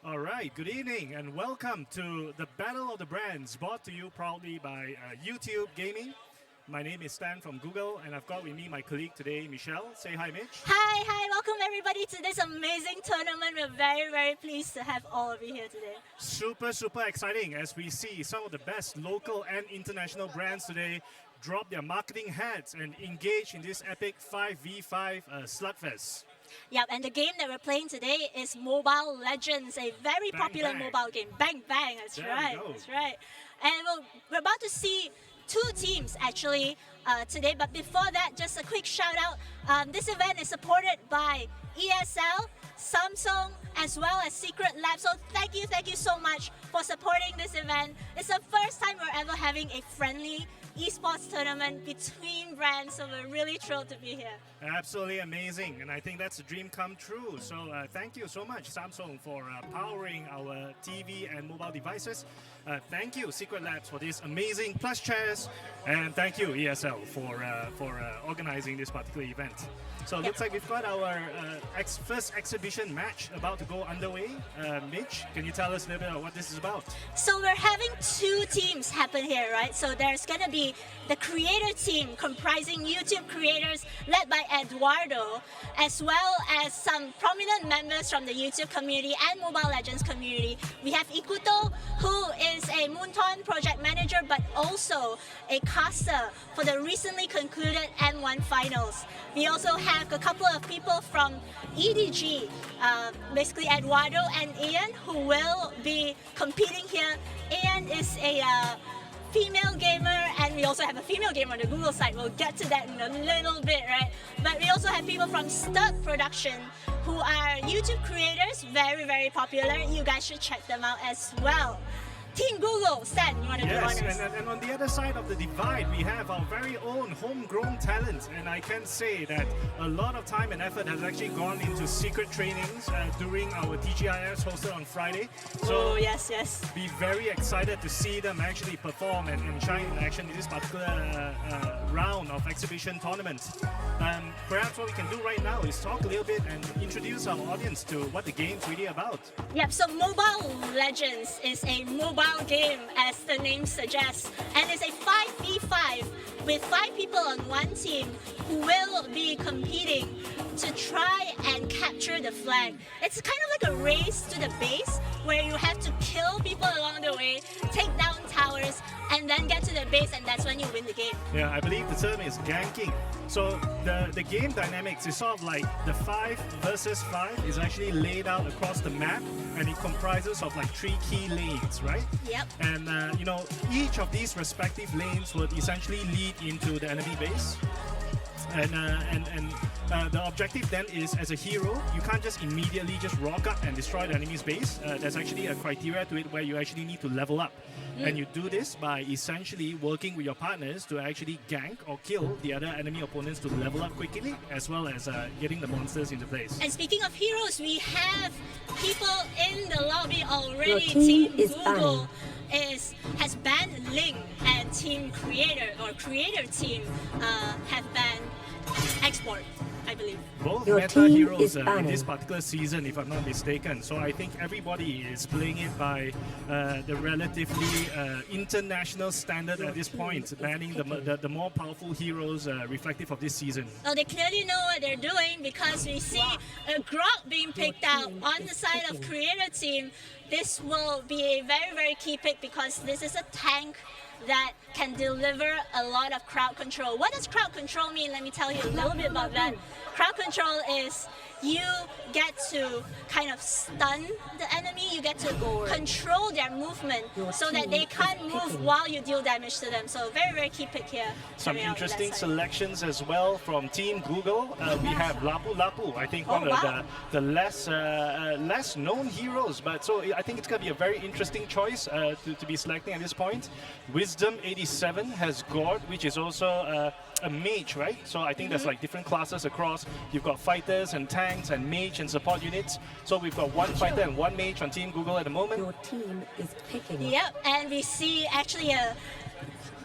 All right, good evening and welcome to the Battle of the Brands, brought to you proudly by YouTube Gaming. My name is Stan from Google, and I've got with me my colleague today, Michelle. Say hi, Mitch. Hi, welcome everybody to this amazing tournament. We're very pleased to have all of you here today. Super exciting as we see some of the best local and international brands today drop their marketing hats and engage in this epic 5v5 slugfest. Yep, and the game that we're playing today is Mobile Legends, a very popular mobile game. Bang, that's right. And we're about to see two teams actually today, but before that, just a quick shout out. This event is supported by ESL, Samsung, as well as Secret Lab. So thank you so much for supporting this event. It's the first time we're ever having a friendly esports tournament between brands, so we're really thrilled to be here. Absolutely amazing, and I think that's a dream come true. So thank you so much, Samsung, for powering our TV and mobile devices. Thank you, Secret Labs, for this amazing plush chairs, and thank you, ESL, for organizing this particular event. So it looks like we've got our first exhibition match about to go underway. Mitch, can you tell us a little bit about what this is about? So we're having two teams happen here, right? So there's going to be the creator team comprising YouTube creators led by Eduardo, as well as some prominent members from the YouTube community and Mobile Legends community. We have Ikuto, who is a Moonton project manager, but also a caster for the recently concluded M1 finals. We also have a couple of people from EDG, basically Eduardo and Ian, who will be competing here. Ian is a female gamer, and we also have a female gamer on the Google side. We'll get to that in a little bit, right? But we also have people from Stud Production, who are YouTube creators, very popular. You guys should check them out as well. Team Google, Stan, you want to do honors? Yes, and on the other side of the divide, we have our very own homegrown talent. And I can say that a lot of time and effort has actually gone into secret trainings during our TGIS hosted on Friday. So yes. Be very excited to see them actually perform and shine in action in this particular round of exhibition tournament. Perhaps what we can do right now is talk a little bit and introduce our audience to what the game's really about. Yep, so Mobile Legends is a mobile style game, as the name suggests, and it's a 5v5 with 5 people on one team who will be competing to try and capture the flag. It's kind of like a race to the base where you have to kill people along the way, take down towers, and then get to the base, and that's when you win the game. Yeah, I believe the term is ganking. So the game dynamics is sort of like the 5 versus 5 is actually laid out across the map, and it comprises of like 3 key lanes, right? Yep. And each of these respective lanes would essentially lead into the enemy base. And the objective then is, as a hero, you can't just immediately just rock up and destroy the enemy's base. There's actually a criteria to it where you actually need to level up. And you do this by essentially working with your partners to actually gank or kill the other enemy opponents to level up quickly, as well as getting the monsters into place. And speaking of heroes, we have people in the lobby already. Your team is Google has banned Ling, and Team Creator or Creator Team have banned Export, I believe. Both Your meta team heroes is in banned. this particular season, if I'm not mistaken. So I think everybody is playing it by the relatively international standard at this point, banning the more powerful heroes reflective of this season. Oh, they clearly know what they're doing, because we see a Grok being picked out on the side of Creator Team. This will be a very, very key pick, because this is a tank that can deliver a lot of crowd control. What does crowd control mean? Let me tell you a little bit about that. Crowd control is you get to kind of stun the enemy, you get to control their movement so that they can't move while you deal damage to them. So very, very key pick here. Some coming out on that interesting side. selections as well from Team Google. We have Lapu Lapu, I think one wow. of the less known heroes, but so I think it's going to be a very interesting choice to be selecting at this point. Wisdom 87 has God, which is also a mage, right? So I think there's like different classes across. You've got fighters and tanks and mage and support units. So we've got one fighter and one mage on Team Google at the moment. Your team is picking. Yep, and we see actually a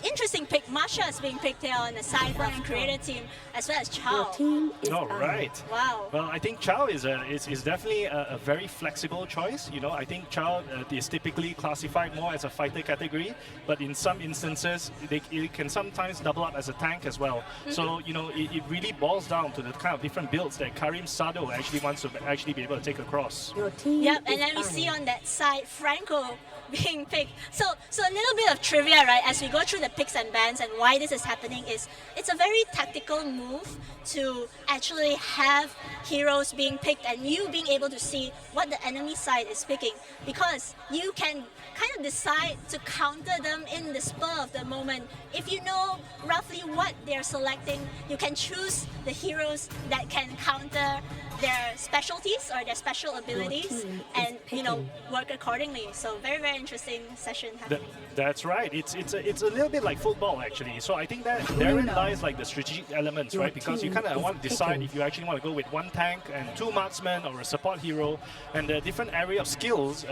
interesting pick. Masha is being picked here on the side of Creator Team, as well as Your Chao. team is All banned. right. Wow. Well, I think Chao is definitely a very flexible choice. You know, I think Chao is typically classified more as a fighter category, but in some instances, it can sometimes double up as a tank as well. So, you know, it really boils down to the kind of different builds that Karim Sado actually wants to actually be able to take across. Your team Yep, is and then we banned. see on that side Franco being picked. So a little bit of trivia, right? As we go through the picks and bans and why this is happening is it's a very tactical move to actually have heroes being picked and you being able to see what the enemy side is picking, because you can kind of decide to counter them in the spur of the moment. If you know roughly what they're selecting, you can choose the heroes that can counter their specialties or their special abilities team is and, you know, picking. work accordingly. So very, very interesting session happening. That's right. It's a little bit like football actually. So I think that therein lies like the strategic elements, Your right? Because you team kind of is want to decide picking. if you actually want to go with one tank and 2 marksmen or a support hero, and the different area of skills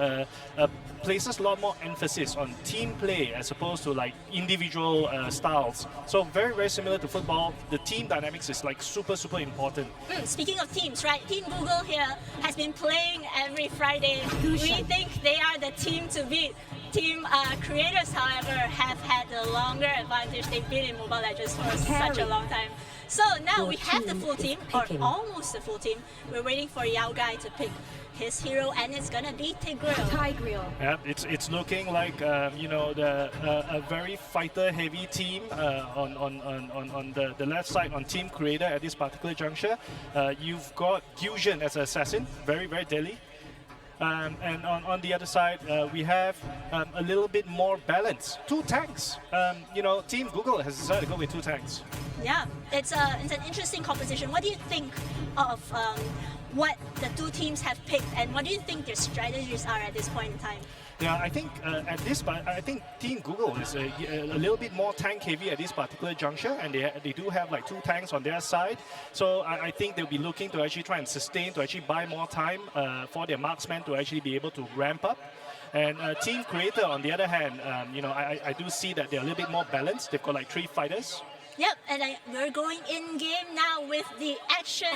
places a lot more emphasis on team play as opposed to like individual styles. So very, very similar to football. The team dynamics is like super, super important. Speaking of teams, right? Team Google here has been playing every Friday. We think they are the team to beat. Team Creators, however, have had the longer advantage. They've been in Mobile Legends for such a long time. So now Your we have the team full is team, or picking. almost the full team. We're waiting for Yao Guy to pick his hero, and it's gonna be Tigreal. Yeah, it's looking like a very fighter-heavy team on the left side on Team Creator at this particular juncture. You've got Fusion as an assassin, very, very deadly. And on the other side, we have a little bit more balance. 2 tanks. Team Google has decided to go with 2 tanks. Yeah, it's an interesting composition. What do you think of what the 2 teams have picked, and what do you think their strategies are at this point in time? Yeah, I think I think Team Google is a little bit more tank heavy at this particular juncture, and they do have like 2 tanks on their side. So I think they'll be looking to actually try and sustain, to actually buy more time for their marksmen to actually be able to ramp up. And Team Creator, on the other hand, I do see that they're a little bit more balanced. They've got like 3 fighters, Yep, and we're going in game now with the action.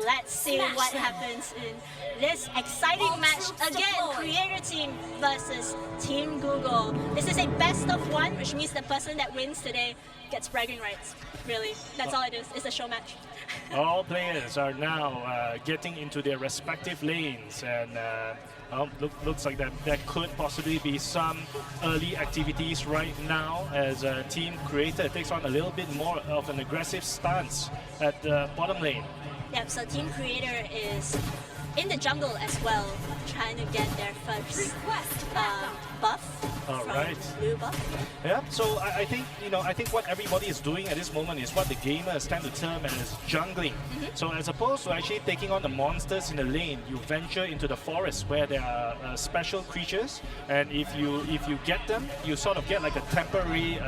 Let's see what happens in this exciting match. Again, Creator Team versus Team Google. This is a best of one, which means the person that wins today gets bragging rights. Really, that's all it is. It's a show match. All players are now getting into their respective lanes, and looks like that there could possibly be some early activities right now as Team Creator takes on a little bit more of an aggressive stance at the bottom lane. Yep, so Team Creator is in the jungle as well, trying to get their first buff. All from right. Blue buff. Yeah, so I think I think what everybody is doing at this moment is what the gamers tend to term as jungling. So as opposed to actually taking on the monsters in the lane, you venture into the forest where there are special creatures, and if you get them, you sort of get like a temporary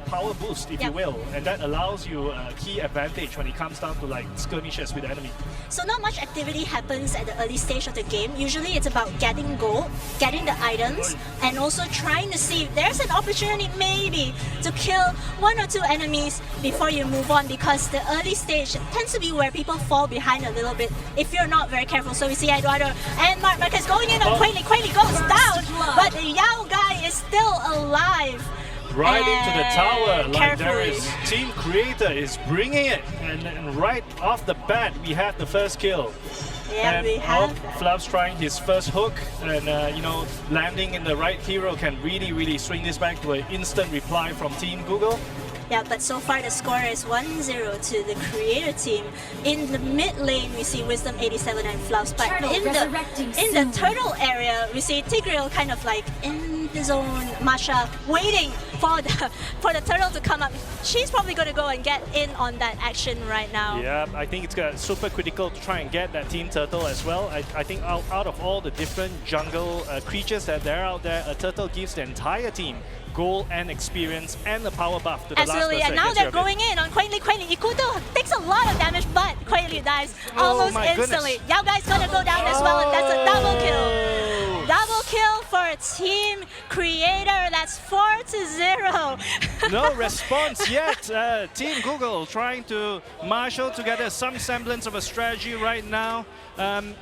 power boost, if you will, and that allows you a key advantage when it comes down to like skirmishes with the enemy. So not much activity happens at the early stage of the game. Usually it's about getting gold, getting the items, and also trying to see if there's an opportunity maybe to kill one or two enemies before you move on, because the early stage tends to be where people fall behind a little bit if you're not very careful. So we see Eduardo and Marcus going in on Quainly. Quainly goes down, but the Yao guy is still alive. Right into the tower, like there carefully. is Team Creator is bringing it, and right off the bat we have the first kill. Yeah, and we have. Fluff's trying his first hook, and landing in the right hero can really swing this back to an instant reply from Team Google. Yeah, but so far the score is 1-0 to the Creator Team. In the mid lane, we see Wisdom 87 and Fluffs, but in the turtle area, we see Tigreal kind of like in the zone, Masha waiting for the turtle to come up. She's probably going to go and get in on that action right now. Yeah, I think it's super critical to try and get that Team Turtle as well. I think out of all the different jungle creatures that there are out there, a turtle gives the entire team goal and experience and the power buff to the Absolutely, last person. and now they're going in on Quainly. Ikuto takes a lot of damage, but Quainly dies almost instantly. Yao guy's gonna go down as well, and that's a double kill. Double kill for Team Creator. That's 4-0. No response yet. Team Google trying to marshal together some semblance of a strategy right now.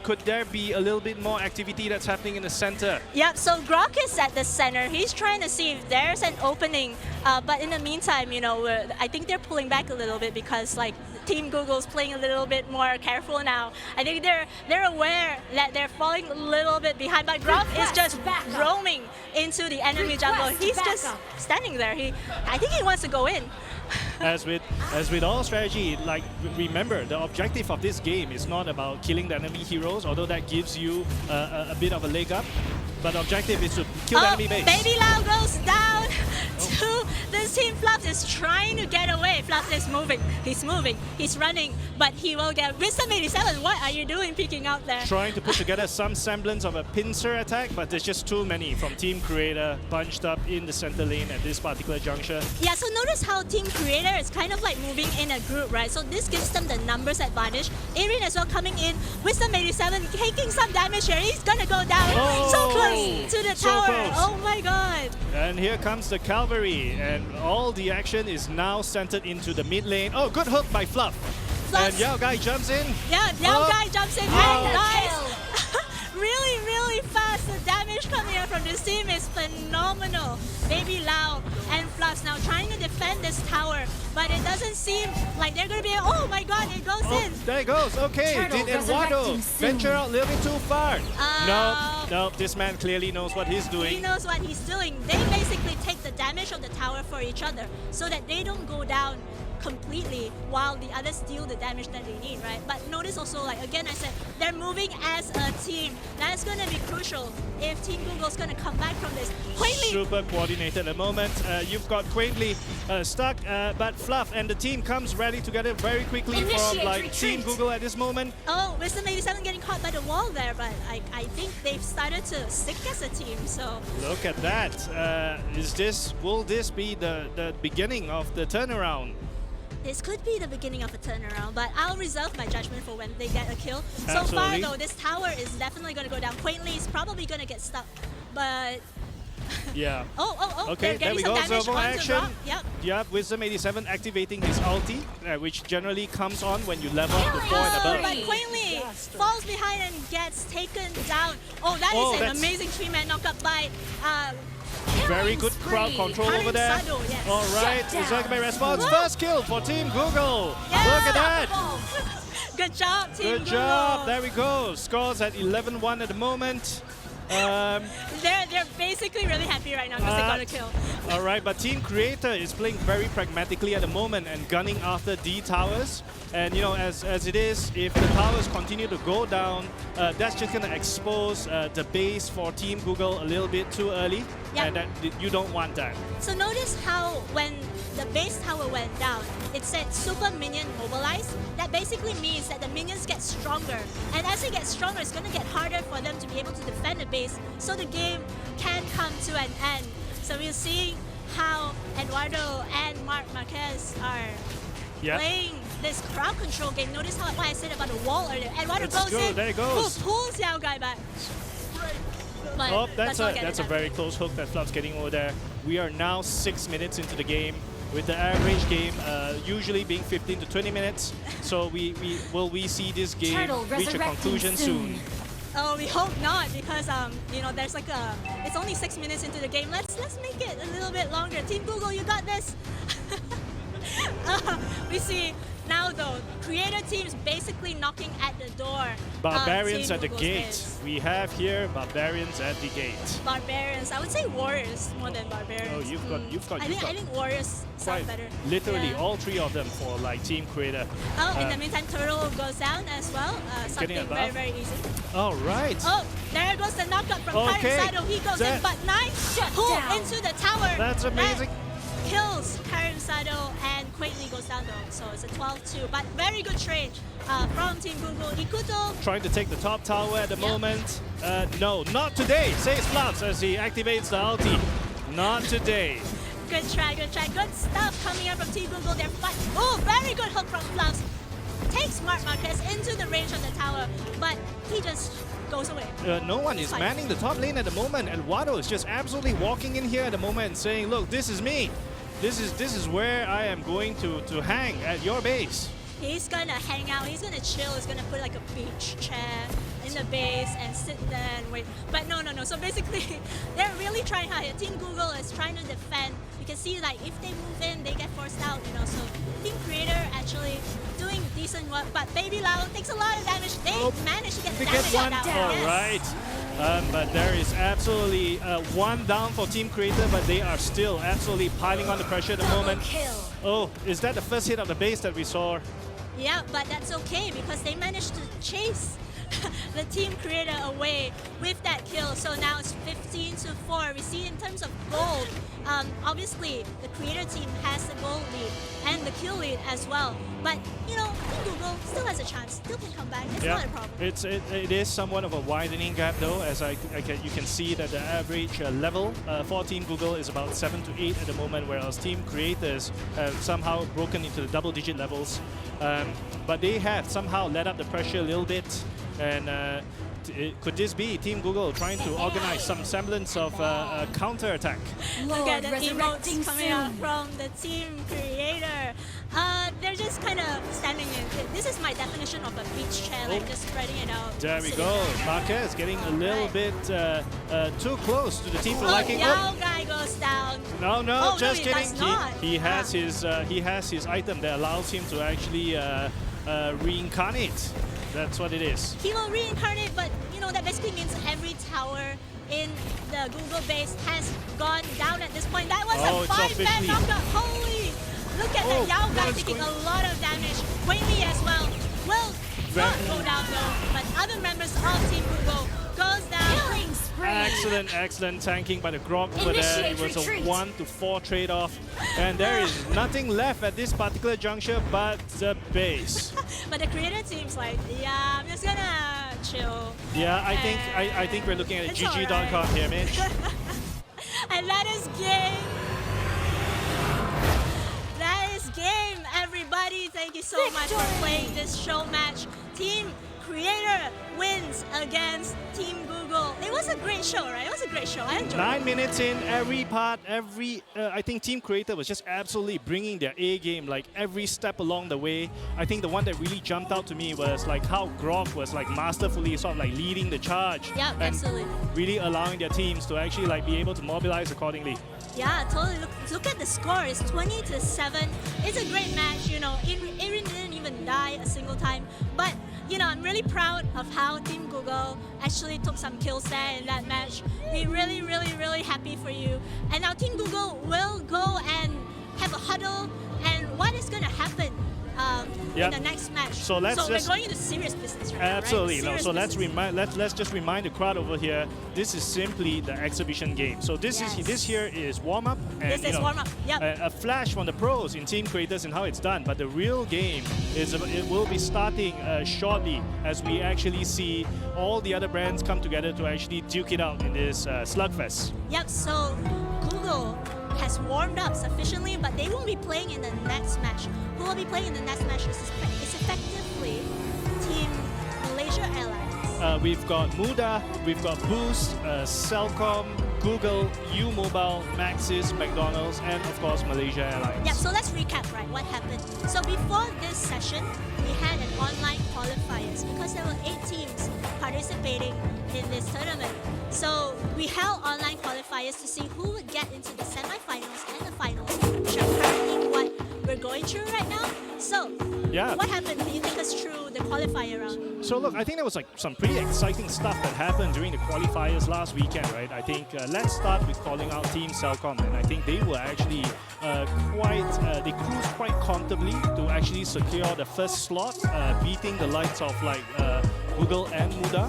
Could there be a little bit more activity that's happening in the center? Yep, so Grok is at the center. He's trying to see if there's an opening. But in the meantime, I think they're pulling back a little bit because like Team Google's playing a little bit more careful now. I think they're aware that they're falling a little bit behind, but Grok is just roaming into the enemy jungle. He's just standing there. I think he wants to go in. As with all strategy, like remember the objective of this game is not about killing the enemy heroes, although that gives you a bit of a leg up. But the objective is to kill the enemy base. Baby Lau goes down to this team. Fluff is trying to get away. Fluff is moving. He's moving. He's running, but he will get Wisdom 87. What are you doing peeking out there? Trying to put together some semblance of a pincer attack, but there's just too many from Team Creator bunched up in the center lane at this particular juncture. Yeah, so notice how Team Creator is kind of like moving in a group, right? So this gives them the numbers advantage. Arian as well coming in. Wisdom 87 taking some damage here. He's gonna go down. So close to the tower. Close. Oh my god. And here comes the cavalry, and all the action is now centered into the mid lane. Oh, good hook by Fluff. And Yao Guy jumps in. Yeah, Yao Guy jumps in and dies. Really fast. The damage coming out from this team is phenomenal. Baby Lau and Fluffs now trying to defend this tower, but it doesn't seem like they're going to be... Oh my god, it goes in. There it goes. Okay, did Eduardo venture out a little bit too far? No, this man clearly knows what he's doing. He knows what he's doing. They basically take the damage of the tower for each other so that they don't go down completely while the others deal the damage that they need, right? But notice also, like again I said, they're moving as a team. That's going to be crucial if Team Google's going to come back from this. Quainly. Super coordinated at the moment. You've got Quainly stuck, but Fluff and the team comes rally together very quickly from like Team Google at this moment. Oh, Wisdom 87 getting caught by the wall there, but I think they've started to stick as a team, so... Look at that. Will this be the beginning of the turnaround? This could be the beginning of a turnaround, but I'll reserve my judgment for when they get a kill. Absolutely. So far though, this tower is definitely going to go down. Quainly is probably going to get stuck, but Yeah. They're Okay, there getting we some go. damage Servo onto action. Rock. Yep. Yep, Wisdom 87 activating his ulti, which generally comes on when you level up to 4 and above. But Quainly falls behind and gets taken down. Oh, that is an that's- amazing 3-man knockup by Very good crowd control over there. Sado, yes. All right, Izakame response. Whoa. First kill for Team Google. Yeah. Look at that. Good job, Team Good job. There we go. Scores at 11-1 at the moment. They're basically really happy right now because they got a kill. All right, but Team Creator is playing very pragmatically at the moment and gunning after D towers. And you know, as it is, if the towers continue to go down, that's just going to expose the base for Team Google a little bit too early. Yeah. And that, you don't want that. So notice how when the base tower went down, it said super minion mobilized. That basically means that the minions get stronger. And as they get stronger, it's going to get harder for them to be able to defend the base, so the game can come to an end. So we'll see how Eduardo and Mark Marquez are playing this crowd control game. Notice how what I said about the wall earlier. Eduardo goes in, there it goes. pulls Yao Guy back. But Oh, let's not get that's it a done. very close hook that Fluff's getting over there. We are now 6 minutes into the game, with the average game usually being 15 to 20 minutes. So will we see this game Turtle reach a resurrecting conclusion soon? Oh, we hope not, because you know, there's like it's only 6 minutes into the game. Let's make it a little bit longer. Team Google, you got this. We see now though, creator teams basically knocking at the door. Barbarians Team at the Google's gate. base. We have here Barbarians at the gate. Barbarians. I would say warriors more than barbarians. Oh, you've got. I think warriors sound better. Literally Yeah. all three of them for like Team Creator. Oh, in the meantime, Turtle goes down as well. Something a very, buff. very easy. All right. Oh, there goes the knockup from Okay. Karim Sado. He goes in, but nice pull down. into the tower. That's amazing. That kills Karim Sado, and Quainly goes down though. So it's a 12-2. But very good trade from Team Google. Ikuto. Trying to take the top tower at the Yep. moment. No, not today, says Fluffs as he activates the ulti. Not today. Good try, good try. Good stuff coming up from Team Google. They're fighting. Oh, very good hook from Fluffs. Takes Mark Marquez into the range of the tower, but he just goes away. No one is Fine. manning the top lane at the moment, and Wado is just absolutely walking in here at the moment and saying, look, this is me. This is where I am going to hang at your base. He's gonna hang out, he's gonna chill, he's gonna put like a beach chair in the base and sit there and wait. But no. So basically, they're really trying hard. Team Google is trying to defend. You can see like if they move in, they get forced out, you know. So Team Creator actually doing decent work, but Baby Lao takes a lot of damage. They managed to get the They damage get one. out. All Yes. right. But there is absolutely one down for Team Creator, but they are still absolutely piling on the pressure at the moment. Kill. Oh, is that the first hit of the base that we saw? Yeah, but that's okay because they managed to chase the Team Creator away with that kill. So now it's 15-4. We see in terms of gold, obviously the Creator team has the gold lead and the kill lead as well. But you know, Team Google still has a chance, still can come back. It's not a problem. It is somewhat of a widening gap though, as you can see that the average level for Team Google is about 7 to 8 at the moment, whereas Team Creators have somehow broken into the double-digit levels. But they have somehow let up the pressure a little bit, and could this be Team Google trying to organize some semblance of a counter-attack? Look at the resurrecting emotes coming out soon. from the Team Creator. They're just kind of standing in. This is my definition of a beach chair, like just spreading it out. There we sitting go. there. Marquez getting a little bit too close to the team for liking. Yao Guy goes down. No, Oh, just no, he kidding. does not. He has his item that allows him to actually reincarnate. That's what it is. He will reincarnate, but you know that basically means every tower in the Google base has gone down at this point. That was Oh, a it's 5-man officially- knockup. Holy! Look at that Yao what Guy is taking going- a lot of damage. Quainly as well will not go down though, but other members of Team Google goes down. Killing spree. Excellent tanking by the Grog over there. It Initiate was retreat. a 1-4 trade-off, and there is nothing left at this particular juncture but the base. But the creator team's like, yeah, I'm just gonna chill. Yeah, I think we're looking at It's GG.com alright. here, Mitch. And that is game. That is game, everybody. Thank you so much for Victory. playing this show match. Team Creator wins against Team Google. It was a great show, right? It was a great show. I enjoyed it. 9 minutes in, every part, I think Team Creator was just absolutely bringing their A game, like every step along the way. I think the one that really jumped out to me was like how Grok was like masterfully sort of like leading the charge. Yeah, and absolutely. really allowing their teams to actually like be able to mobilize accordingly. Yeah, totally. Look at the score. It's 20-7. It's a great match. You know, Erin didn't even die a single time. But you know, I'm really proud of how Team Google actually took some kills there in that match. We're really, really, really happy for you. And now Team Google will go and have a huddle. And what is going to happen in the next match? So we're going into serious business right absolutely. now, right? So let's just remind the crowd over here. This is simply the exhibition game. So this here is warm up. And, this is warm up. Yep. A flash from the pros in Team Creators and how it's done. But the real game it will be starting shortly as we actually see all the other brands come together to actually duke it out in this slugfest. Yep. So Google has warmed up sufficiently, but they won't be playing in the next match. Who will be playing in the next match is effectively Team Malaysia Airlines. We've got Muda, we've got Boost, Celcom, Google, U-Mobile, Maxis, McDonald's, and of course Malaysia Airlines. Yeah, so let's recap, right, what happened. So before this session, we had an online qualifiers because there were 8 teams participating in this tournament. So we held online qualifiers to see who would get into the semifinals and the finals, which are currently what we're going through right now. So what happened? Can you take us through the qualifier round? So look, I think there was like some pretty exciting stuff that happened during the qualifiers last weekend, right? I think let's start with calling out Team Celcom, and I think they were actually they cruised quite comfortably to actually secure the first slot, beating the likes of like Google and Muda.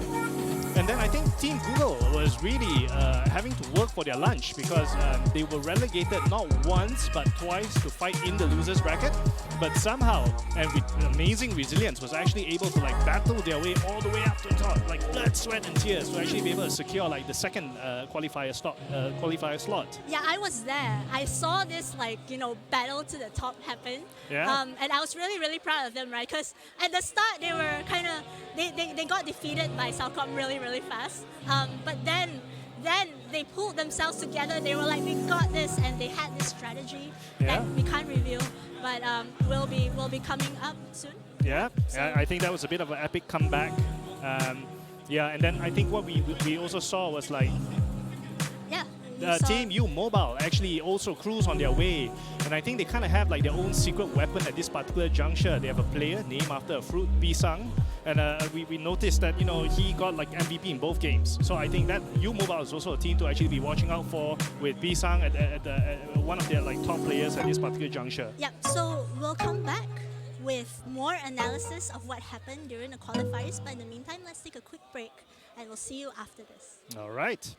And then I think Team Google was really having to work for their lunch because they were relegated not once but twice to fight in the losers bracket. But somehow, and with amazing resilience, was actually able to like battle their way all the way up to the top, like blood, sweat, and tears, to actually be able to secure like the second qualifier slot. Yeah, I was there. I saw this battle to the top happen. Yeah. And I was really, really proud of them, right? Because at the start they were kind of they got defeated by Celcom really, really fast. But then they pulled themselves together. They were like, we got this, and they had this strategy that we can't reveal, but will be coming up soon. Yeah, I think that was a bit of an epic comeback. And then I think what we also saw was like Team U-Mobile actually also cruise on their way, and I think they kind of have like their own secret weapon at this particular juncture. They have a player named after a fruit, Pisang, and we noticed that he got like MVP in both games. So I think that U-Mobile is also a team to actually be watching out for, with Pisang at one of their like top players at this particular juncture. Yep. So we'll come back with more analysis of what happened during the qualifiers. But in the meantime, let's take a quick break, and we'll see you after this. All right.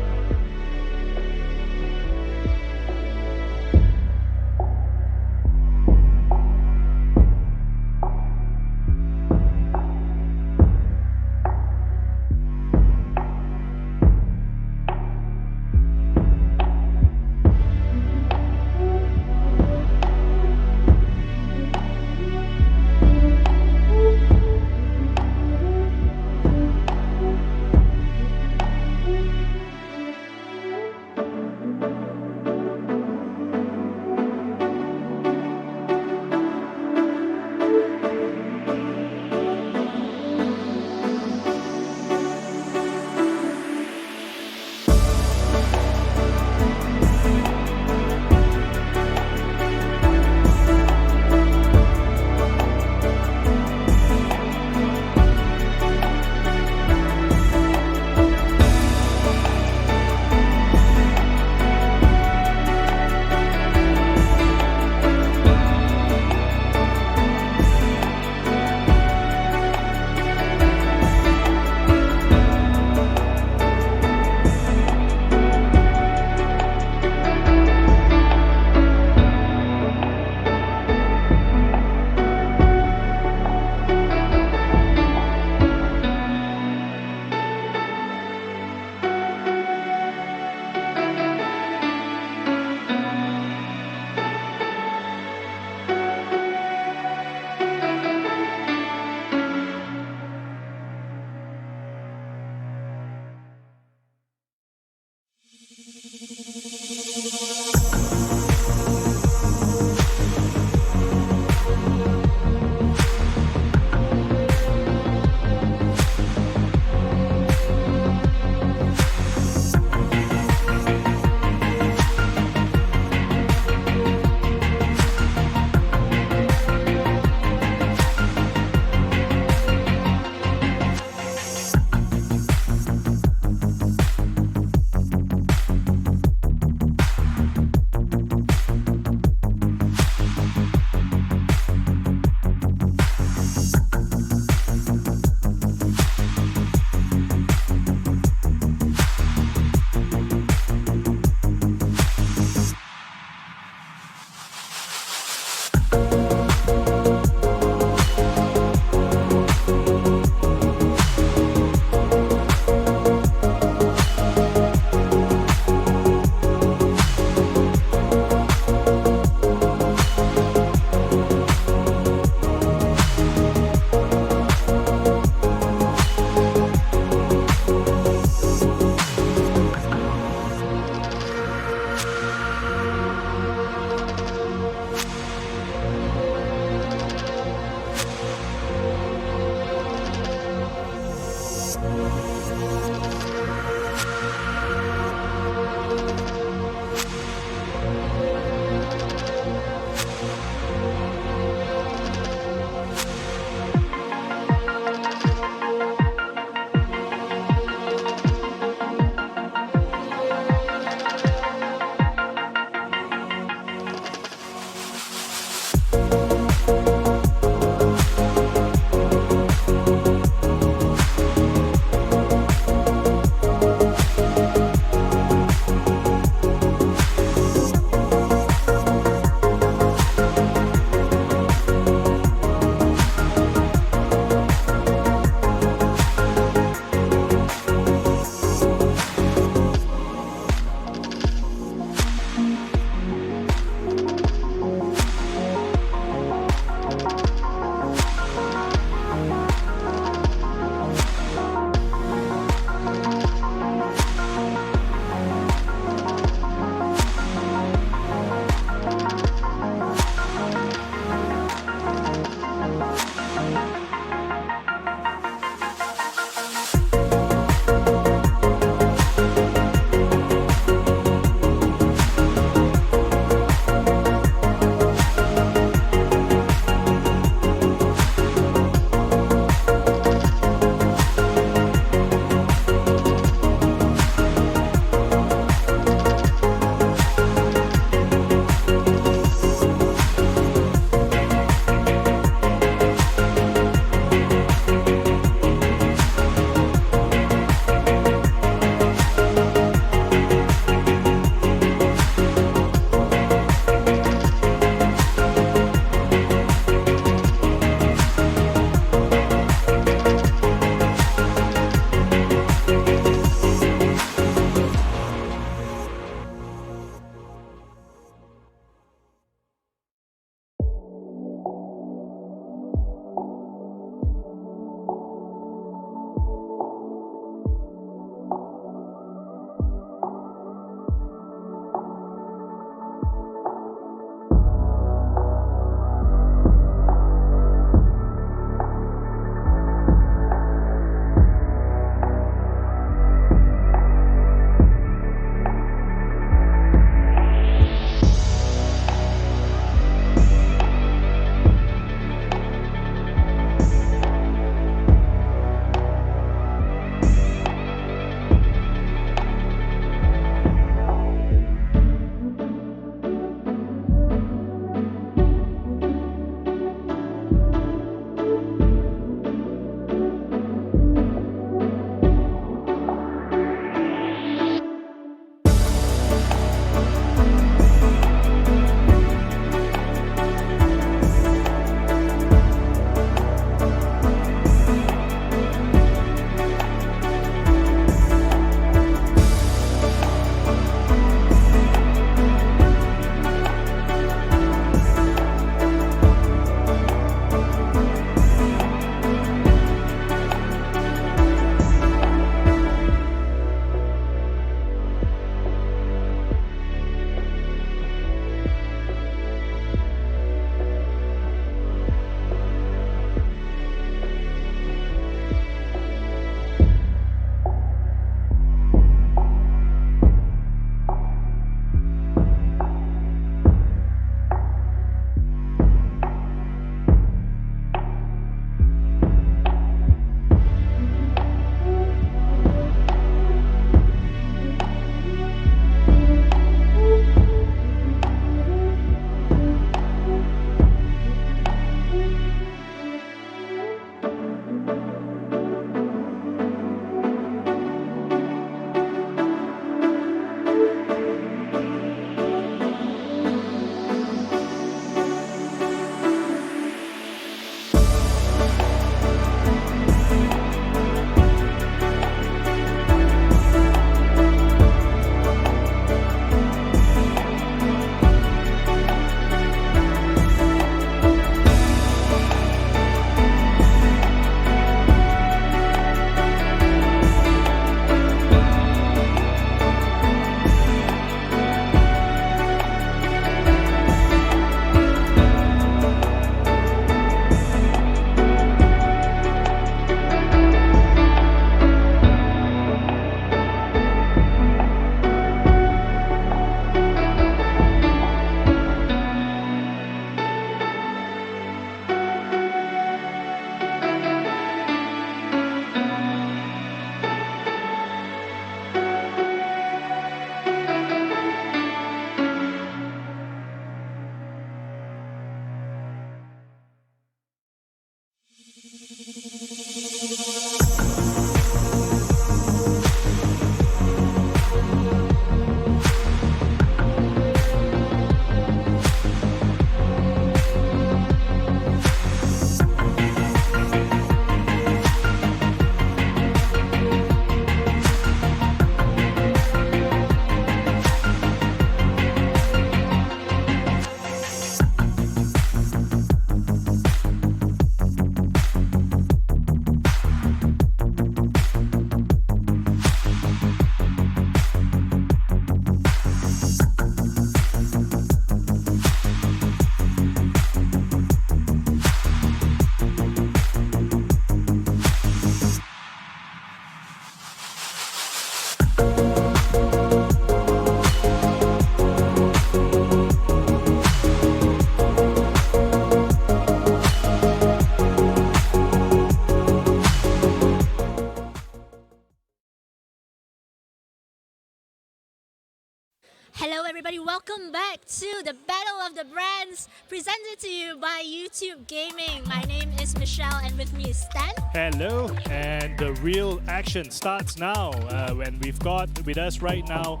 Hello, everybody. Welcome back to the Battle of the Brands presented to you by YouTube Gaming. My name is Michelle, and with me is Stan. Hello, and the real action starts now. When we've got with us right now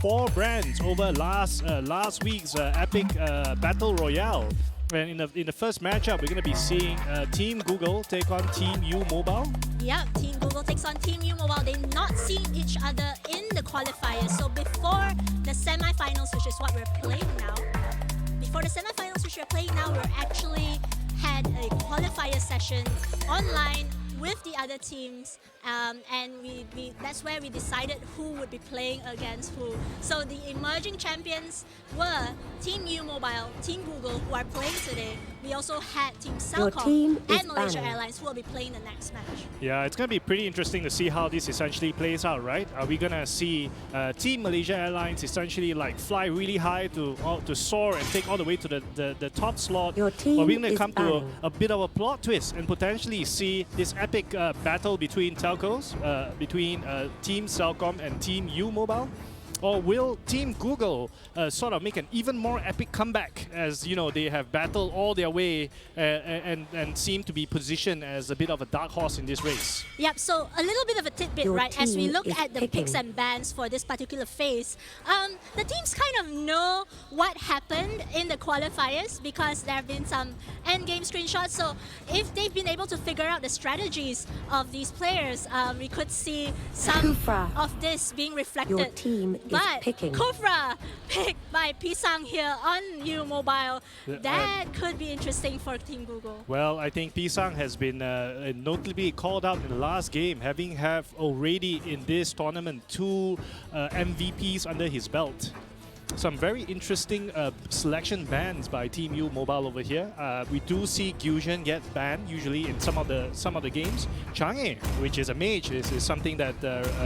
4 brands over last week's epic battle royale. And in the first matchup, we're going to be seeing Team Google take on Team U Mobile. Yeah, Team Google takes on Team U Mobile. They've not seen each other in the qualifiers. So before the semifinals, which is what we're playing now, we're actually had a qualifier session online with the other teams, and that's where we decided who would be playing against who. So the emerging champions were Team U Mobile, Team Google, who are playing today. We also had Team Celcom and Malaysia Airlines, who will be playing the next match. Yeah, it's going to be pretty interesting to see how this essentially plays out, right? Are we going to see Team Malaysia Airlines essentially like fly really high to soar and take all the way to the top slot? Your team or are we going to come to banning. a bit of a plot twist and potentially see this epic battle between telcos, between Team Celcom and Team U Mobile? Or will Team Google sort of make an even more epic comeback, as you know they have battled all their way and seem to be positioned as a bit of a dark horse in this race? Yep, so a little bit of a tidbit, Your right? As we team look is at the picking. picks and bans for this particular phase, the teams kind of know what happened in the qualifiers because there have been some endgame screenshots. So if they've been able to figure out the strategies of these players, we could see some Kufra. of this being reflected. Your team is But picking. Kufra picked by Pisang here on U Mobile. That could be interesting for Team Google. Well, I think Pisang has been notably called out in the last game, having have already in this tournament 2 MVPs under his belt. Some very interesting selection bans by Team U Mobile over here. We do see Gyusion get banned usually in some of the games. Chang'e, which is a mage, is something that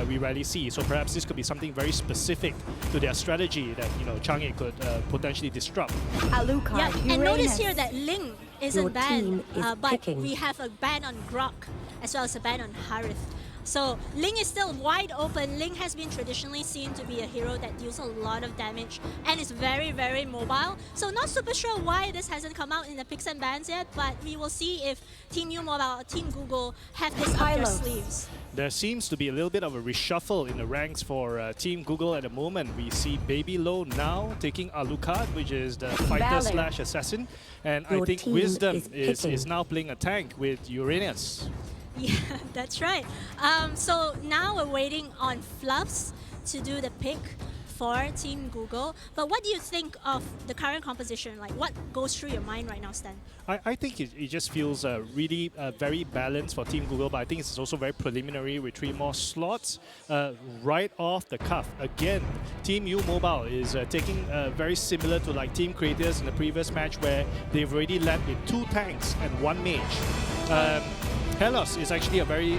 we rarely see. So perhaps this could be something very specific to their strategy that Chang'e could potentially disrupt. Alucard, Yeah, and notice here that Ling isn't Your banned, team is but picking. we have a ban on Grok as well as a ban on Harith. So Ling is still wide open. Ling has been traditionally seen to be a hero that deals a lot of damage and is very, very mobile. So not super sure why this hasn't come out in the picks and bans yet, but we will see if Team U Mobile or Team Google have this up their Pylos. sleeves. There seems to be a little bit of a reshuffle in the ranks for Team Google at the moment. We see Baby Low now taking Alucard, which is the fighter/assassin. And I Your think team Wisdom is is picking. now playing a tank with Uranus. Yeah, that's right. So now we're waiting on Fluffs to do the pick for Team Google. But what do you think of the current composition? Like, what goes through your mind right now, Stan? I think it just feels really very balanced for Team Google, but I think it's also very preliminary with 3 more slots right off the cuff. Again, Team U Mobile is taking very similar to like Team Creators in the previous match where they've already led with 2 tanks and 1 mage. Helos is actually a very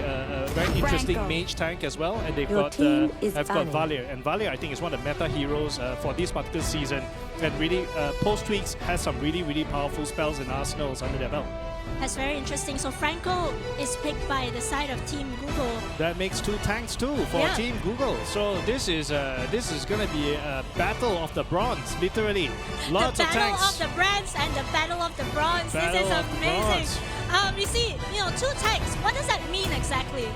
interesting Franco. mage tank as well, and they've Your got team is have got banning. Valier, and Valier I think is one of the meta heroes for this particular season, and really post tweaks has some really powerful spells and arsenals under their belt. That's very interesting. So Franco is picked by the side of Team Google. That makes 2 tanks too for Yeah. Team Google. So this is going to be a battle of the bronze, literally. Lots The of Battle tanks. of the Brands and the Battle of the Bronze. Battle This is of the amazing. Bronze. We see, 2 tanks. What does that mean exactly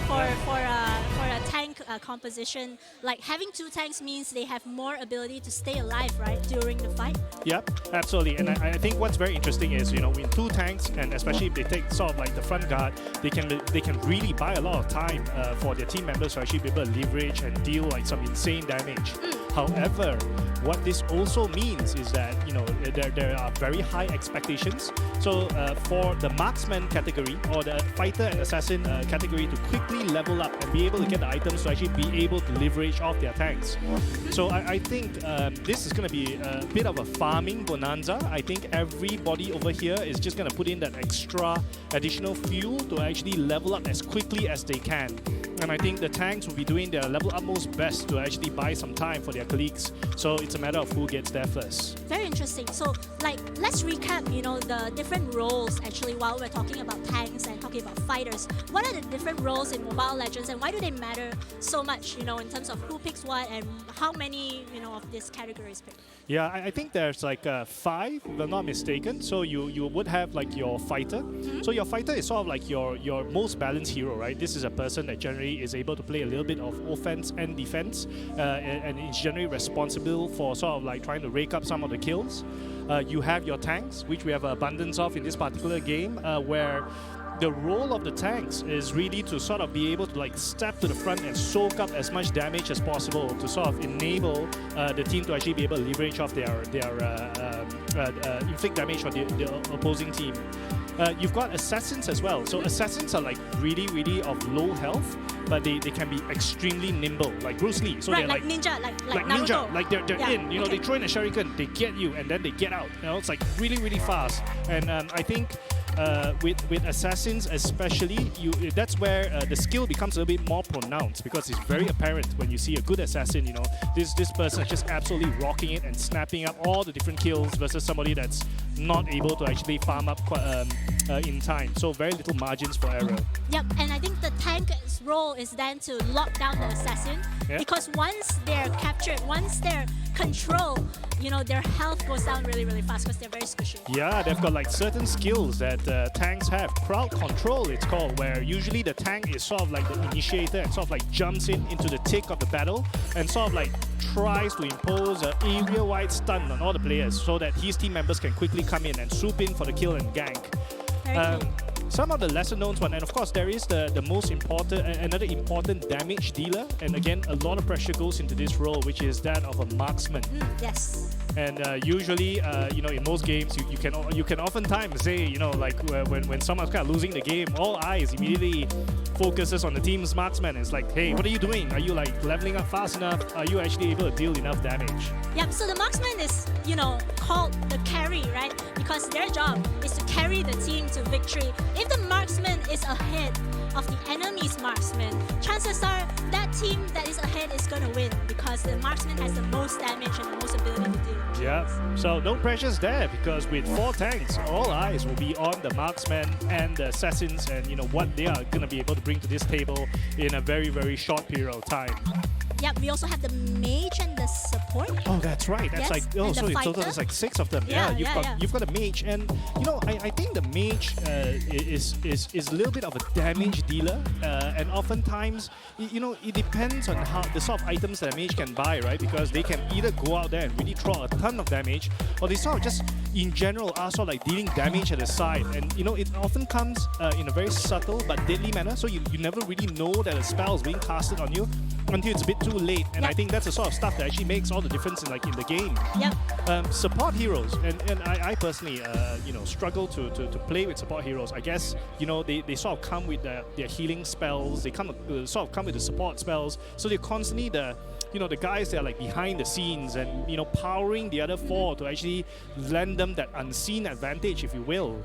for a tank composition? Like having 2 tanks means they have more ability to stay alive, right, during the fight. Yep, absolutely. And I think what's very interesting is, with 2 tanks, and especially if they take sort of like the front guard, they can really buy a lot of time for their team members to actually be able to leverage and deal like some insane damage. However, what this also means is that there are very high expectations. So for the marksman category or the fighter and assassin category to quickly level up and be able to get the items to actually be able to leverage off their tanks. So I think this is going to be a bit of a farming bonanza. I think everybody over here is just going to put in that extra additional fuel to actually level up as quickly as they can. and I think the tanks will be doing their level utmost best to actually buy some time for their colleagues. So it's a matter of who gets there first. Very interesting. So, like, let's recap, the different roles actually while we're talking about tanks and talking about fighters. What are the different roles in Mobile Legends and why do they matter so much, in terms of who picks what and how many, of this category is picked? Yeah, I think there's like 5, if I'm not mistaken. So you would have like your fighter. So your fighter is sort of like your most balanced hero, right? This is a person that generally is able to play a little bit of offense and defense, and is generally responsible for sort of like trying to rake up some of the kills. You have your tanks, which we have an abundance of in this particular game, where the role of the tanks is really to sort of be able to like step to the front and soak up as much damage as possible to sort of enable the team to actually be able to leverage off their inflict damage on the opposing team. You've got assassins as well. So assassins are like really of low health, but they can be extremely nimble, like Bruce Lee. So right, they're like ninja, like ninja, Naruto. like they're Yeah, in. okay. They throw in a shuriken, they get you, and then they get out. It's like really fast. And I think with assassins especially, that's where the skill becomes a little bit more pronounced because it's very apparent when you see a good assassin. This person is just absolutely rocking it and snapping up all the different kills versus somebody that's not able to actually farm up in time. So very little margins for error. Yep, and I think the tank's role is then to lock down the assassin because once they're captured, once they're controlled, their health goes down really fast because they're very squishy. Yeah, they've got like certain skills that tanks have. Crowd control, it's called, where usually the tank is sort of like the initiator and sort of like jumps into the thick of the battle and sort of like tries to impose an area-wide stun on all the players so that his team members can quickly come in and swoop in for the kill and gank. Very cool. Some of the lesser known one, and of course there is the most important, another important damage dealer, and again a lot of pressure goes into this role, which is that of a marksman. Yes. And usually, in most games, you can oftentimes say, like when someone's kind of losing the game, all eyes immediately focuses on the team's marksman. It's like, hey, what are you doing? Are you like leveling up fast enough? Are you actually able to deal enough damage? Yep. So the marksman is, called the carry, right? Because their job is to carry the team to victory. If the marksman is ahead of the enemy's marksman, chances are that team that is ahead is going to win because the marksman has the most damage and the most ability to do. Yeah, so no pressures there because with 4 tanks, all eyes will be on the marksman and the assassins and what they are going to be able to bring to this table in a very short period of time. Yep, we also have the mage and the support. Oh, that's right. That's Yes, like and the so in total fighter. there's like 6 of them. Yeah, You've got a mage, and I think the mage is a little bit of a damage dealer, and oftentimes it depends on how the sort of items that a mage can buy, right? Because they can either go out there and really throw a ton of damage, or they sort of just in general are sort of like dealing damage at the side, and it often comes in a very subtle but deadly manner. So you never really know that a spell is being casted on you until it's a bit too late, and I think that's the sort of stuff that actually makes all the difference in the game. Yep. Support heroes, and I personally struggle to play with support heroes. I guess they sort of come with their healing spells. They sort of come with the support spells, so they're constantly the guys that are like behind the scenes and powering the other 4 to actually lend them that unseen advantage, if you will.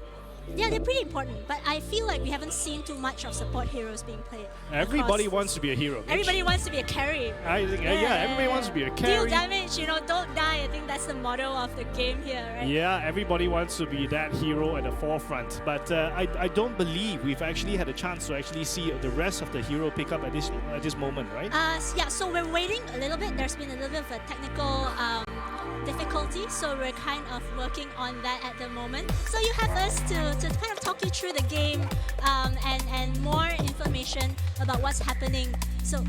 Yeah, they're pretty important, but I feel like we haven't seen too much of support heroes being played. Everybody wants to be a hero. Everybody wants to be a carry. I think, everybody wants to be a carry. Deal damage, don't die. I think that's the motto of the game here, right? Yeah, everybody wants to be that hero at the forefront, but I don't believe we've actually had a chance to actually see the rest of the hero pick up at this moment, right? Yeah, so we're waiting a little bit. There's been a little bit of a technical difficulty, so we're kind of working on that at the moment. So you have us to kind of talk you through the game and more information about what's happening. So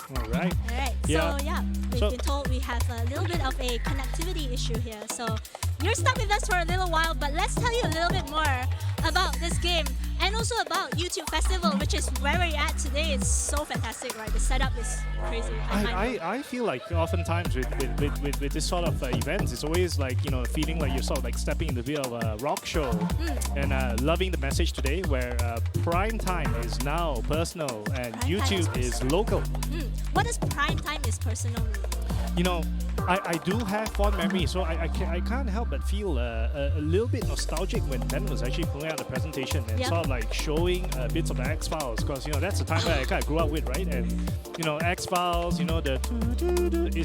All right. So we've been told we have a little bit of a connectivity issue here. So you're stuck with us for a little while, but let's tell you a little bit more about this game and also about YouTube Festival, which is where we're at today. It's so fantastic, right? The setup is crazy. I feel like oftentimes with this sort of events, it's always like feeling like you're sort of like stepping into a bit of a rock show, and loving the message today where prime time is now personal and Prime time YouTube is local. What does prime time is personal mean? you know, I do have fond memories, so I can't help but feel a little bit nostalgic when Ben was actually pulling out the presentation and Yep. sort of like showing bits of the X-Files, because, you know, that's the time that I kind of grew up with, right? And, you know, X-Files, you know, the...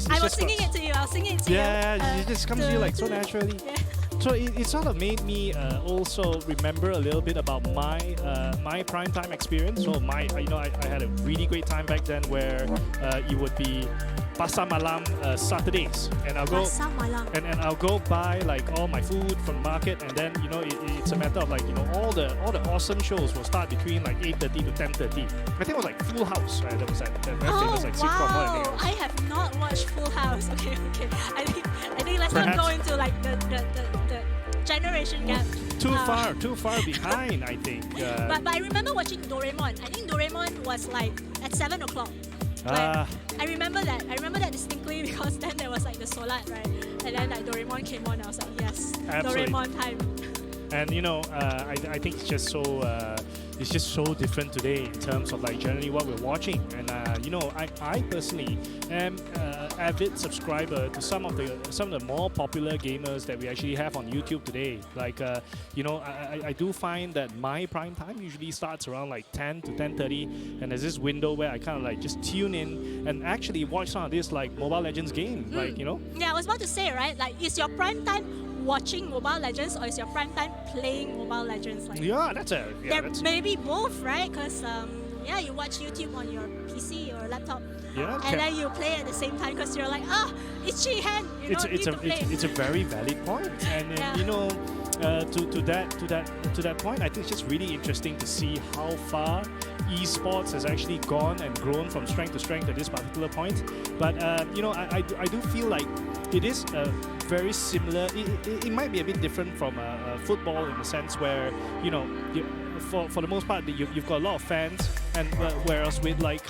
I was singing it to you. I was singing it to you. Yeah, it just comes to you like so naturally. Yeah. So it sort of made me also remember a little bit about my prime time experience. So I had a really great time back then where it would be Pasar Malam Saturdays, and I'll go Pasar Malam. and I'll go buy like all my food from the market, and then, you know, it's a matter of like, you know, all the awesome shows will start between like 8:30 to 10:30. I think it was like Full House, right? That was that very famous like sitcom. Wow! Else. I have not watched Full House. Okay. I think let's not go into like the generation gap. Too far behind, I think. But I remember watching Doraemon. I think Doraemon was like at 7 o'clock. Like, I remember that distinctly because then there was like the Solat, right? And then like Doraemon came on. I was like, yes, Absolutely. Doraemon time. And, you know, I think it's just so different today in terms of like generally what we're watching. And you know, I personally am avid subscriber to some of the more popular gamers that we actually have on YouTube today. Like you know, I do find that my prime time usually starts around like 10 to 10:30, and there's this window where I kind of like just tune in and actually watch some of this like Mobile Legends game. Like, you know. Yeah, I was about to say, right? Like, is your prime time watching Mobile Legends or is your prime time playing Mobile Legends? Like, Yeah, there may be both, right? Because yeah, you watch YouTube on your PC or laptop, Yeah, and then you play at the same time because you're like, itchy hand, you know, need to play. It's a very valid point, and Yeah. you know, to that point, I think it's just really interesting to see how far esports has actually gone and grown from strength to strength at this particular point. But you know, I do feel like it is very similar. It might be a bit different from football in the sense where, you know, for the most part you've got a lot of fans, and whereas with like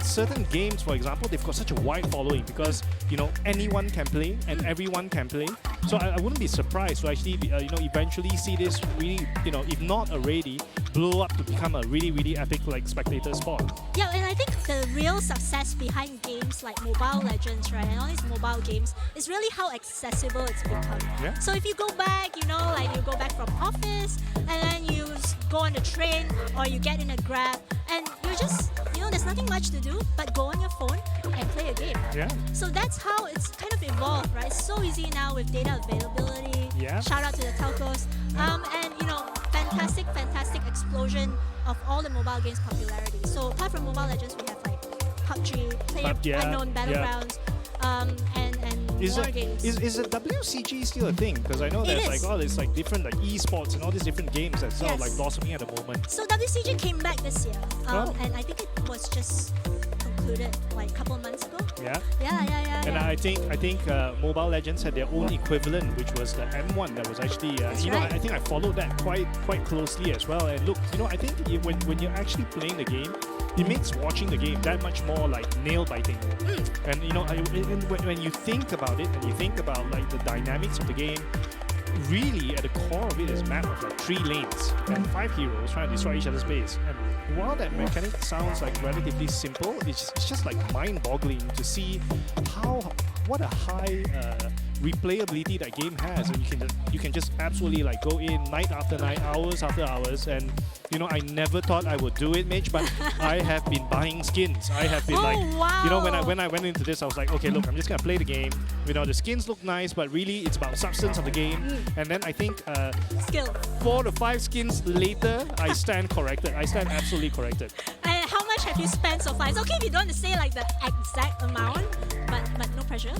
certain games, for example, they've got such a wide following because, you know, anyone can play and everyone can play. So I wouldn't be surprised to actually you know, eventually see this really, you know, if not already, blow up to become a really epic like spectator sport. Yeah, and I think the real success behind games like Mobile Legends, right, and all these mobile games is really how accessible it's become. Yeah. So if you go back, you know, like you go back from office and then you go on the train or you get in a Grab and you're just, you know, there's nothing much to do but go on your phone and play a game. Yeah. So that's how it's kind of evolved, right? It's so easy now with data availability. Yeah. Shout out to the telcos. And, you know, fantastic explosion of all the mobile games popularity. So apart from Mobile Legends, we have like PUBG, PlayerUnknown Battlegrounds, and more games. Is the WCG still a thing? Because I know It there's is. like all this like different like esports and all these different games that's sort of like Yes. blossoming at the moment. So WCG came back this year, Oh. and I think it was just concluded like a couple of months ago. Yeah. Yeah. And I think Mobile Legends had their own equivalent, which was the M1 that was actually, you know, right. I think I followed that quite closely as well. And look, you know, I think when you're actually playing the game, it makes watching the game that much more like nail biting. And you know, when you think about it and you think about like the dynamics of the game, really at the core of it is a map of like 3 lanes and 5 heroes trying to destroy each other's base. And while that mechanic sounds like relatively simple, it's just like mind-boggling to see what a high replayability that game has, and you can just absolutely like go in night after night, hours after hours. And you know, I never thought I would do it, Mitch, but I have been buying skins. I have been you know, when I went into this, I was like, okay, look, I'm just gonna play the game. You know, the skins look nice, but really it's about substance of the game. And then I think Skill. 4 to 5 skins later, I stand corrected. I stand absolutely corrected. And how much have you spent so far? It's okay if you don't want to say like the exact amount, but no pressure.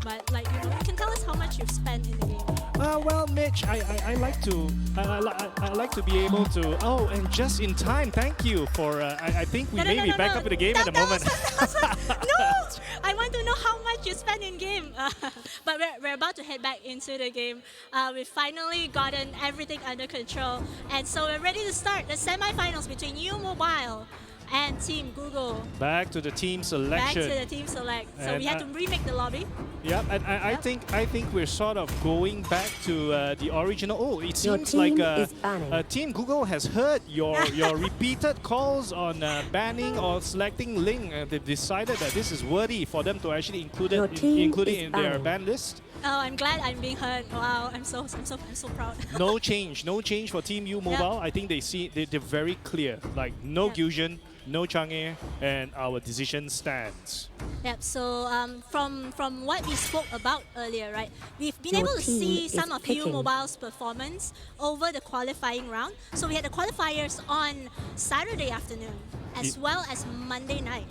But like, you know, you can tell us how much you've spent in the game. Well, Mitch, I like to be able to. Oh, and just in time, thank you for. I think we may be back up in the game at the moment. No, I want to know how much you spend in game. But we're about to head back into the game. We've finally gotten everything under control, and so we're ready to start the semifinals between U Mobile and Team Google. Back to the team Back selection. to the team select. So And, we had to remake the lobby. Yeah, and I Yep. think we're sort of going back to the original. Oh, it Your seems like team is banning. Team Google has heard your repeated calls on banning or selecting Ling. They've decided that this is worthy for them to actually include Your it team include it is in their banning. ban list. Oh, I'm glad I'm being heard. Wow, I'm so proud. No change for Team U Mobile. I think they're very clear. Like no Yep. Gyusion, no Chang'e, and our decision stands. Yep. So from what we spoke about earlier, right? We've been Your able to team see is some of U picking. Mobile's performance over the qualifying round. So we had the qualifiers on Saturday afternoon as well as Monday night,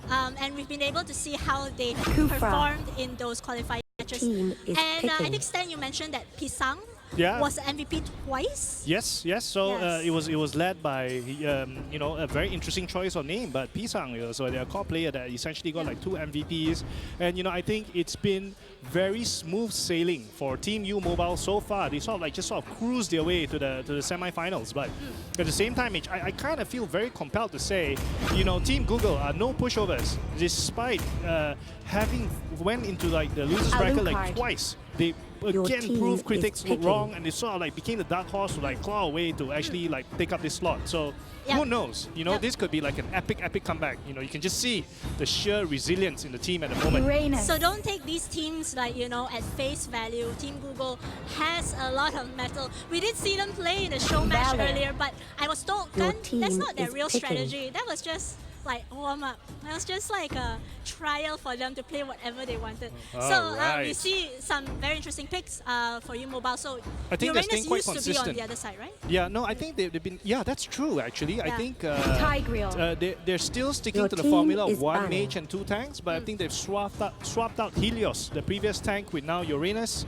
and we've been able to see how they Kufra. performed in those qualifying matches. Team is And I picking. think Stan, you mentioned that Pisang Yeah. was the MVP twice. Yes. So Yes. it was led by a very interesting choice of name, but Pisang. So they're a core player that essentially got like 2 MVPs, and I think it's been very smooth sailing for Team U Mobile so far. They sort of cruised their way to the semi-finals, but at the same time, I kind of feel very compelled to say, Team Google are no pushovers, despite having went into like the losers bracket like Alucard. twice. They Your again team proved is critics picking. wrong, and they sort of like became the dark horse to like claw away to actually like take up this slot. So who Yep. knows? Yep. This could be like an epic comeback. You can just see the sheer resilience in the team at the moment. Uranus. So don't take these teams like, at face value. Team Google has a lot of metal. We did see them play in the show match Valor. earlier, but I was told, Your that's team not their is real picking. strategy. That was just like warm up. That was just like a trial for them to play whatever they wanted. So we Alright. see some very interesting picks for you mobile. So I think they're Uranus staying quite used to be on consistent. the other side, right? Yeah, no, I think they've been. Yeah, that's true. Actually, I Yeah. think Tigreal. they're still sticking Your to the team formula of is 1 banning. mage and 2 tanks, but I think they've swapped out Helios, the previous tank, with now Uranus.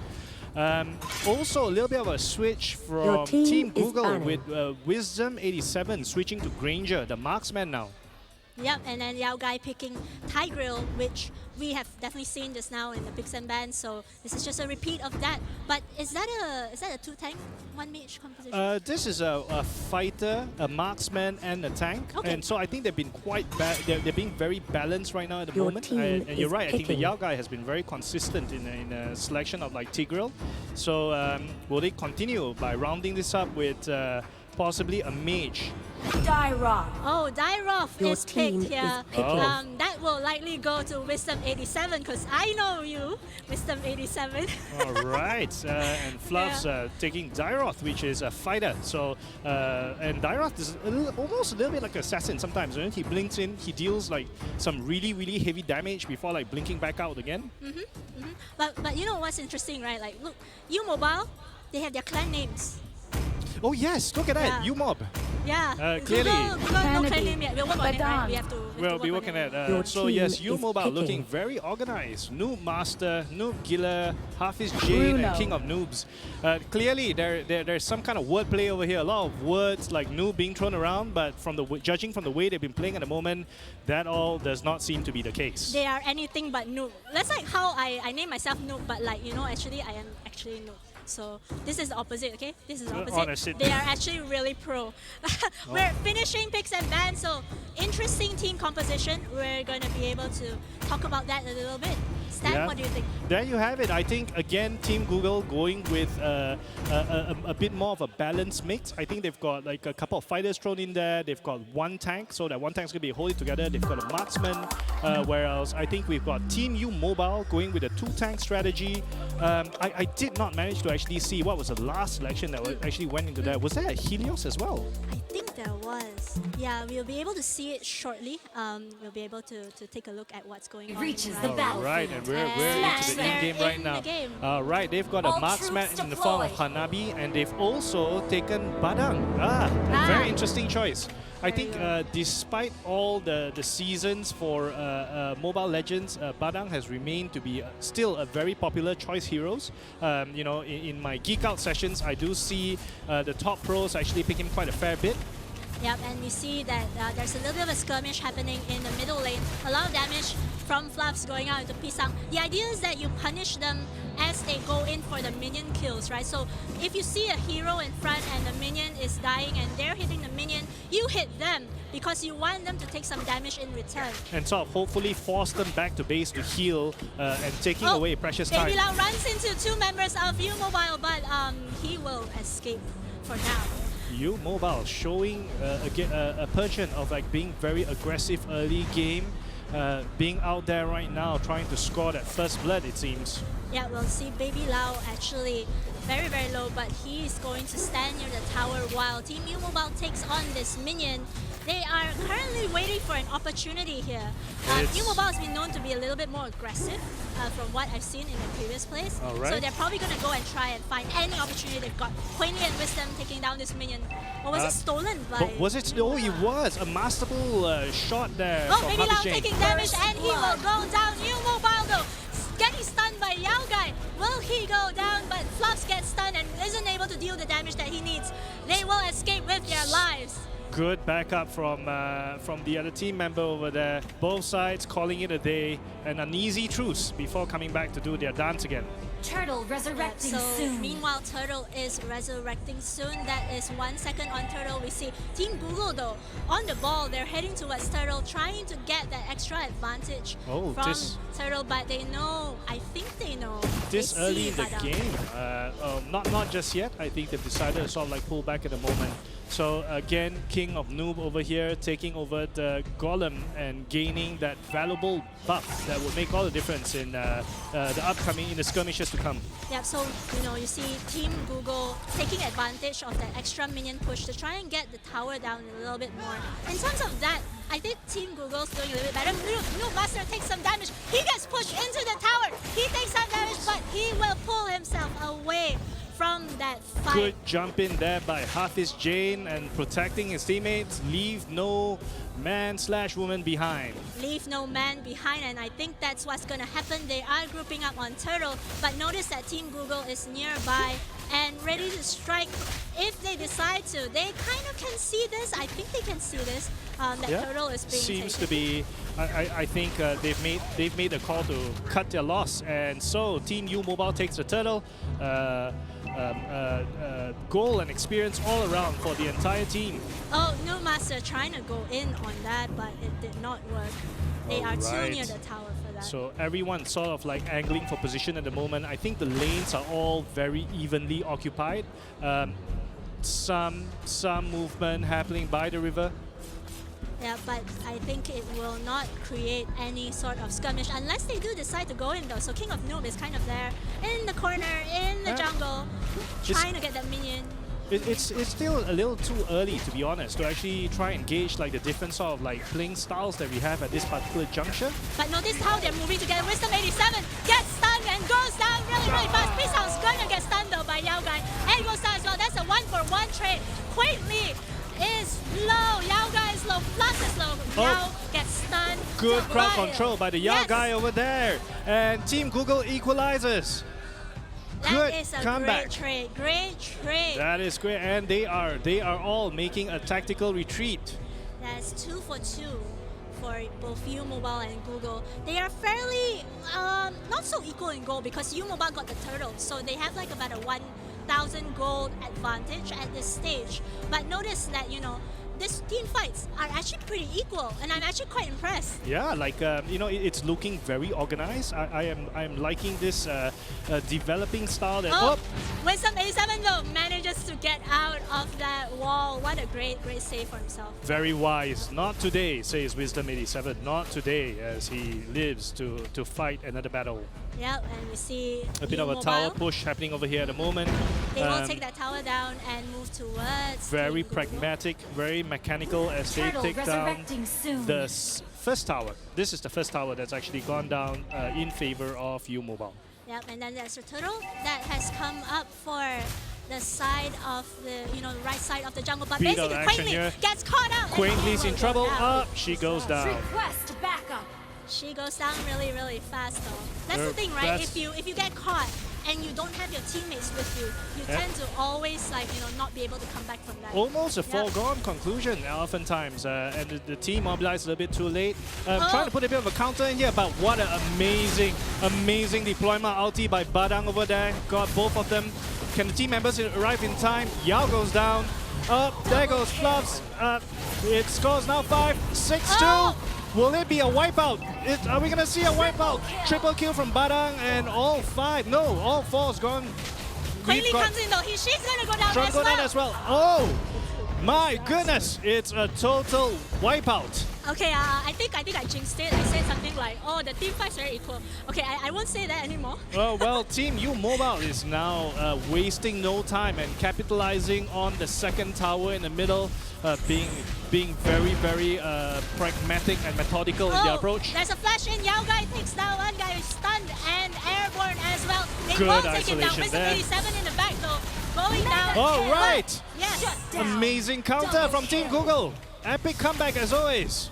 Also, a little bit of a switch from team Team is Google banning. with Wisdom 87 switching to Granger, the marksman now. Yep, and then Yao Gai picking Tigreal, which we have definitely seen just now in the picks and bans. So this is just a repeat of that. But is that a 2 tank, 1 mage composition? This is a fighter, a marksman, and a tank, Okay. and so I think they've been quite bad. They're being very balanced right now at the Your moment. team And you're is right. I think the picking. Yao guy has been very consistent in a selection of like Tigreal. So will they continue by rounding this up with possibly a mage? Dyrock. Oh, Dyroth Your is team picked is here. picking. That will likely go to Wisdom 87 because I know you, Wisdom 87. All right, and Fluff's taking Dyroth, which is a fighter. So, and Dyroth is almost a little bit like an assassin sometimes. When he blinks in, he deals like some really heavy damage before like blinking back out again. But you know what's interesting, right? Like, look, U Mobile, they have their clan names. Oh yes, look at that, Yeah. UMob. Yeah. Clearly. Google no clan Kennedy. name yet. We'll work on it, right? We have to. We'll be work working on it. at Your so team yes, U is Mobile picking. looking very organized. Noob Master, Noob Killer, Hafiz Jane, Bruno. and King of Noobs. Clearly, there's some kind of wordplay over here. A lot of words like noob being thrown around, but judging from the way they've been playing at the moment, that all does not seem to be the case. They are anything but noob. That's like how I name myself noob, but like, actually I am actually noob. So this is the opposite, okay? This is the opposite. Honestly. They are actually really pro. We're finishing picks and bans, so interesting team composition. We're going to be able to talk about that a little bit. Stan, Yeah. what do you think? There you have it. I think, again, Team Google going with a bit more of a balanced mix. I think they've got like a couple of fighters thrown in there. They've got 1 tank, so that 1 tank's going to be holding together. They've got a marksman, whereas I think we've got Team U Mobile going with a 2-tank strategy. I did not manage to actually see what was the last selection that actually went into that. Was there a Helios as well? I think there was. Yeah, we'll be able to see it shortly. We'll be able to take a look at what's going on. reaches right? the All battlefield. right, and we're And into the they're in-game right in now. the game. All right, they've got a All marksman troops in the form of deployed. Hanabi, and they've also taken Badang. A very interesting choice. I think despite all the seasons for Mobile Legends, Badang has remained to be still a very popular choice heroes. In my Geek Out sessions, I do see the top pros actually pick him quite a fair bit. Yep, and we see that there's a little bit of a skirmish happening in the middle lane. A lot of damage from Fluffs going out into Pisang. The idea is that you punish them as they go in for the minion kills, right? So if you see a hero in front and the minion is dying and they're hitting the minion, you hit them because you want them to take some damage in return. And sort of hopefully force them back to base to heal and taking away precious time. Baby Lau runs into two members of U Mobile, but he will escape for now. U Mobile showing a penchant of like being very aggressive early game, being out there right now trying to score that first blood, it seems. Yeah, we'll see Baby Lau actually very, very low, but he's going to stand near the tower while Team U Mobile takes on this minion. They are currently waiting for an opportunity here. U Mobile has been known to be a little bit more aggressive from what I've seen in the previous plays. So they're probably going to go and try and find any opportunity they've got. Quainly and Wisdom taking down this minion. Or was it stolen by... Was it? Oh, it was. A masterful shot there. Oh, Baby Lau taking damage and he will go down. U Mobile though, getting stunned by Yao Guy. Will he go down? But Fluffs gets stunned and isn't able to deal the damage that he needs. They will escape with their lives. Good backup from the other team member over there. Both sides calling it a day. An uneasy truce before coming back to do their dance again. Turtle resurrecting soon. Meanwhile, Turtle is resurrecting soon. That is 1 second on Turtle. We see Team Google though on the ball. They're heading towards Turtle, trying to get that extra advantage from Turtle. But they know, I think they know. This early in the game, not just yet. I think they've decided to sort of like pull back at the moment. So again, King of Noob over here taking over the Golem and gaining that valuable buff that will make all the difference in the upcoming, in the skirmishes to come. Yeah, so you see Team Google taking advantage of that extra minion push to try and get the tower down a little bit more. In terms of that, I think Team Google's doing a little bit better. Noob Master takes some damage. He gets pushed into the tower. He takes some damage, but he will pull himself away from that fight. Good jump in there by Hafiz Jane and protecting his teammates. Leave no man/woman behind. Leave no man behind, and I think that's what's going to happen. They are grouping up on Turtle, but notice that Team Google is nearby and ready to strike if they decide to. They kind of can see this. I think they can see this. That Turtle is being seems taken. to be. I think they've made a call to cut their loss, and so Team U Mobile takes the Turtle. Goal and experience all around for the entire team. Oh, no Master trying to go in on that, but it did not work. They are too near the tower for that. So everyone sort of like angling for position at the moment. I think the lanes are all very evenly occupied. Some movement happening by the river. Yeah, but I think it will not create any sort of skirmish unless they do decide to go in though. So King of Noob is kind of there in the corner, in the jungle, trying to get that minion. It's still a little too early, to be honest, to actually try and gauge like the different sort of like playing styles that we have at this particular juncture. But notice how they're moving together. Wisdom 87 gets stunned and goes down really, really fast. Pisang's gonna get stunned though by Yao Guy. And goes down as well. That's a 1-for-1 trade. Quaintly is low. Yao Guy is low. Plus is low. Yao gets stunned. Good crowd control by the Yao Guy over there. And Team Google equalizes. That is a great trade. Great trade. That is great. And they are all making a tactical retreat. That's 2 for 2 for both U Mobile and Google. They are fairly not so equal in gold because U Mobile got the turtle, so they have like about a 1,000 gold advantage at this stage. But notice that these team fights are actually pretty equal, and I'm actually quite impressed. Yeah, like it's looking very organized. I'm liking this developing style. That Wisdom 87 though manages to get out of that wall. What a great save for himself. Very wise. Not today, says Wisdom 87. Not today, as he lives to fight another battle. Yep, and we see a bit of a tower push happening over here at the moment. They will take that tower down and move towards. Very pragmatic, very mechanical as they take down the first tower. This is the first tower that's actually gone down in favor of U Mobile. Yep, and then there's a turtle that has come up for the side of the right side of the jungle, but basically Quaintly gets caught out. Quaintly's in trouble. Up, she goes down. Request backup. She goes down really, really fast though. That's the thing, right? If you get caught, and you don't have your teammates with you, you tend to always not be able to come back from that. Almost a foregone conclusion oftentimes, and the team mobilized a little bit too late. Trying to put a bit of a counter in here, but what an amazing deployment ulti by Badang over there. Got both of them. Can the team members arrive in time? Yao goes down. There goes Fluffs. It scores now 5-6-2. Will it be a wipeout? Are we gonna see a wipeout? Triple kill from Badang and all 5. No, all 4's gone. Quickly comes in though. She's gonna go down as well. Down as well. Oh my goodness! It's a total wipeout. Okay, I think I jinxed it. I said something like, "Oh, the team fight's very equal." Okay, I won't say that anymore. Well, Team U Mobile is now wasting no time and capitalizing on the second tower in the middle, being very pragmatic and methodical in their approach. There's a flash in. Yao Guy takes down one guy who's stunned and airborne as well. They Good won't take him down. isolation Wisdom there. 87 in the back though, going down. All right. Yes. Amazing counter from Team Google. Epic comeback as always.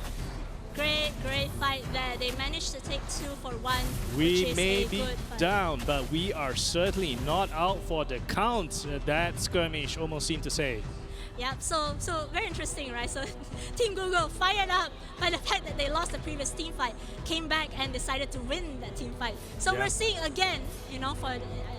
Great fight there. They managed to take 2 for 1. We may be down, but we are certainly not out for the count. That skirmish almost seemed to say. Yep, so very interesting, right? So Team Google, fired up by the fact that they lost the previous team fight, came back and decided to win that team fight. So we're seeing again,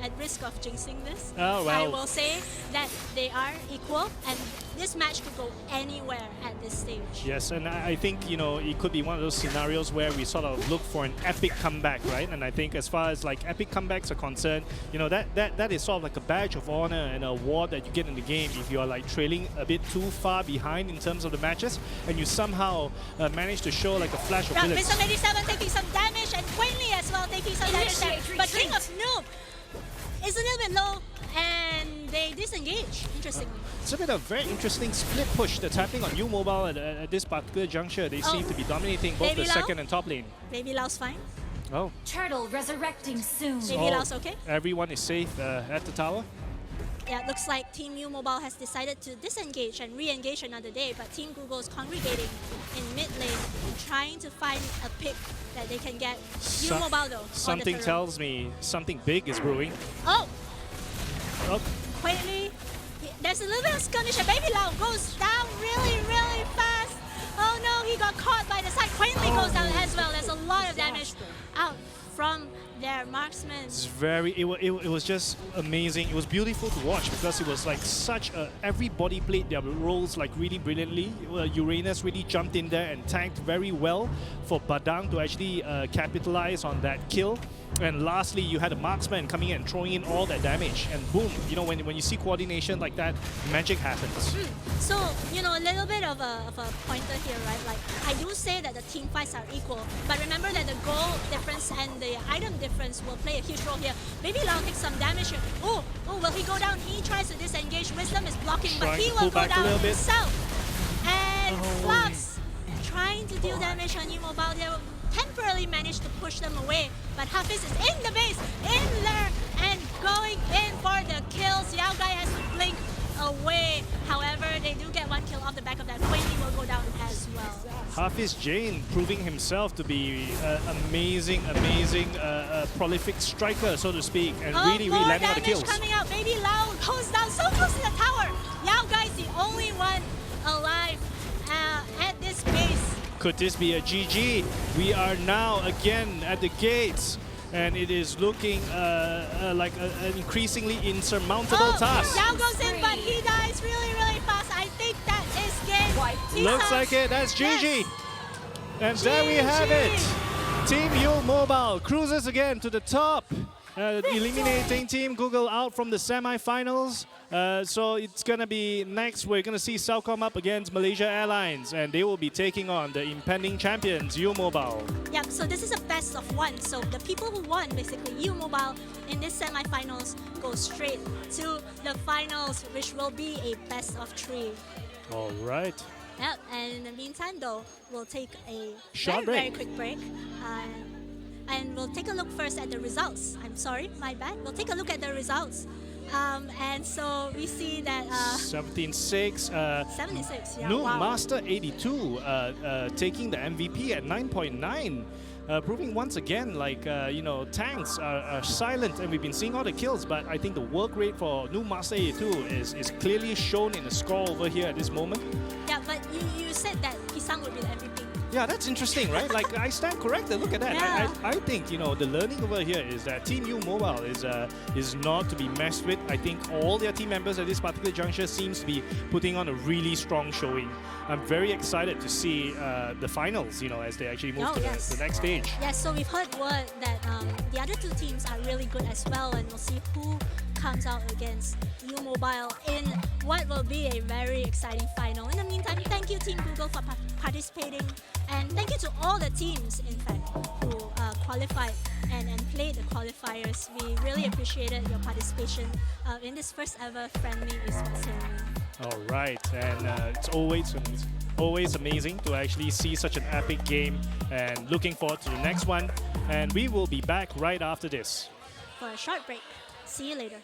at risk of jinxing this, I will say that they are equal and this match could go anywhere at this stage. Yes, and I think, it could be one of those scenarios where we sort of look for an epic comeback, right? And I think as far as like epic comebacks are concerned, that is sort of like a badge of honor and an award that you get in the game if you are like trailing a bit too far behind in terms of the matches and you somehow manage to show like a flash of bullets. Wisdom 87 taking some damage and Quainly as well taking some damage there. But King of Noob is a little bit low and they disengage, interestingly. It's a bit of very interesting split push that's happening on U Mobile at this particular juncture. They seem to be dominating both the second and top lane. Baby Lao's fine. Oh. Turtle resurrecting soon. Baby Lao's okay. Everyone is safe at the tower. Yeah, it looks like Team U Mobile has decided to disengage and re-engage another day, but Team Google is congregating in mid lane and trying to find a pick that they can get. U Mobile though. Something tells me something big is brewing. Oh! Quickly, there's a little bit of skirmish and Baby Lao goes down really fast. Oh no, he got caught by the side. Quickly goes down as well. There's a lot of damage out from their marksman. It's it was just amazing. It was beautiful to watch because it was like such a, everybody played their roles like really brilliantly. Uranus really jumped in there and tanked very well for Badang to actually capitalize on that kill. And lastly, you had a marksman coming in and throwing in all that damage, and boom, when you see coordination like that, magic happens. So, a little bit of a pointer here, right? Like, I do say that the team fights are equal, but remember that the goal difference and the item difference will play a huge role here. Maybe Lao takes some damage here. Oh, will he go down? He tries to disengage. Wisdom is blocking, but he will go down himself. And Fluffs trying to deal damage on U Mobile. They will temporarily manage to push them away, but Hafiz is in the base, in there, and going in for the kills. Yao Guy has to blink away. However, they do get one kill off the back of that. Quainly will go down as well. Hafiz Jain proving himself to be amazing, prolific striker, so to speak, and really landing all the kills. Coming out. Baby Lao goes down so close to the tower. Yao Guy is the only one alive at this base. Could this be a GG? We are now again at the gates, and it is looking like an increasingly insurmountable task. Yao goes in, but he dies really fast. I think that is game. Looks like it. That's GG. Yes. And there we have it. Team U Mobile cruises again to the top, eliminating Team Google out from the semi-finals. So it's going to be next, we're going to see Celcom up against Malaysia Airlines, and they will be taking on the impending champions, U Mobile. Yep, so this is a best of one. So the people who won, basically U Mobile, in this semi-finals go straight to the finals, which will be a best of 3. All right. Yep, and in the meantime though, we'll take a very quick break. And we'll take a look first at the results. I'm sorry, my bad. We'll take a look at the results. And so we see that 17-6. 76, yeah. Noob Master 82 taking the MVP at 9.9. proving once again, like, tanks are silent, and we've been seeing all the kills, but I think the work rate for new Master 82 is clearly shown in the score over here at this moment. Yeah, but you said that Pisang would be the MVP. Yeah, that's interesting, right? Like, I stand corrected. Look at that. Yeah. I think, the learning over here is that Team U Mobile is not to be messed with. I think all their team members at this particular juncture seems to be putting on a really strong showing. I'm very excited to see the finals, as they actually move to the next stage. Yes, so we've heard word that the other two teams are really good as well, and we'll see who comes out against U Mobile in what will be a very exciting final. In the meantime, thank you Team Google for participating, and thank you to all the teams, in fact, who qualified and played the qualifiers. We really appreciated your participation in this first ever friendly esports ceremony. All right, and it's always amazing to actually see such an epic game, and looking forward to the next one. And we will be back right after this. For a short break. See you later.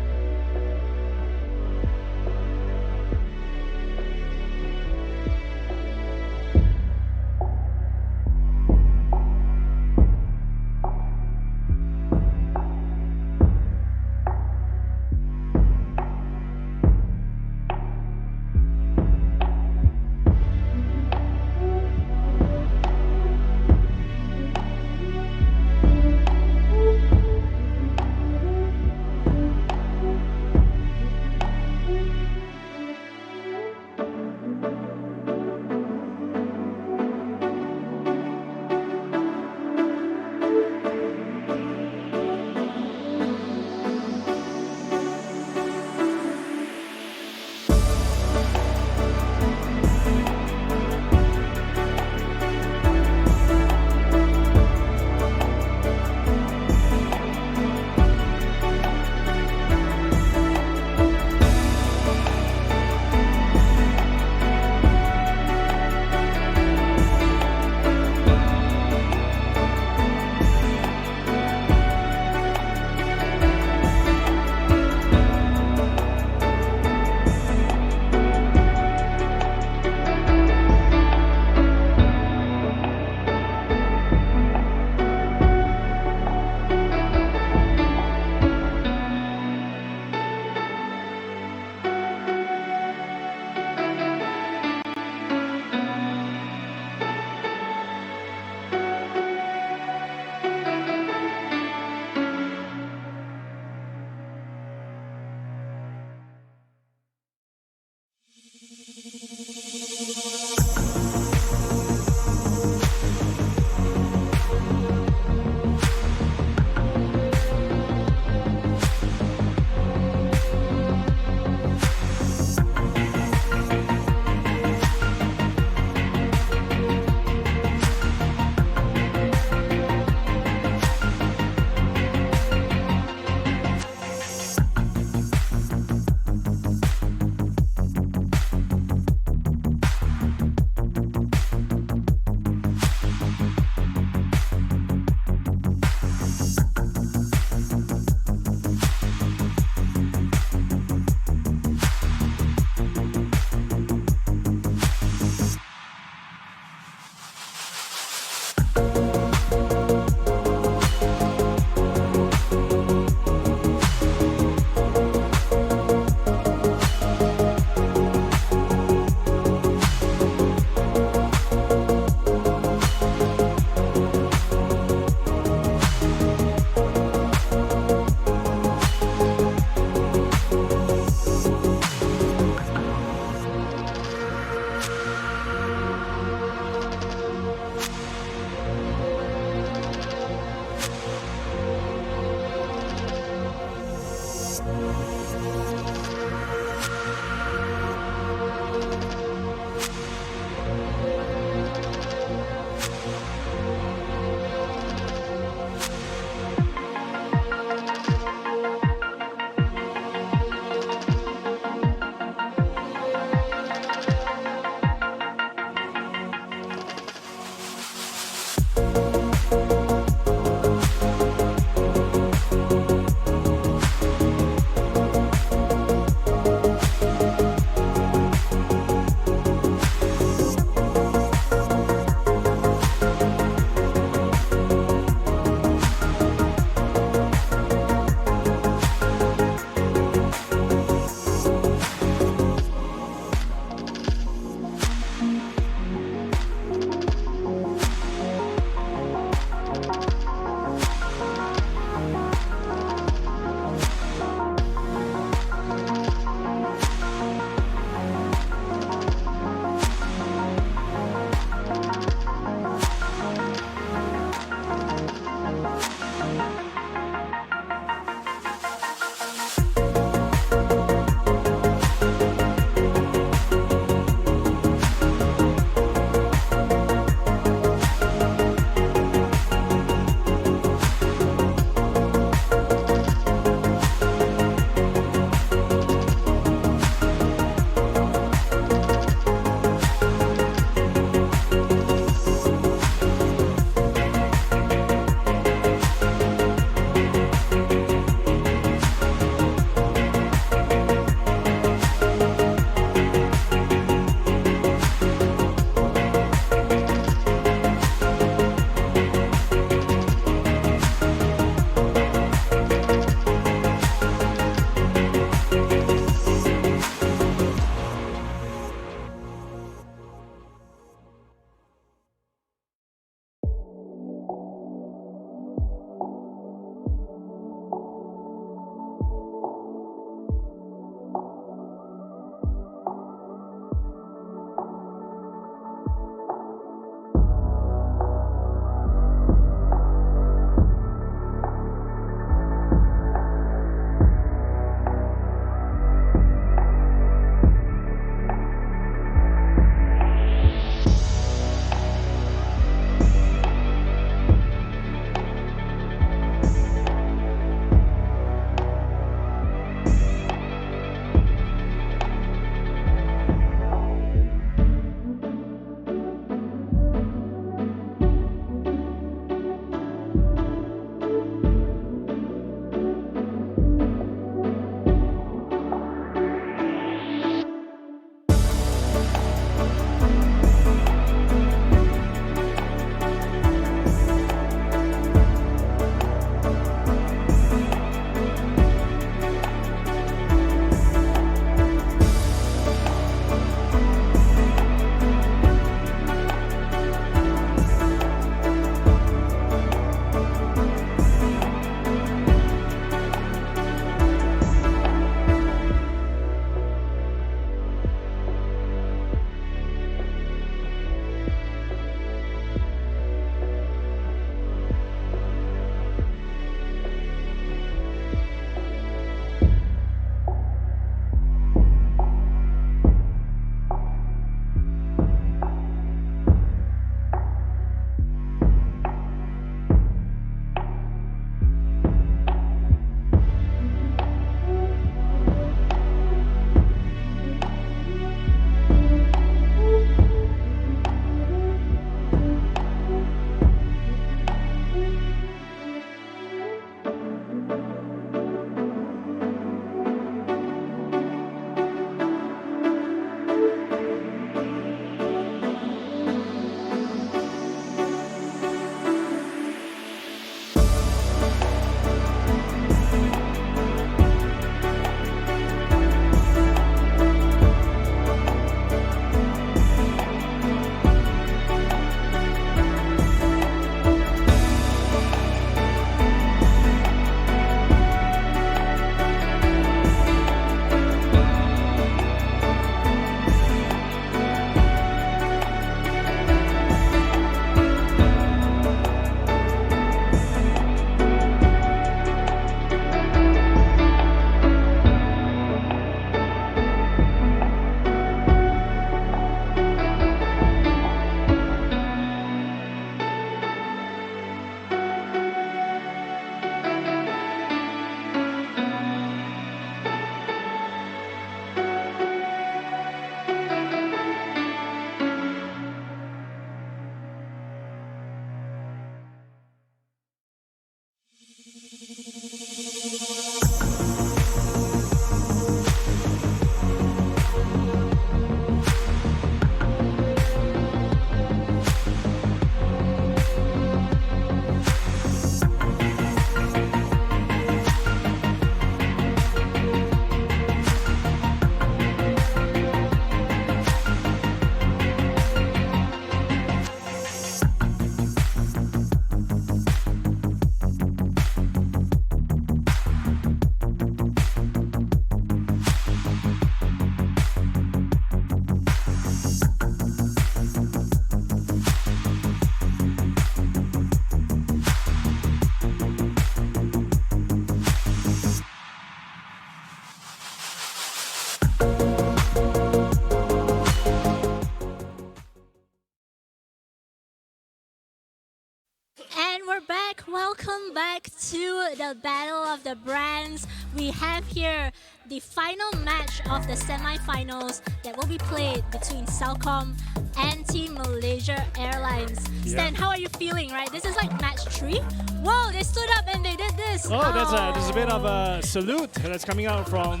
Welcome back to the Battle of the Brands. We have here the final match of the semi-finals that will be played between Celcom and Team Malaysia Airlines. Yeah. Stan, how are you feeling, right? This is like match 3. Whoa, they stood up and they did this. Oh, there's a bit of a salute that's coming out from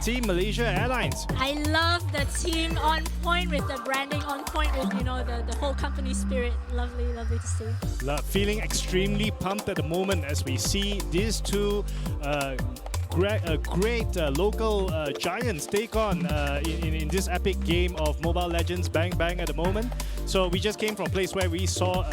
Team Malaysia Airlines. I love the team on point with the branding, on point with, you know, the whole company spirit. Lovely, lovely to see. Feeling extremely pumped at the moment as we see these two great local giants take on in this epic game of Mobile Legends Bang Bang at the moment. So we just came from a place where we saw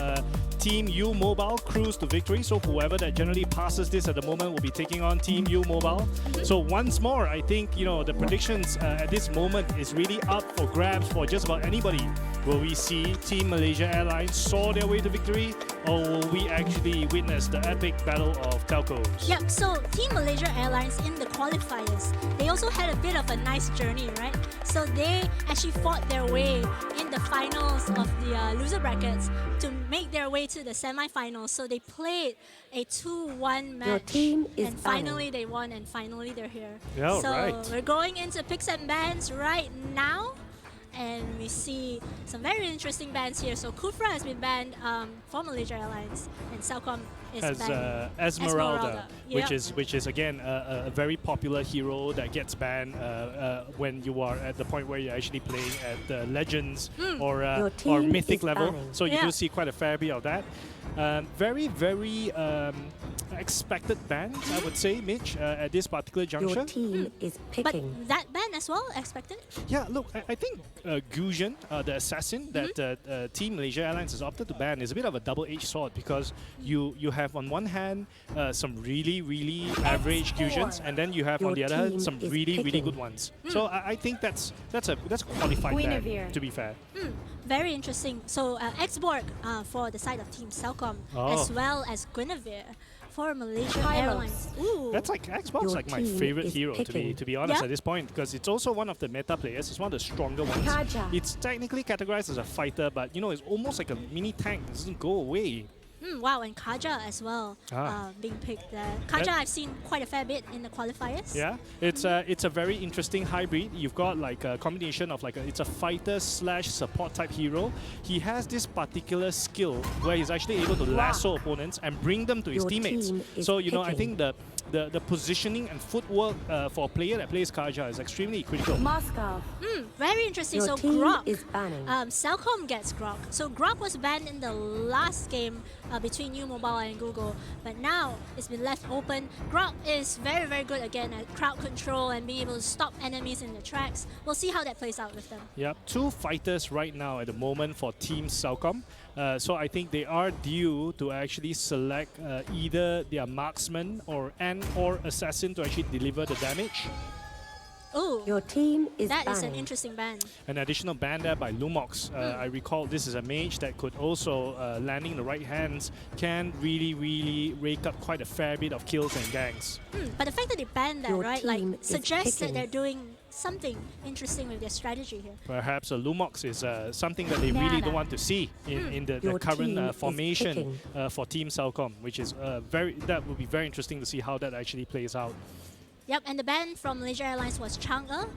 Team U Mobile cruise to victory. So whoever that generally passes this at the moment will be taking on Team U Mobile. So once more, I think, you know, the predictions at this moment is really up for grabs for just about anybody. Will we see Team Malaysia Airlines soar their way to victory, or will we actually witness the epic battle of telcos? Yep, so Team Malaysia Airlines in the qualifiers, they also had a bit of a nice journey, right? So they actually fought their way in the finals of the loser brackets to make their way to the semi-finals. So they played a 2-1 match. Your team is and finally they won, and finally they're here. Yeah, so right. we're going into picks and bans right now. And we see some very interesting bans here. So Kufra has been banned for Malaysia Airlines, and Celcom is As banned. Esmeralda, Yep. which is again a very popular hero that gets banned when you are at the point where you're actually playing at the Legends Your or team Mythic is level. banning. So you Yeah. do see quite a fair bit of that. Very expected bans, I would say, Mitch, at this particular juncture. Your team is But picking. that ban as well, expected? Yeah, look, I think Gusion, the assassin that Team Malaysia Airlines has opted to ban, is a bit of a double-edged sword because you have on one hand some really average Gusions, and then you have on Your the other hand team some is really picking. good ones. So I think that's a qualified ban, Guinevere. to be fair. Very interesting. So Xborg for the side of Team Celcom, as well as Guinevere for Malaysia Pyros. Airlines. Ooh. That's like Xbox, Your like my team favorite is hero picking. to be honest Yeah. at this point, because it's also one of the meta players. It's one of the stronger ones. Kaja. It's technically categorized as a fighter, but you know it's almost like a mini tank. It doesn't go away. Wow, and Kaja as well being picked there. Kaja I've seen quite a fair bit in the qualifiers. Yeah, it's a very interesting hybrid. You've got like a combination of it's a fighter slash support type hero. He has this particular skill where he's actually able to lasso opponents and bring them to his Your teammates. team is So you know, I picking. think the positioning and footwork for a player that plays Kaja is extremely critical. Moscow. Very interesting. Your So team Grok, is banning. Celcom gets Grok. So Grok was banned in the last game between U Mobile and Google, but now it's been left open. Grok is very good again at crowd control and being able to stop enemies in the tracks. We'll see how that plays out with them. Yep, 2 fighters right now at the moment for Team Celcom. So I think they are due to actually select either their marksman or assassin to actually deliver the damage. Ooh, Your team is that is banning. an interesting ban. An additional ban there by Lumox. I recall this is a mage that could also, landing in the right hands, can really rake up quite a fair bit of kills and ganks. But the fact that they banned that, Your right, team like is suggests that picking. they're doing something interesting with their strategy here. Perhaps Lumox is something that they really don't want to see in the Your team current is formation for Team Celcom, which is that will be very interesting to see how that actually plays out. Yep, and the ban from Malaysia Airlines was Chang'e.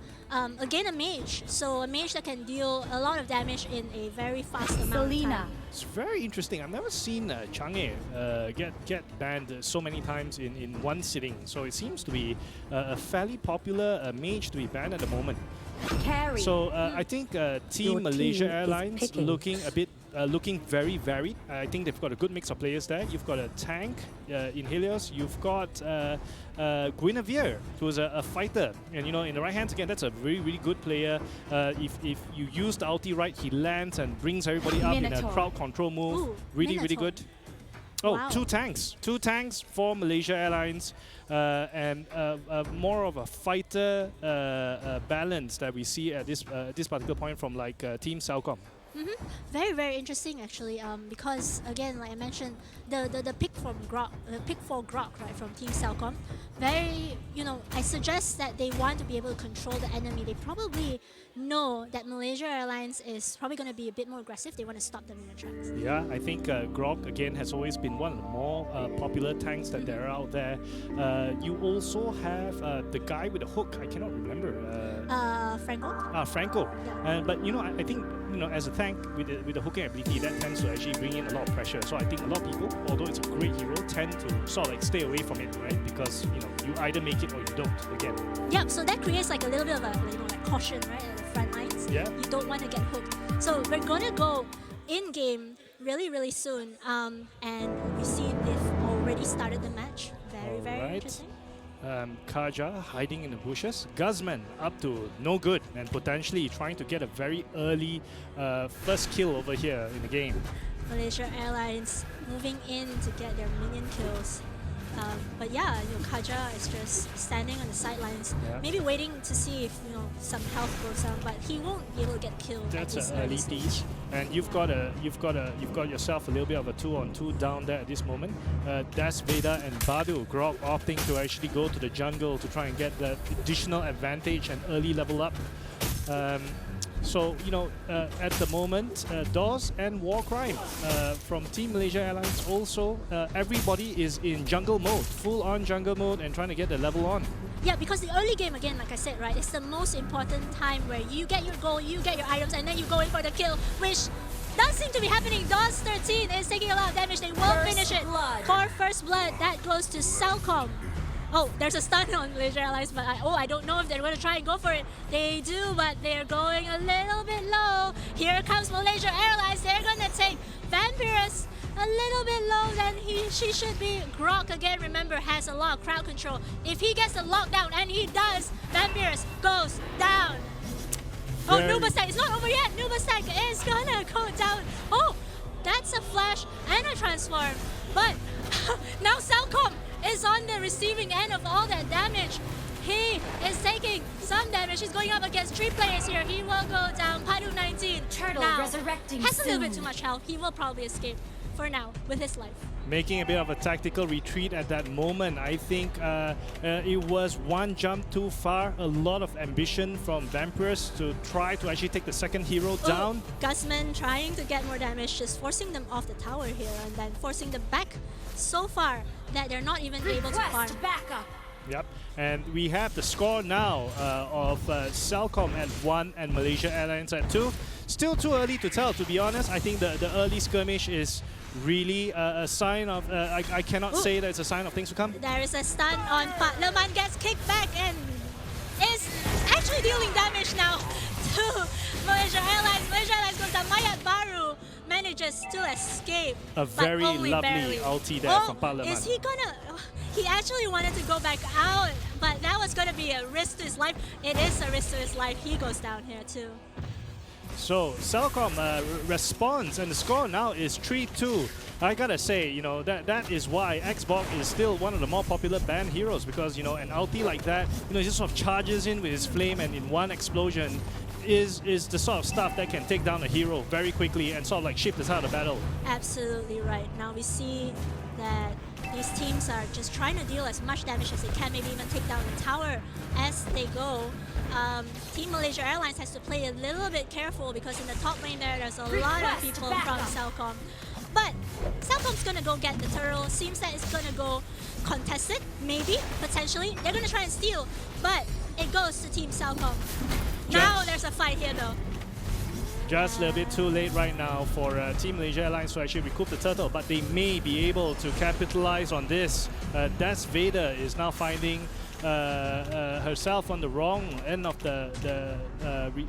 Again, a mage. So a mage that can deal a lot of damage in a very fast amount of Selena. time. It's very interesting. I've never seen Chang'e get banned so many times in one sitting. So it seems to be a fairly popular mage to be banned at the moment. Carry. So I think Team Your Malaysia team is Airlines picking. looking very varied. I think they've got a good mix of players there. You've got a tank in Helios. You've got Guinevere, who's a fighter. And you know, in the right hands again, that's a really good player. If you use the ulti right, he lands and brings everybody up in a Minotaur. crowd control move. Ooh, really Minotaur. good. Oh, Wow. 2 tanks. 2 tanks for Malaysia Airlines. And more of a fighter balance that we see at this particular point from Team Celcom. Very, very interesting actually. Because again, like I mentioned, the pick from Grok, the pick for Grok, right, from Team Cellcom. Very, I suggest that they want to be able to control the enemy. They probably know that Malaysia Airlines is probably going to be a bit more aggressive. They want to stop them in their tracks. Yeah, I think Grok again has always been one of the more popular tanks that there are out there. You also have the guy with the hook. I cannot remember. Franco. Franco. But I think as a tank with the hooking ability, that tends to actually bring in a lot of pressure. So I think a lot of people, although it's a great hero, tend to sort of like stay away from it, right? Because you either make it or you don't. Again. Yeah. So that creates like a little bit of a like caution, right, at the front lines. Yeah. You don't want to get hooked. So we're gonna go in game really, really soon. And we see they've already started the match. Very, very interesting. Kaja hiding in the bushes. Guzman up to no good and potentially trying to get a very early first kill over here in the game. Malaysia Airlines moving in to get their minion kills. But yeah, Kaja is just standing on the sidelines, maybe waiting to see if some health goes down, but he won't be able to get killed. That's an early tease, and you've got yourself a little bit of a 2-on-2 down there at this moment. Das Veda and Badu Grok opting to actually go to the jungle to try and get the additional advantage and early level up. So, at the moment, Dawes and Warcrime from Team Malaysia Airlines also, everybody is in jungle mode, full-on jungle mode and trying to get the level on. Yeah, because the early game, again, like I said, right, it's the most important time where you get your goal, you get your items, and then you go in for the kill, which does seem to be happening. Dawes 13 is taking a lot of damage. They will finish it for first blood. That goes to Cellcom. Oh, there's a stun on Malaysia Airlines, but I don't know if they're going to try and go for it. They do, but they're going a little bit low. Here comes Malaysia Airlines. They're going to take Vampirus a little bit low than she should be. Grok, again, remember, has a lot of crowd control. If he gets the lockdown, and he does, Vampirus goes down. Oh, Nubastek, it's not over yet. Nubastek is going to go down. Oh, that's a flash and a transform. But now Cellcom is on the receiving end of all that damage. He is taking some damage. He's going up against 3 players here. He will go down. Padu 19 Turtle now resurrecting has a little bit soon. too much health. He will probably escape for now with his life. Making a bit of a tactical retreat at that moment. I think it was one jump too far. A lot of ambition from Vampirus to try to actually take the second hero down. Guzman trying to get more damage, just forcing them off the tower here and then forcing them back so far that they're not even able to farm. Backup. Yep, and we have the score now of Cellcom at 1 and Malaysia Airlines at 2. Still too early to tell, to be honest. I think the early skirmish is really a sign of, I cannot say that it's a sign of things to come. There is a stun on Pat Leman, gets kicked back and is actually dealing damage now to Malaysia Airlines. Malaysia Airlines goes down. Mayat Baru manages to escape. A very only lovely barely. ulti there from Pat Leman. Is he gonna... He actually wanted to go back out, but that was gonna be a risk to his life. It is a risk to his life. He goes down here too. So Cellcom responds, and the score now is 3-2. I gotta say, that is why Xbox is still one of the more popular banned heroes, because an ulti like that, he just sort of charges in with his flame, and in one explosion is the sort of stuff that can take down a hero very quickly and sort of like shift us out of battle. Absolutely right. Now we see that these teams are just trying to deal as much damage as they can, maybe even take down the tower as they go. Team Malaysia Airlines has to play a little bit careful because in the top lane there's a lot of people from Cellcom. But Cellcom's gonna go get the turtle. Seems that it's gonna go contested, maybe, potentially. They're gonna try and steal, but it goes to Team Cellcom. Now there's a fight here though. Just a little bit too late right now for Team Malaysia Airlines to actually recoup the turtle, but they may be able to capitalize on this. Das Veda is now finding herself on the wrong end of the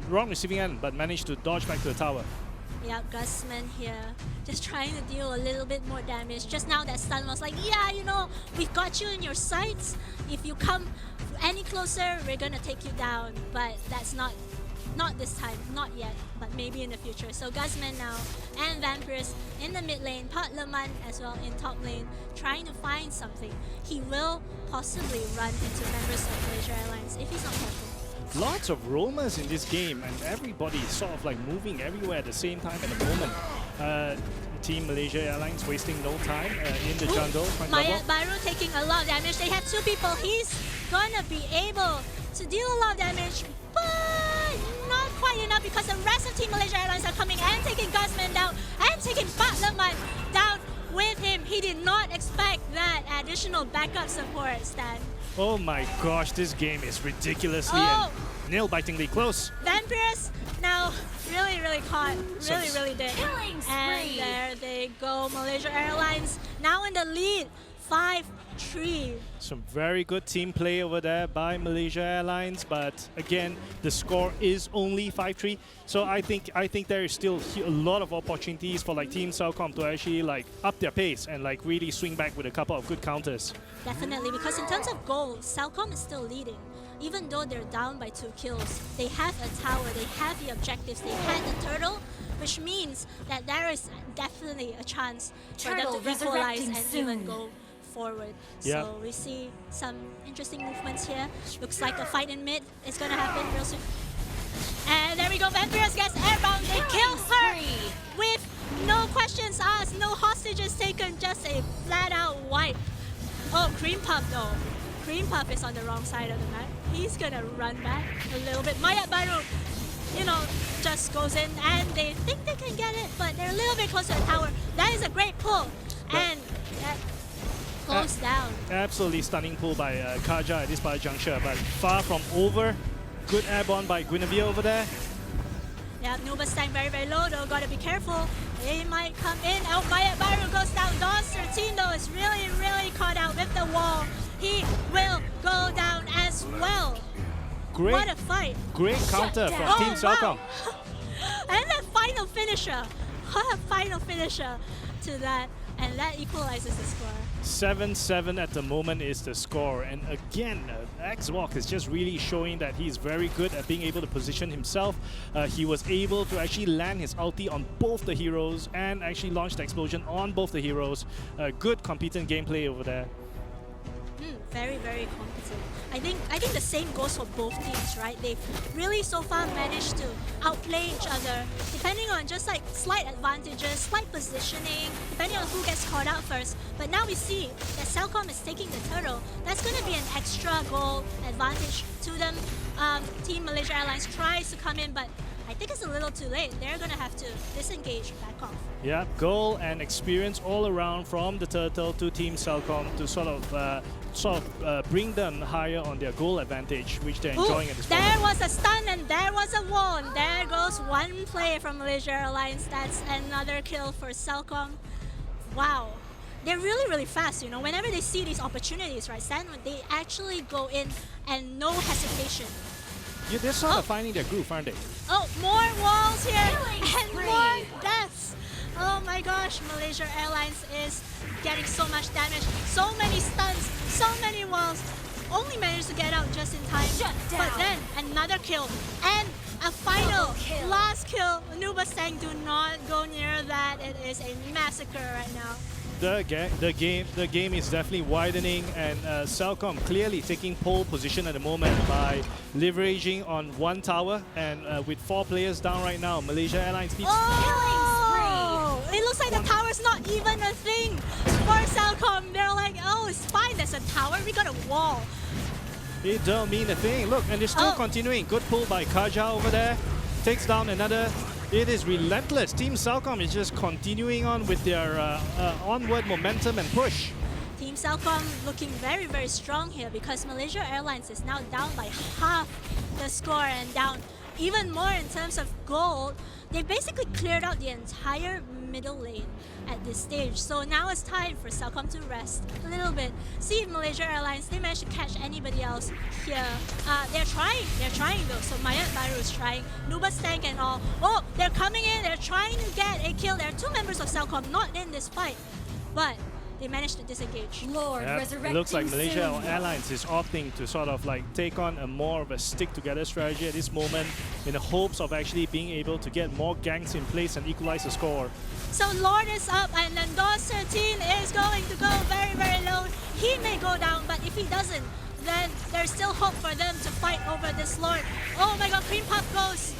wrong receiving end, but managed to dodge back to the tower. Yeah, Guzman here, just trying to deal a little bit more damage. Just now that stun was like, yeah, we've got you in your sights. If you come any closer, we're gonna take you down. But that's not this time, not yet, but maybe in the future. So Guzman now and Vampirus in the mid lane, Pat Leman as well in top lane, trying to find something. He will possibly run into members of Malaysia Airlines if he's not careful. lots of roamers in this game, and everybody sort of like moving everywhere at the same time at the moment. Team Malaysia Airlines wasting no time in the jungle. Mayat Baru taking a lot of damage. They have two people. He's gonna be able to deal a lot of damage, but not quite enough because the rest of Team Malaysia Airlines are coming and taking Guzman down and taking Batlaman down with him. He did not expect that additional backup support, Stan. Oh my gosh, this game is ridiculously and nail-bitingly close. Vampires now really caught, really did. Killing And spree. there they go, Malaysia Airlines now in the lead, 5-3. Some very good team play over there by Malaysia Airlines, but again, the score is only 5-3. So I think there is still a lot of opportunities for like Team Celcom to actually like up their pace and like really swing back with a couple of good counters. Definitely, because in terms of goals, Celcom is still leading. Even though they're down by 2 kills, they have a tower, they have the objectives, they had the turtle, which means that there is definitely a chance for them Turtle to equalize resurrecting and soon. even go forward. Yeah. So we see some interesting movements here. Looks like a fight in mid is gonna happen real soon. And there we go, Vampires gets airbound, they kill her with no questions asked, no hostages taken, just a flat out wipe. Oh, Cream Puff though. Cream Puff is on the wrong side of the map. He's gonna run back a little bit. Mayat Baru, you know, just goes in and they think they can get it, but they're a little bit close to the tower. That is a great pull. And that goes down. Absolutely stunning pull by Kaja at this part of juncture, but far from over. Good airborne by Guinevere over there. Yeah, Nuba staying very low though. Gotta be careful. They might come in. Oh, Mayat Baru goes down. Don 13 though is really caught out with the wall. He will go down as well. Great, What a fight. great counter from down. Team Celcom. And the final finisher. What a final finisher to that. And that equalizes the score. 7-7 at the moment is the score, and again, Xwalk is just really showing that he's very good at being able to position himself. He was able to actually land his ulti on both the heroes and actually launch the explosion on both the heroes. Good competent gameplay over there. Very competent. I think the same goes for both teams, right? They've really so far managed to outplay each other, depending on just like slight advantages, slight positioning, depending on who gets caught out first. But now we see that Celcom is taking the turtle. That's going to be an extra goal advantage to them. Team Malaysia Airlines tries to come in, but I think it's a little too late. They're going to have to disengage, back off. Yeah, goal and experience all around from the turtle to Team Celcom to sort of bring them higher on their goal advantage, which they're enjoying at this There moment. was a stun and there was a wall. And there goes one play from Malaysia Airlines. That's another kill for Celcom. Wow. They're really fast, you know. Whenever they see these opportunities, right, Stan, they actually go in and no hesitation. Yeah, they're sort of finding their groove, aren't they? Oh, more walls here Killing and spree. more deaths. Oh my gosh, Malaysia Airlines is getting so much damage. So many stuns, so many walls. Only managed to get out just in time. Shut But down. then another kill and a final Double kill. last kill. Nuba saying do not go near that. It is a massacre right now. The game is definitely widening, and Celcom clearly taking pole position at the moment by leveraging on one tower, and with 4 players down right now, Malaysia Airlines needs. Oh! It looks like the tower's not even a thing for Celcom. They're like, oh, it's fine. There's a tower. We got a wall. It don't mean a thing. Look, and they're still Oh. continuing. Good pull by Kaja over there. Takes down another. It is relentless. Team Celcom is just continuing on with their onward momentum and push. Team Celcom looking very strong here because Malaysia Airlines is now down by half the score and down even more in terms of gold. They basically cleared out the entire middle lane at this stage. So now it's time for Celcom to rest a little bit. See if Malaysia Airlines, they managed to catch anybody else here. They're trying though. So Mayat Baru is trying, Nuba's tank and all. Oh, they're coming in, they're trying to get a kill. There are 2 members of Celcom not in this fight, but they managed to disengage. Lord Yep, resurrecting it looks like Malaysia soon. Airlines is opting to sort of like take on a more of a stick-together strategy at this moment in the hopes of actually being able to get more ganks in place and equalize the score. So Lord is up and then DOS 13 is going to go very low. He may go down, but if he doesn't, then there's still hope for them to fight over this Lord. Oh my god, Cream Puff goes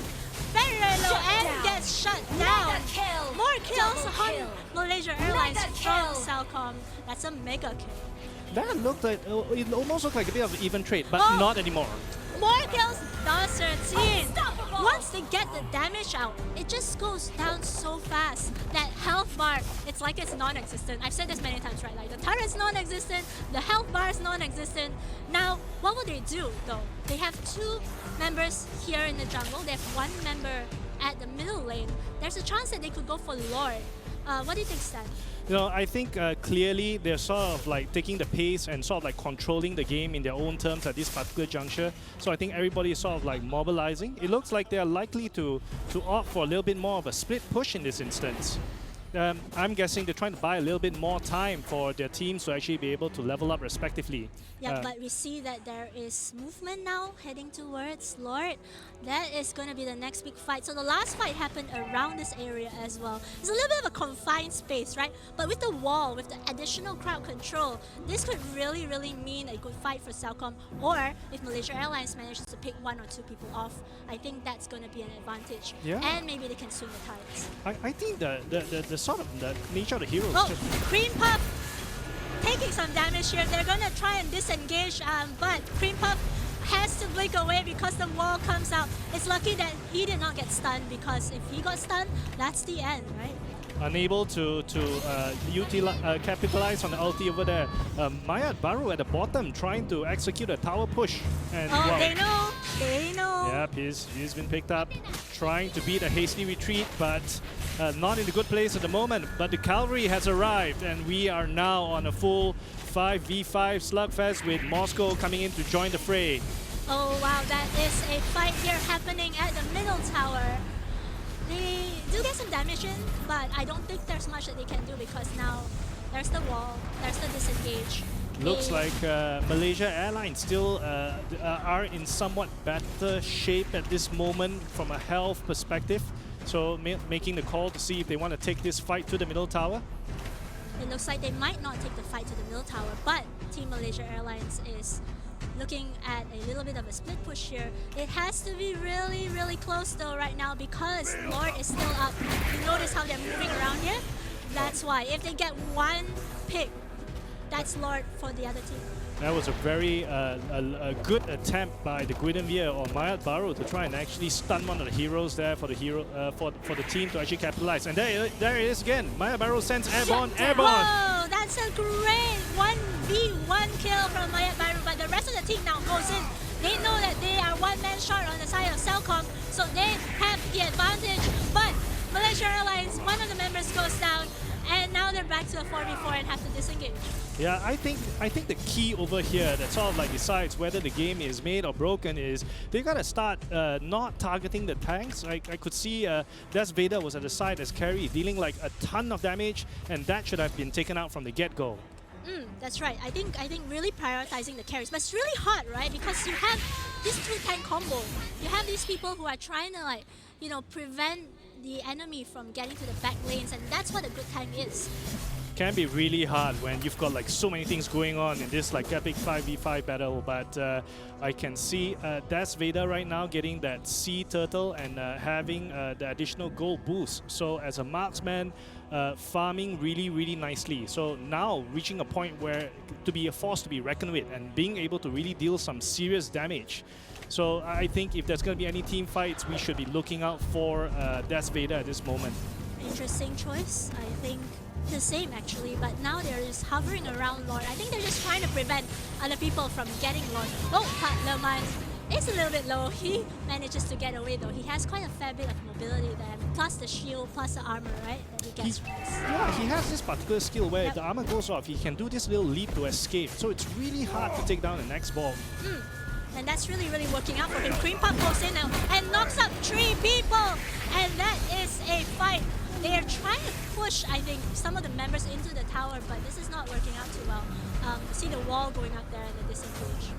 very, very low and gets shut down. kill. More kills Double on kill. Malaysia Airlines Mega from kill. Salcom. That's a mega kill. That looked like, it almost looked like a bit of an even trade, but Oh. not anymore. More kills, does 13. Unstoppable. Once they get the damage out, it just goes down so fast. That health bar, it's like it's non-existent. I've said this many times, right? Like the turret's non-existent, the health bar is non-existent. Now, what will they do though? They have 2 members here in the jungle. They have 1 member at the middle lane. There's a chance that they could go for Lord. What do you think, Stan? You know, I think clearly they're sort of like taking the pace and sort of like controlling the game in their own terms at this particular juncture. So I think everybody is sort of like mobilizing. It looks like they are likely to opt for a little bit more of a split push in this instance. I'm guessing they're trying to buy a little bit more time for their teams to actually be able to level up respectively. Yeah, but we see that there is movement now heading towards Lord. That is going to be the next big fight. So the last fight happened around this area as well. It's a little bit of a confined space, right? But with the wall, with the additional crowd control, this could really, really mean a good fight for Salcom. Or if Malaysia Airlines manages to pick 1 or 2 people off, I think that's going to be an advantage. Yeah. And maybe they can swing the tides. I think the sort of the nature of the heroes. Oh, just Cream Puff taking some damage here. They're gonna try and disengage, but Cream Puff has to blink away because the wall comes out. It's lucky that he did not get stunned, because if he got stunned, that's the end, right? unable to capitalize on the ulti over there. Mayat Baru at the bottom trying to execute a tower push. And Oh, wow. they know. They know. Yep, he's been picked up, trying to beat a hasty retreat, but not in a good place at the moment. But the cavalry has arrived, and we are now on a full 5v5 slugfest with Moscow coming in to join the fray. Oh wow, that is a fight here happening at the middle tower. They do get some damage in, but I don't think there's much that they can do because now there's the wall, there's the disengage. Looks like Malaysia Airlines still are in somewhat better shape at this moment from a health perspective. So making the call to see if they want to take this fight to the middle tower. It looks like they might not take the fight to the middle tower, but Team Malaysia Airlines is looking at a little bit of a split push here. It has to be really, really close though right now because Lord is still up. You notice how they're moving around here? That's why. If they get one pick, that's Lord for the other team. That was a very a good attempt by the Guidanvia or Mayat Baru to try and actually stun one of the heroes there for the for the team to actually capitalize. And there it is again. Mayat Baru sends airborne. Oh, that's a great 1v1 kill from Mayat Baru, but the rest of the team now goes in. They know that they are one-man short on the side of Celcom, so they have the advantage. But Malaysia Airlines, one of the members goes down, and now they're back to a 4v4 and have to disengage. Yeah, I think the key over here that sort of like decides whether the game is made or broken is they gotta start not targeting the tanks. I could see Darth Vader was at the side as carry, dealing like a ton of damage, and that should have been taken out from the get-go. That's right. I think really prioritizing the carries, but it's really hard, right? Because you have this two-tank combo. You have these people who are trying to prevent the enemy from getting to the back lanes, and that's what a good tank is. Can be really hard when you've got like so many things going on in this like epic 5v5 battle, but I can see Darth Vader right now getting that sea turtle and having the additional gold boost. So as a marksman, farming really nicely. So now reaching a point where to be a force to be reckoned with and being able to really deal some serious damage. So I think if there's going to be any team fights, we should be looking out for Darth Vader at this moment. Interesting choice. I think the same actually, but now they're just hovering around Lord. I think they're just trying to prevent other people from getting Lord. Oh, Patlerman is a little bit low. He manages to get away though. He has quite a fair bit of mobility there, plus the shield, plus the armor, right? That he gets from this. Yeah, he has this particular skill where if the armor goes off, he can do this little leap to escape. So it's really hard to take down the next ball. And that's really working out for him. Cream Puff goes in now and knocks up 3 people. And that is a fight. They are trying to push, I think, some of the members into the tower, but this is not working out too well. See the wall going up there and the disengage.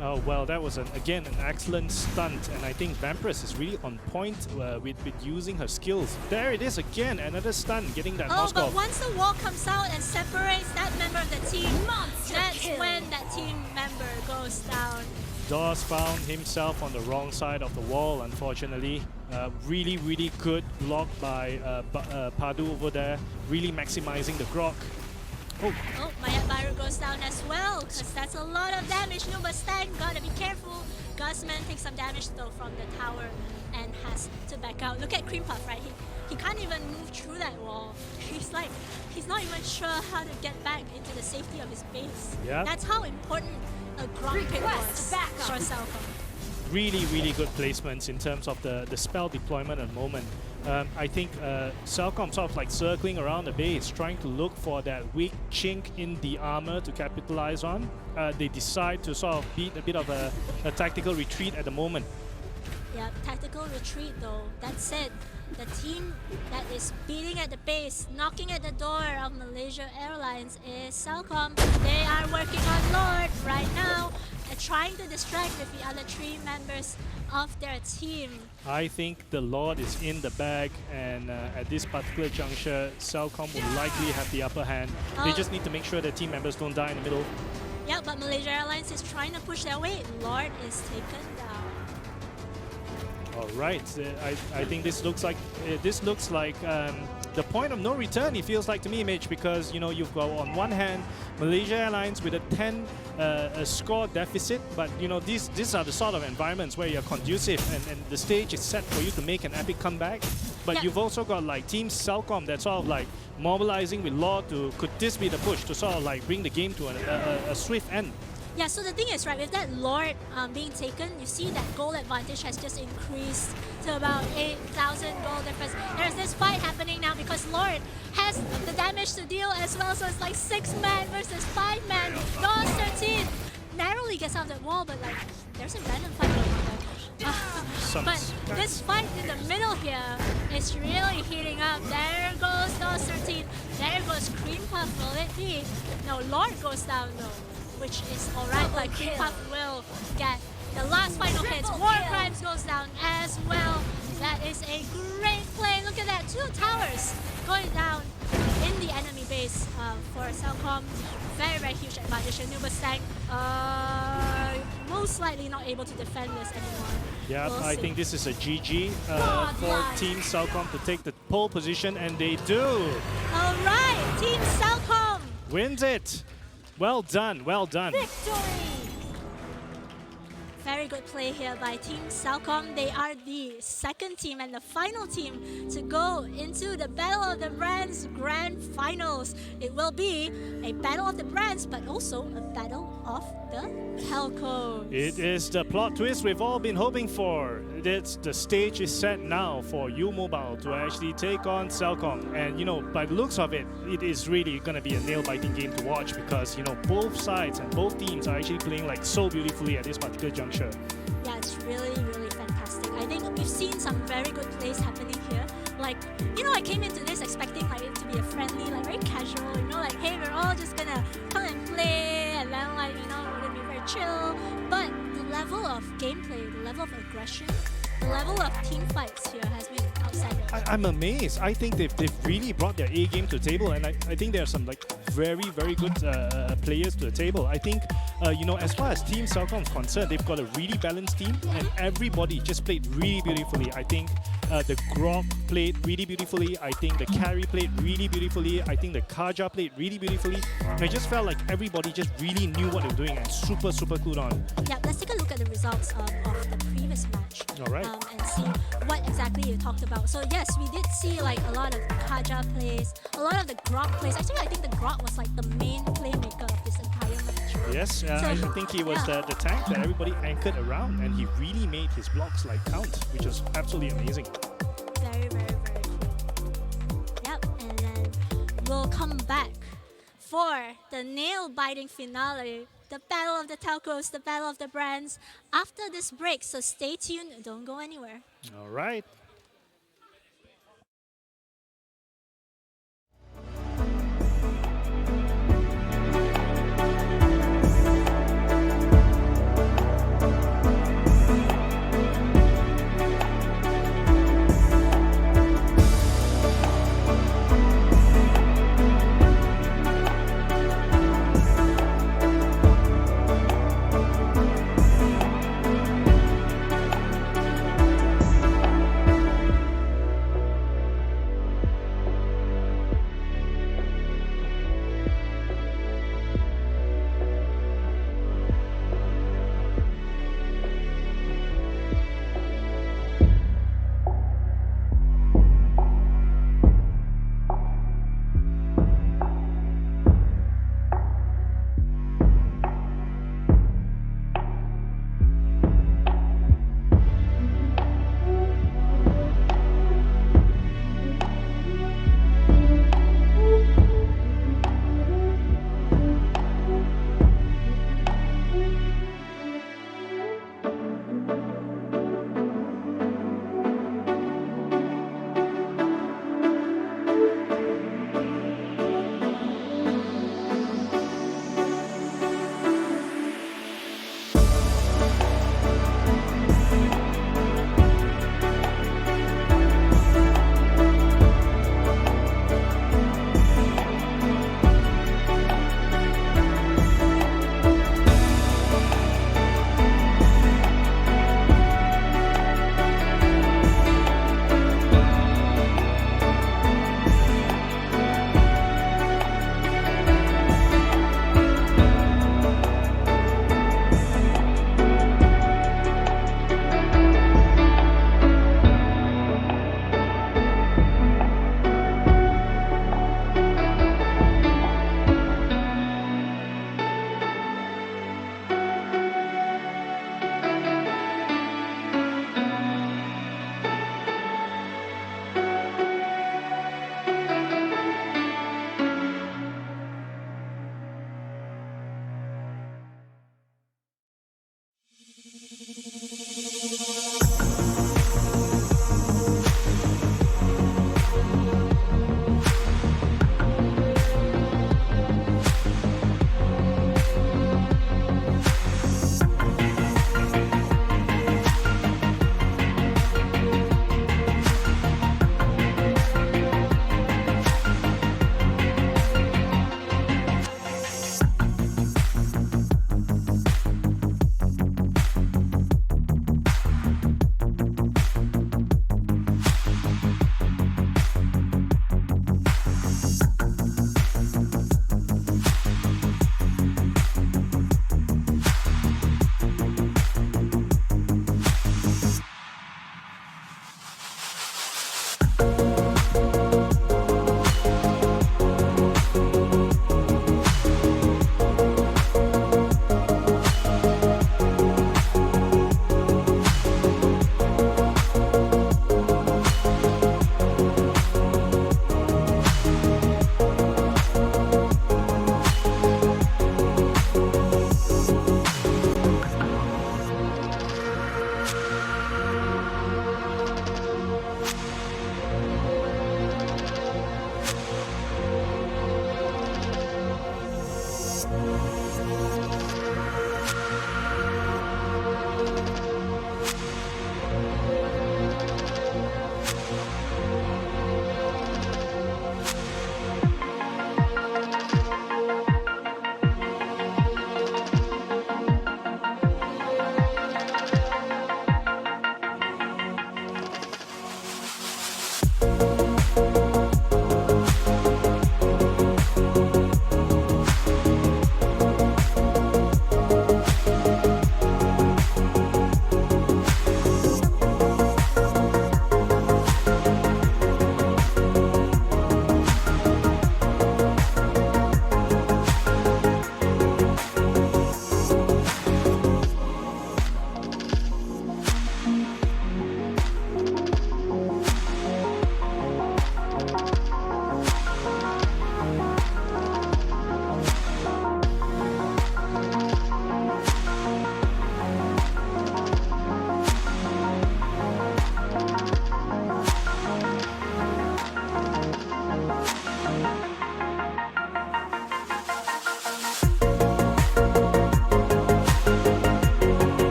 Oh, well, that was, again, an excellent stunt. And I think Vampiress is really on point with using her skills. There it is again, another stun, getting that Moscow. But once the wall comes out and separates that member of the team, that's when that team member goes DOS found himself on the wrong side of the wall, unfortunately. Really good block by Padu over there, really maximizing the grok. Oh, Mayabaru goes down as well, because that's a lot of damage. Nubastang, gotta be careful. Gusman takes some damage though from the tower and has to back out. Look at Cream Puff, right? He can't even move through that wall. He's not even sure how to get back into the safety of his base. Yeah. That's how important a grok pick was for Salcom. Really good placements in terms of the spell deployment at the moment. I think Salcom sort of like circling around the base, trying to look for that weak chink in the armor to capitalize on. They decide to sort of beat a bit of a tactical retreat at the moment. Yeah, tactical retreat though. That said, the team that is beating at the base, knocking at the door of Malaysia Airlines is Salcom. They are working on Lord right now, trying to distract with the other 3 members of their team. I think the Lord is in the bag, and at this particular juncture, Salcom will likely have the upper hand. They just need to make sure their team members don't die in the middle. Yeah, but Malaysia Airlines is trying to push their way. Lord is taken down. All right, I think this looks like the point of no return. It feels like to me, Mitch, because you've got on one hand Malaysia Airlines with a 10 score deficit, but these are the sort of environments where you're conducive and the stage is set for you to make an epic comeback. But you've also got like Team Salcom that's sort of like mobilizing with Lord to could this be the push to sort of like bring the game to a swift end. Yeah, so the thing is, right, with that Lord being taken, you see that goal advantage has just increased to about 8,000 goal difference. There's this fight happening now because Lord has the damage to deal as well, so it's like 6-man versus 5-man. DOS 13 narrowly gets off the wall, but like, there's a random fight going on there. But this fight in the middle here is really heating up. There goes DOS 13. There goes Cream Puff. Will it be? No, Lord goes down though, which is alright, but Cream Puff will get the last final hits. War Crimes goes down as well. That is a great play. Look at that, 2 towers going down in the enemy base for Salcom. Very huge advantage. And Nubastang most likely not able to defend this anymore. Yeah, I think this is a GG for Team Salcom to take the pole position, and they do. Alright, Team Salcom wins it. Well done, well done. Victory! Very good play here by Team Salcom. They are the second team and the final team to go into the Battle of the Brands Grand Finals. It will be a Battle of the Brands, but also a Battle of the Telcos. It is the plot twist we've all been hoping for. The stage is set now for U Mobile to actually take on Salcom. And by the looks of it, it is really going to be a nail-biting game to watch because, both sides and both teams are actually playing like so beautifully at this particular juncture. Yeah, it's really fantastic. I think we've seen some very good plays happening here. Like, I came into this expecting like it to be a friendly, like very casual, like, hey, we're all just gonna come and play, and then like, we're gonna be very chill. But the level of gameplay, the level of aggression, the level of team fights here has been outstanding. I'm amazed. I think they've really brought their A game to the table, and I think there are some like very good players to the table. I think as far as Team Salcom is concerned, they've got a really balanced team, and everybody just played really beautifully. I think the Grok played really beautifully. I think the Carry played really beautifully. I think the Kaja played really beautifully. I just felt like everybody just really knew what they were doing and super clued on. Yeah, let's take a look at the results of the previous match. All right. And see what exactly you talked about. So yes, we did see like a lot of Kaja plays, a lot of the Grok plays. Actually, I think the Grok was like the main playmaker of this entire match. Yes, I think he was the tank that everybody anchored around, and he really made his blocks like count, which was absolutely amazing. Very cool. Yep, and then we'll come back for the nail-biting finale, the Battle of the Telcos, the Battle of the Brands, after this break. So stay tuned, don't go anywhere. All right.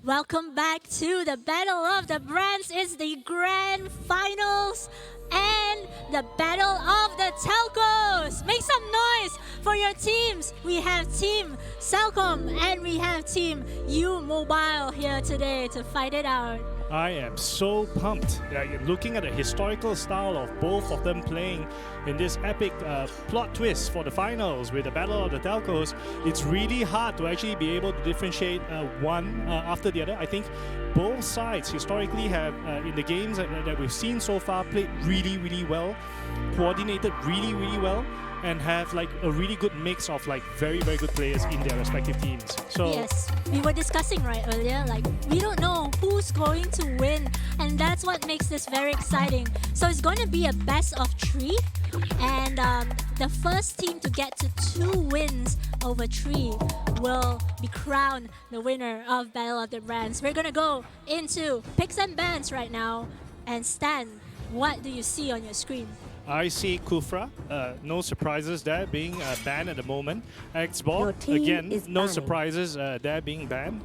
Welcome back to the Battle of the Brands. It's the grand finals and the Battle of the Telcos. Make some noise for your teams. We have Team Celcom and we have Team U Mobile here today to fight it out. I am so pumped. Looking at the historical style of both of them playing in this epic plot twist for the finals with the Battle of the Telcos, it's really hard to actually be able to differentiate one after the other. I think both sides historically have, in the games that we've seen so far, played really, really well, coordinated really, really well, and have like a really good mix of like very, very good players in their respective teams. So yes, we were discussing right earlier, like we don't know who's going to win, and that's what makes this very exciting. So it's going to be a best of 3, and the first team to get to 2 wins over 3 will be crowned the winner of Battle of the Brands. We're going to go into picks and bans right now, and Stan, what do you see on your screen? I see Kufra, no surprises there, being banned at the moment. Your Xbox, team again, is no banning. surprises there being banned.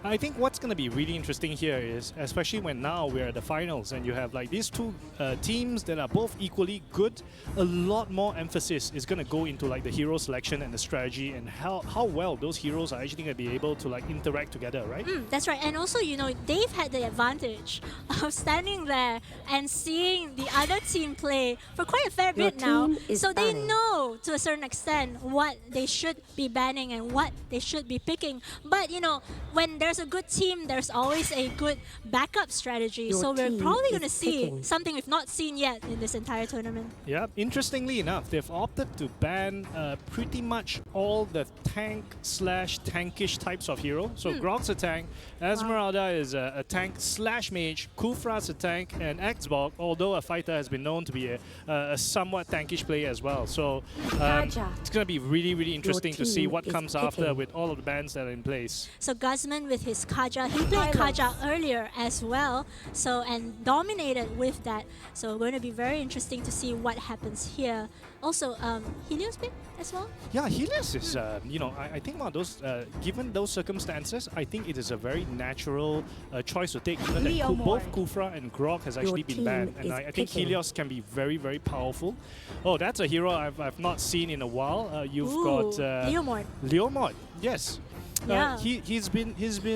I think what's going to be really interesting here is, especially when now we're at the finals and you have like these two teams that are both equally good, a lot more emphasis is going to go into like the hero selection and the strategy and how well those heroes are actually going to be able to like interact together, right? That's right. And also, you know, they've had the advantage of standing there and seeing the other team play for quite a fair Your bit now. team is So they banning. know to a certain extent what they should be banning and what they should be picking. But, you know, when there's a good team, there's always a good backup strategy. Your So we're team probably is going to see picking. something we've not seen yet in this entire tournament. Yeah, interestingly enough, they've opted to ban pretty much all the tank/tankish types of hero. So Grog's a tank, Esmeralda is a tank/mage, Kufra's a tank, and Xbox, although a fighter, has been known to be a somewhat tankish player as well. So Kaja. it's going to be really, really interesting to see team what is comes after picking. with all of the bans that are in place. So Guzman with his Kaja, he played Kaja earlier as well, so and dominated with that. So going to be very interesting to see what happens here. Also, Helios pick as well. Yeah, Helios is, I think one of those, given those circumstances, I think it is a very natural choice to take, given that both Kufra and Grog has actually been team banned. And is I think picking. Helios can be very, very powerful. Oh, that's a hero I've not seen in a while. You've got Leomord. Leomord, yes. Yeah. He's been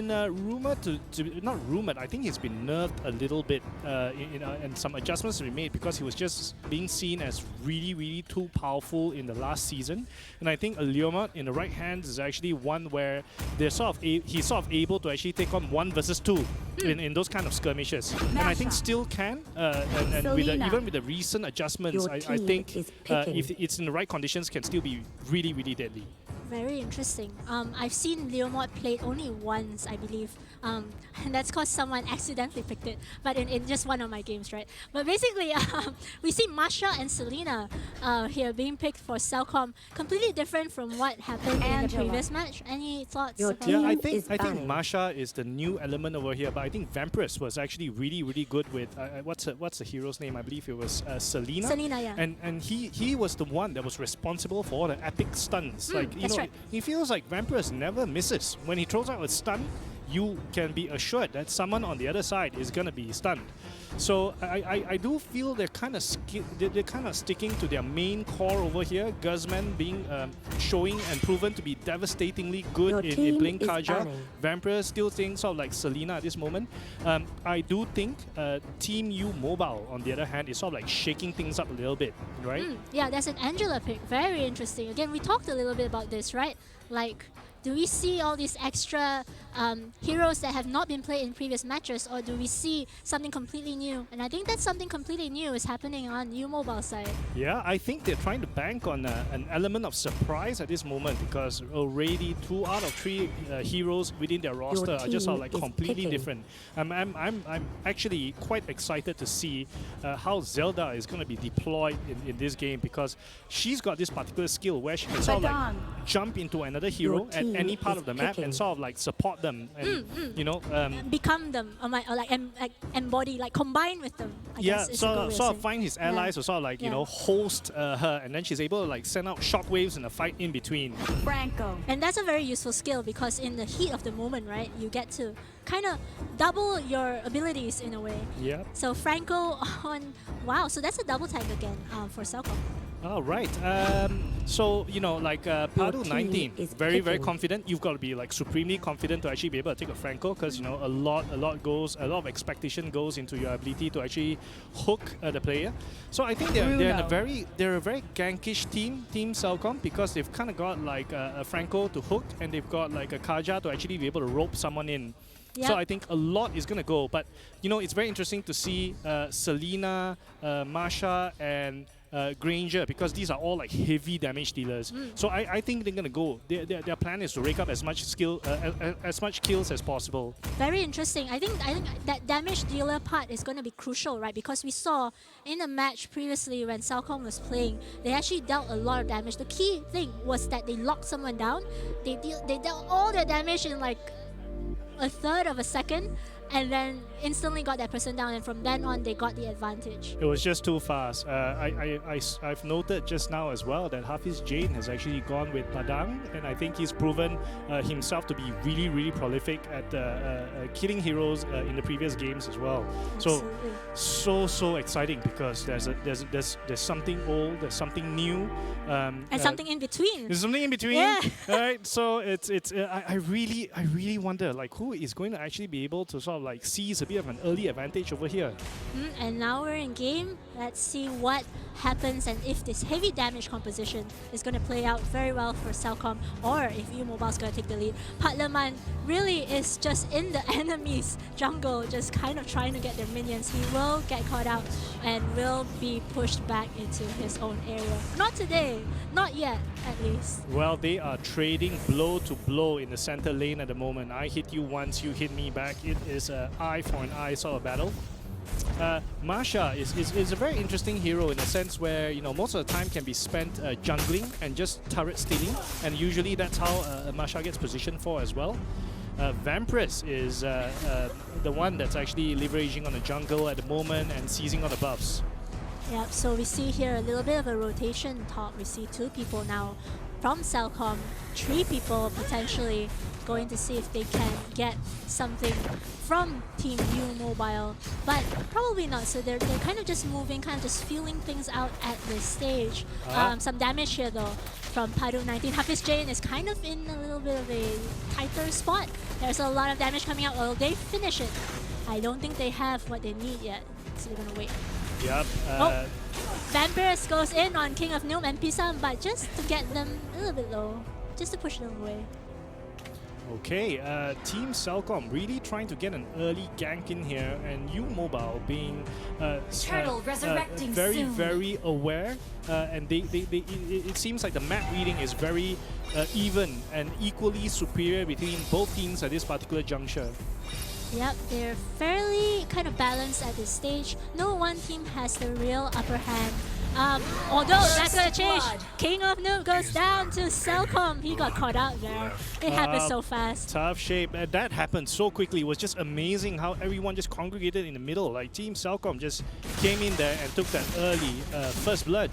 rumored to not rumored. I think he's been nerfed a little bit, and some adjustments to be made because he was just being seen as really, really too powerful in the last season. And I think a Leomord in the right hands is actually one where they're he's sort of able to actually take on 1 versus 2 in those kind of skirmishes. And I think still can. And with even with the recent adjustments, Your I team think is picking. if it's in the right conditions, can still be really, really deadly. Very interesting. I've seen Leomord played only once, I believe. And that's because someone accidentally picked it, but in just one of my games, right? But basically, we see Masha and Selena here being picked for Celcom, completely different from what happened in the previous match. Any thoughts? Your about team Yeah, I that? think is I think banning. Masha is the new element over here, but I think Vampirus was actually really, really good with what's the hero's name? I believe it was Selena. Selena, yeah. And he was the one that was responsible for all the epic stuns. Like that's right. he feels like Vampirus never misses. When he throws out a stun, you can be assured that someone on the other side is gonna be stunned. So I do feel they're kind of sticking to their main core over here. Guzman being showing and proven to be devastatingly Your good in team playing is Kaja. banning. Vampire still thinks sort of like Selena at this moment. I do think Team U Mobile, on the other hand, is sort of like shaking things up a little bit, right? Yeah, there's an Angela pick. Very interesting. Again, we talked a little bit about this, right? Like, do we see all these extra heroes that have not been played in previous matches, or do we see something completely new? And I think that something completely new is happening on U Mobile side. Yeah, I think they're trying to bank on an element of surprise at this moment because already 2 out of 3 heroes within their roster are just sort of like team is completely picking. different. I'm actually quite excited to see how Zelda is going to be deployed in this game because she's got this particular skill where she can sort of like jump into another hero Your at any part is of the map picking. and sort of like support them and you know Become them, or like embody, like combine with them. I yeah, guess is a good way sort of saying. find his allies, or sort of like you Yeah. know host her, and then she's able to like send out shockwaves in the fight in between. Franco. And that's a very useful skill because in the heat of the moment, right, you get to kind of double your abilities in a way. Yeah. So Franco on, wow, so that's a double tag again for Celcom. All right. So you know, like Padu team 19, is very picking. confident. You've got to be like supremely confident to actually be able to take a Franco, because you know a lot of expectation goes into your ability to actually hook the player. So I think they're a very gankish team Celcom, because they've kind of got like a Franco to hook, and they've got like a Kaja to actually be able to rope someone in. Yep. So I think a lot is going to go. But, you know, it's very interesting to see Selena, Masha, and Granger, because these are all like heavy damage dealers. So I think they're going to go. Their plan is to rake up as much skill, as much kills as possible. Very interesting. I think that damage dealer part is going to be crucial, right? Because we saw in a match previously when Celcom was playing, they actually dealt a lot of damage. The key thing was that they locked someone down. They dealt all their damage in like a third of a second, and then instantly got that person down, and from then on they got the advantage. It was just too fast. I've noted just now as well that Hafiz Jain has actually gone with Padang, and I think he's proven himself to be really prolific at killing heroes in the previous games as well. Absolutely. So exciting, because there's something old, there's something new, And something in between. there's something in between. Yeah. Right. So I really wonder like who is going to actually be able to sort of like seize a bit of an early advantage over here. And now we're in game. Let's see what happens and if this heavy damage composition is going to play out very well for Celcom, or if U Mobile's going to take the lead. Patlaman really is just in the enemy's jungle, just kind of trying to get their minions. He will get caught out and will be pushed back into his own area. Not today, not yet at least. Well, they are trading blow to blow in the center lane at the moment. I hit you once, you hit me back. It is an eye for an eye sort of battle. Masha is a very interesting hero in a sense where, you know, most of the time can be spent jungling and just turret stealing, and usually that's how Masha gets positioned for as well. Vampirus is the one that's actually leveraging on the jungle at the moment and seizing on the buffs. Yep, so we see here a little bit of a rotation talk. We see 2 people now from Celcom, 3 people potentially going to see if they can get something from Team U Mobile, but probably not. So they're kind of just moving, kind of just feeling things out at this stage. Some damage here though from Padu 19. Hafiz Jain is kind of in a little bit of a tighter spot. There's a lot of damage coming out. Well, they finish it. I don't think they have what they need yet, so they're gonna wait. Yep. Vampirus goes in on King of Noom and Pisam, but just to get them a little bit low, just to push them away. Okay, Team Celcom really trying to get an early gank in here, and U Mobile being Turtle resurrecting very soon. very aware, and it seems like the map reading is very even and equally superior between both teams at this particular juncture. Yep, they're fairly kind of balanced at this stage. No one team has the real upper hand. Although that's gonna change. King of Noob goes down to Celcom. He got caught out there. It happened so fast. Tough shape. That happened so quickly. It was just amazing how everyone just congregated in the middle. Like Team Celcom just came in there and took that early first blood.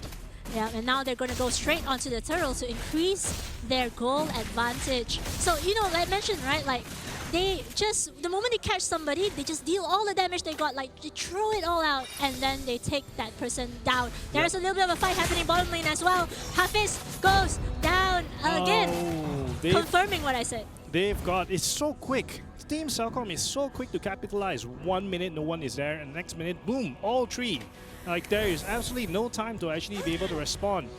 Yeah, and now they're going to go straight onto the turtle to increase their goal advantage. So, you know, like I mentioned, right, like they just, the moment they catch somebody, they just deal all the damage they got, like they throw it all out, and then they take that person down. There's a little bit of a fight happening bottom lane as well. Hafiz goes down again, confirming what I said. They've got, it's so quick. Team Celcom is so quick to capitalize. 1 minute, no one is there, and the next minute, boom, all 3. Like there is absolutely no time to actually be able to respond.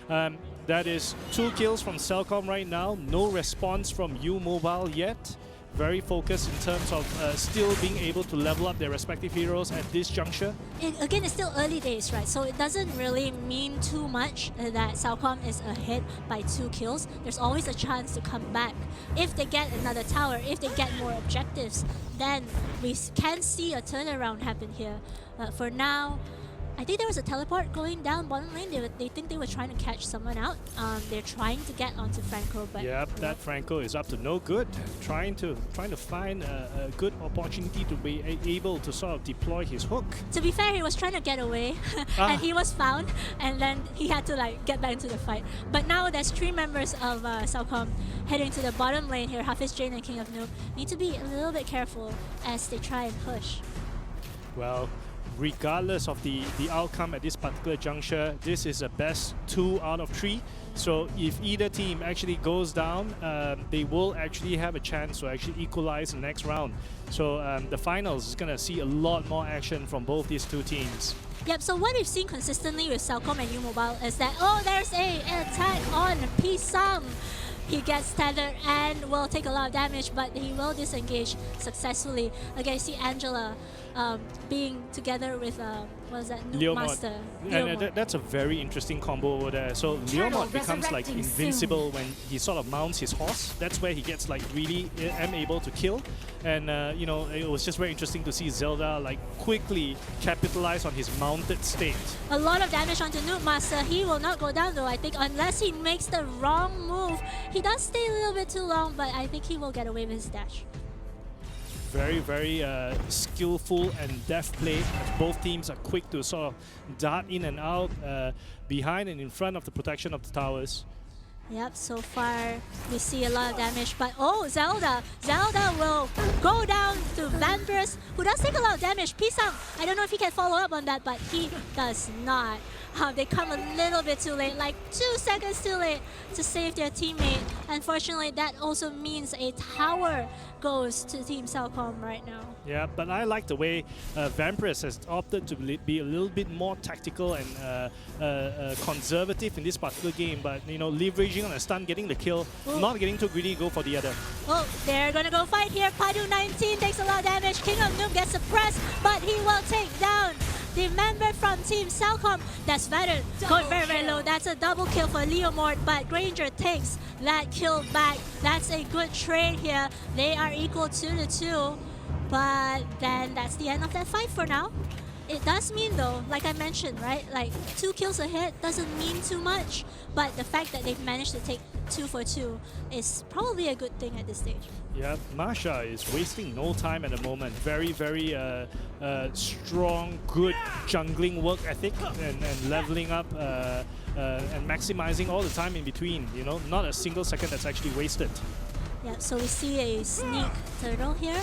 That is 2 kills from Celcom right now. No response from U Mobile yet. Very focused in terms of still being able to level up their respective heroes at this juncture. Again, it's still early days, right? So it doesn't really mean too much that Celcom is ahead by 2 kills. There's always a chance to come back. If they get another tower, if they get more objectives, then we can see a turnaround happen here. But for now, I think there was a teleport going down bottom lane. They think they were trying to catch someone out. They're trying to get onto Franco, but Yep, that Franco is up to no good. Trying to find a good opportunity to be able to sort of deploy his hook. to be fair, he was trying to get away, and he was found, and then he had to like get back into the fight. But now there's 3 members of Celcom heading to the bottom lane here. Hafiz, Jane, and King of Noob need to be a little bit careful as they try and push. Well, regardless of the outcome at this particular juncture, this is the best 2 out of 3. So if either team actually goes down, they will actually have a chance to actually equalize the next round. So the finals is going to see a lot more action from both these 2 teams. Yep, so what we've seen consistently with Celcom and U-Mobile is that, oh, there's an attack on Pisang. He gets tethered and will take a lot of damage, but he will disengage successfully. Again, you see Angela being together with, what is that, Noob Master. And that's a very interesting combo over there. So Leomod becomes like invincible when he sort of mounts his horse. That's where he gets like really able to kill. And you know, it was just very interesting to see Zelda like quickly capitalize on his mounted state. A lot of damage onto Noob Master. He will not go down though, I think, unless he makes the wrong move. He does stay a little bit too long, but I think he will get away with his dash. Very, very skillful and deft play, as both teams are quick to sort of dart in and out, behind and in front of the protection of the towers. Yep, so far we see a lot of damage, but oh, Zelda will go down to Vampirus, who does take a lot of damage. Pisang, I don't know if he can follow up on that, but he does not. They come a little bit too late, like 2 seconds too late to save their teammate. Unfortunately, that also means a tower goes to Team Celcom right now. Yeah, but I like the way Vampirus has opted to be a little bit more tactical and conservative in this particular game, but you know, leveraging on a stun, getting the kill, not getting too greedy, go for the other. Oh, they're gonna go fight here. Padu 19 takes a lot of damage. King of Noob gets suppressed, but he will take down the member from Team Celcom. That's Veteran going very, very low. That's a double kill for Leomord, but Granger takes that kill back. That's a good trade here. They are equal 2-2, but then that's the end of that fight for now. It does mean though, like I mentioned, right? Like 2 kills ahead doesn't mean too much, but the fact that they've managed to take 2 for 2 is probably a good thing at this stage. Yeah, Masha is wasting no time at the moment. Very, very strong, good jungling work ethic and leveling up and maximizing all the time in between. You know, not a single second that's actually wasted. Yeah, so we see a sneak turtle here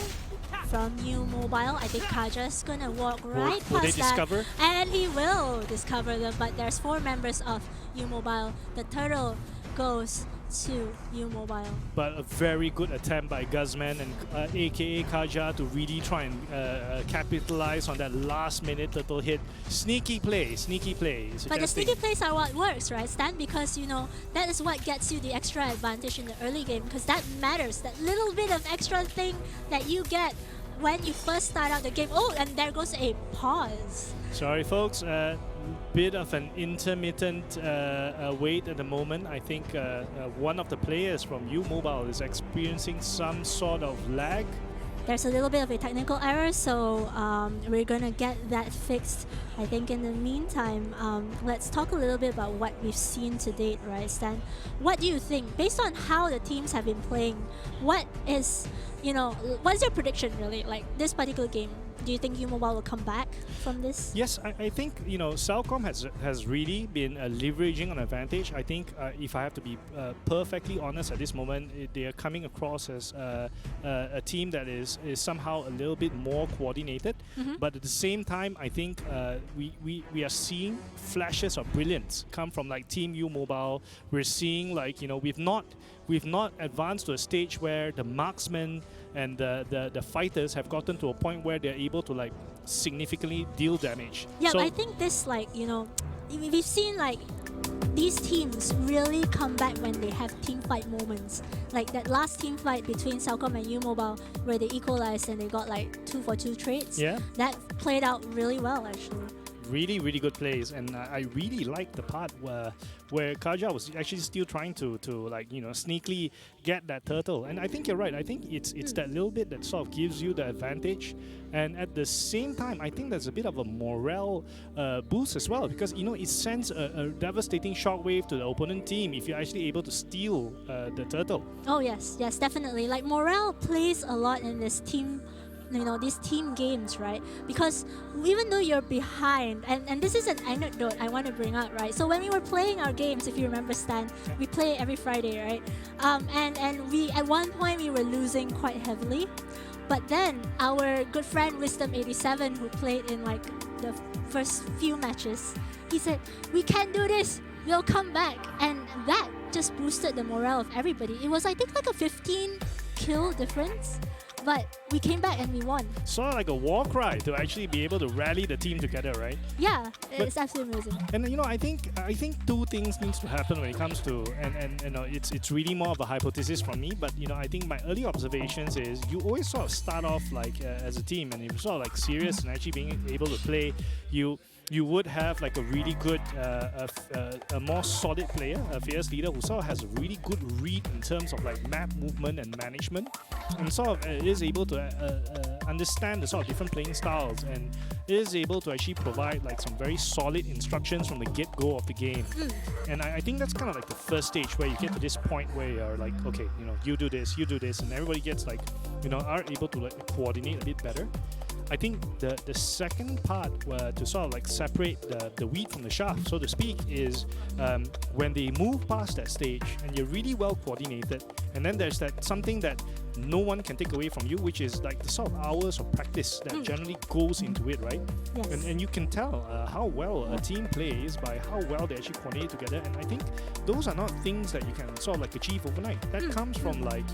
from U-Mobile. I think Kaja's gonna walk right will they past that. discover? And he will discover them, but there's 4 members of U-Mobile. The turtle goes to U-Mobile. But a very good attempt by Guzman and aka Kaja to really try and capitalize on that last minute turtle hit. Sneaky play, sneaky play. But the sneaky plays are what works, right, Stan? Because, you know, that is what gets you the extra advantage in the early game, because that matters. That little bit of extra thing that you get when you first start out the game. Oh, and there goes a pause. Sorry, folks. Bit of an intermittent wait at the moment. I think one of the players from U-Mobile is experiencing some sort of lag. There's a little bit of a technical error, so we're gonna get that fixed. I think in the meantime, let's talk a little bit about what we've seen to date, right, Stan? What do you think, based on how the teams have been playing, what is, you know, what's your prediction really, like this particular game? Do you think U-Mobile will come back from this? Yes, I think, you know, Celcom has really been leveraging an advantage. I think if I have to be perfectly honest at this moment, they are coming across as a team that is somehow a little bit more coordinated. But at the same time, I think we are seeing flashes of brilliance come from like Team U-Mobile. We're seeing like, you know, we've not advanced to a stage where the marksmen and the fighters have gotten to a point where they're able to like significantly deal damage. Yeah, so but I think this, like, you know, we've seen like these teams really come back when they have team fight moments. Like that last team fight between Celcom and U-Mobile where they equalized and they got like 2 for 2 trades. Yeah. That played out really well actually. really, really good plays, and I really like the part where Kaja was actually still trying to like sneakily get that turtle. And I think you're right. I think it's that little bit that sort of gives you the advantage, and at the same time, I think there's a bit of a morale boost as well, because it sends a devastating shockwave to the opponent team if you're actually able to steal the turtle. Oh yes, yes, definitely. Like morale plays a lot in this team, these team games, right? Because even though you're behind, and this is an anecdote I want to bring up, right? So when we were playing our games, if you remember, Stan, we play every Friday, right? And we at one point we were losing quite heavily, but then our good friend Wisdom87, who played in like the first few matches, he said, "We can do this. We'll come back," and that just boosted the morale of everybody. It was, I think, like a 15 kill difference. But we came back and we won. Sort of like a war cry to actually be able to rally the team together, right? Yeah, it's absolutely amazing. And I think two things needs to happen when it comes to and it's really more of a hypothesis from me, but I think my early observations is you always sort of start off like as a team, and you're sort of like serious and actually being able to play. You would have like a really good, a more solid player, a fierce leader who sort of has a really good read in terms of like map movement and management, and sort of is able to understand the sort of different playing styles, and is able to actually provide like some very solid instructions from the get-go of the game. And I think that's kind of like the first stage where you get to this point where you're like, okay, you do this, and everybody gets like, are able to like coordinate a bit better. I think the second part to sort of like separate the wheat from the chaff, so to speak, is when they move past that stage and you're really well coordinated, and then there's that something that no one can take away from you, which is like the sort of hours of practice that generally goes into it, right? Yes. And you can tell how well a team plays by how well they actually coordinate together, and I think those are not things that you can sort of like achieve overnight. That comes from like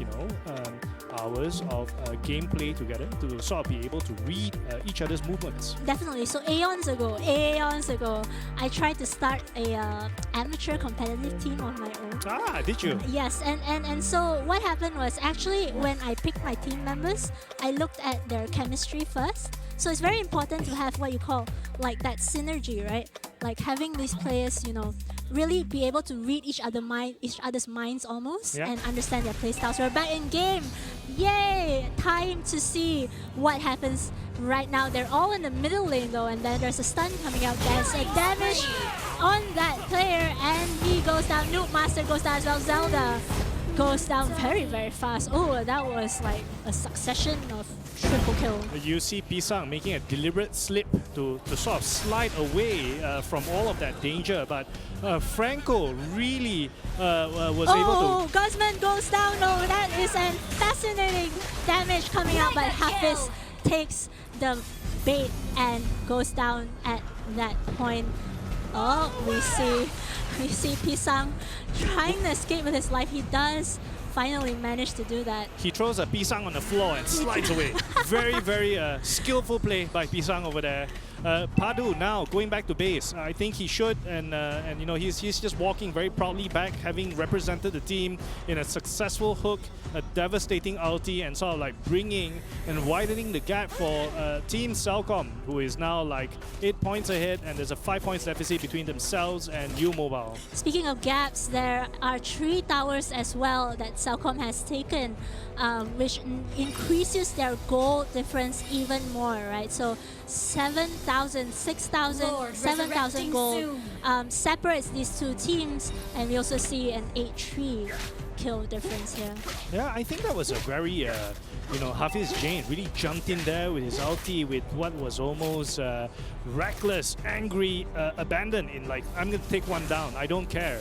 hours of gameplay together to sort of be able to read each other's movements. Definitely. So aeons ago, I tried to start a amateur competitive team of my own. Ah, did you? Yes, and so what happened was, actually when I picked my team members, I looked at their chemistry first. So it's very important to have what you call like that synergy, right? Like having these players, really be able to read each other's minds almost, and understand their playstyles. We're back in game. Yay! Time to see what happens right now. They're all in the middle lane though, and then there's a stun coming out. There's a damage on that player, and he goes down. Noob Master goes down as well. Zelda goes down very, very fast. Oh, that was like a succession of triple kill. You see Pisang making a deliberate slip to sort of slide away from all of that danger, but Franco really was able to... Oh, Guzman goes down. Oh, that is a fascinating damage coming out, but Hafiz takes the bait and goes down at that point. Oh, we see Pisang trying to escape with his life. He does finally manage to do that. He throws a Pisang on the floor and slides away. Very, very skillful play by Pisang over there. Padu now going back to base. I think he should, and he's just walking very proudly back, having represented the team in a successful hook, a devastating ulti, and sort of like bringing and widening the gap for Team Celcom, who is now like 8 points ahead, and there's a 5 points deficit between themselves and U Mobile. Speaking of gaps, there are 3 towers as well that Celcom has taken, which increases their goal difference even more, right? So 7,000, 6,000, 7,000 gold separates these two teams, and we also see an 8-3 kill difference here. Yeah, I think that was a very, Hafiz Jane really jumped in there with his ulti with what was almost reckless, angry abandon in like, I'm going to take one down, I don't care.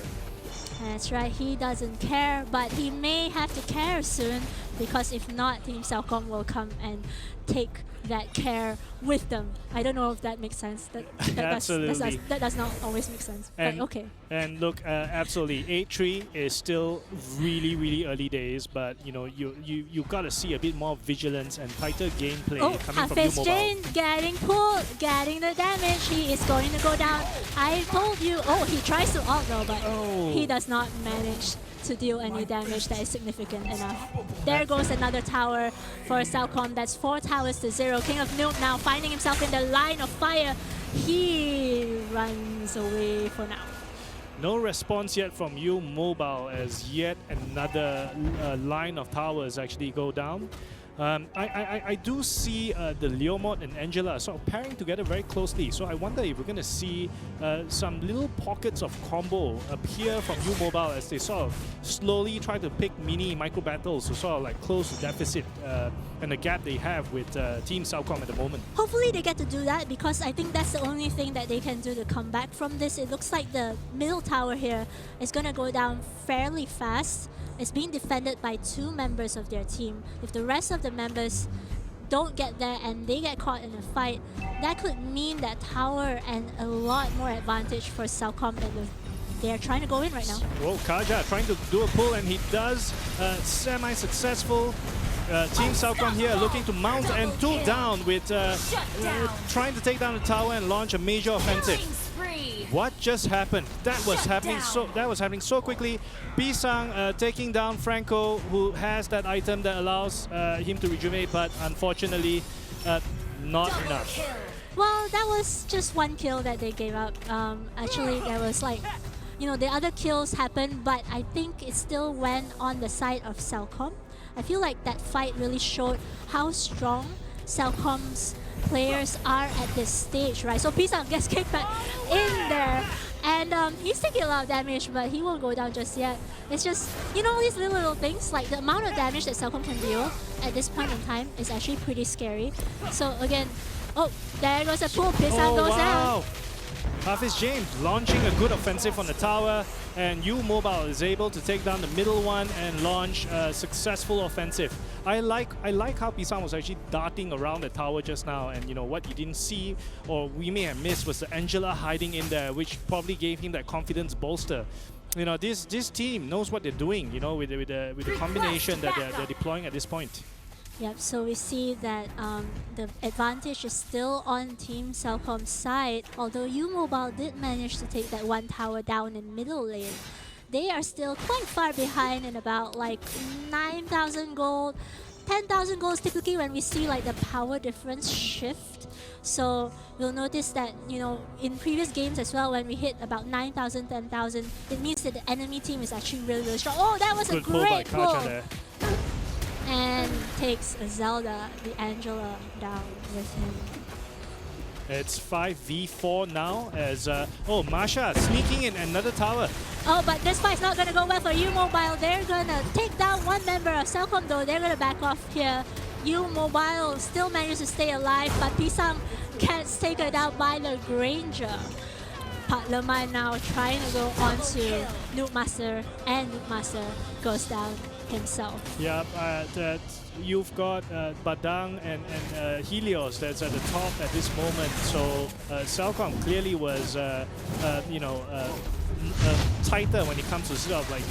That's right, he doesn't care, but he may have to care soon, because if not, Team Celcom will come and take that care with them. I don't know if that makes sense. That does not always make sense, and, but okay. And look, absolutely, 8-3 is still really, really early days, but you got to see a bit more vigilance and tighter gameplay coming from Hafiz U Jane getting pulled, getting the damage. He is going to go down. I told you. Oh, he tries to ult though, but he does not manage to deal any damage that is significant enough. There goes another tower for Celcom. That's 4 towers to 0. King of Noob now finding himself in the line of fire. he runs away for now. No response yet from U Mobile as yet another line of towers actually go down. I do see the Leomord and Angela sort of pairing together very closely. So I wonder if we're going to see some little pockets of combo appear from U Mobile as they sort of slowly try to pick mini micro battles to sort of like close the deficit and the gap they have with Team Cellcom at the moment. Hopefully they get to do that because I think that's the only thing that they can do to come back from this. It looks like the middle tower here is going to go down fairly fast. It's being defended by 2 members of their team. If the rest of the members don't get there and they get caught in a fight, that could mean that tower and a lot more advantage for Cellcom, and they're trying to go in right now. Whoa, Kaja trying to do a pull, and he does. Semi-successful. Team Cellcom here looking to mount and 2 down with trying to take down the tower and launch a major offensive. What just happened? That was happening so quickly. Pisang taking down Franco, who has that item that allows him to rejuvenate, but unfortunately not enough. Well, that was just 1 kill that they gave up. Actually, there was like, the other kills happened, but I think it still went on the side of Cellcom. I feel like that fight really showed how strong Cellcom's players are at this stage, right? So Pisang gets kicked back in there, and he's taking a lot of damage, but he won't go down just yet. It's just, these little things, like the amount of damage that Cellcom can deal at this point in time is actually pretty scary. So again, there goes a pull. Pisang goes down. Hafiz James launching a good offensive on the tower, and U Mobile is able to take down the middle one and launch a successful offensive. I like how Pisang was actually darting around the tower just now, and what you didn't see or we may have missed was the Angela hiding in there, which probably gave him that confidence bolster. This team knows what they're doing, with the combination that they're deploying at this point. Yep, so we see that the advantage is still on Team Cellcom's side, although U Mobile did manage to take that 1 tower down in middle lane. They are still quite far behind in about like 9,000 gold, 10,000 gold typically when we see like the power difference shift. So you'll notice that, in previous games as well, when we hit about 9,000, 10,000, it means that the enemy team is actually really, really strong. Oh, that was Good a great pull! there. And takes Zelda, the Angela, down with him. It's 5v4 now as, Masha sneaking in another tower. Oh, but this fight's not going to go well for U Mobile. They're going to take down 1 member of Cellcom though. They're going to back off here. U Mobile still manages to stay alive, but Pisang gets taken down by the Granger. Patlaman now trying to go on to Noob Master, and Noob Master goes down himself. Yeah, you've got Badang and Helios that's at the top at this moment. So Cellcom clearly was, tighter when it comes to sort of like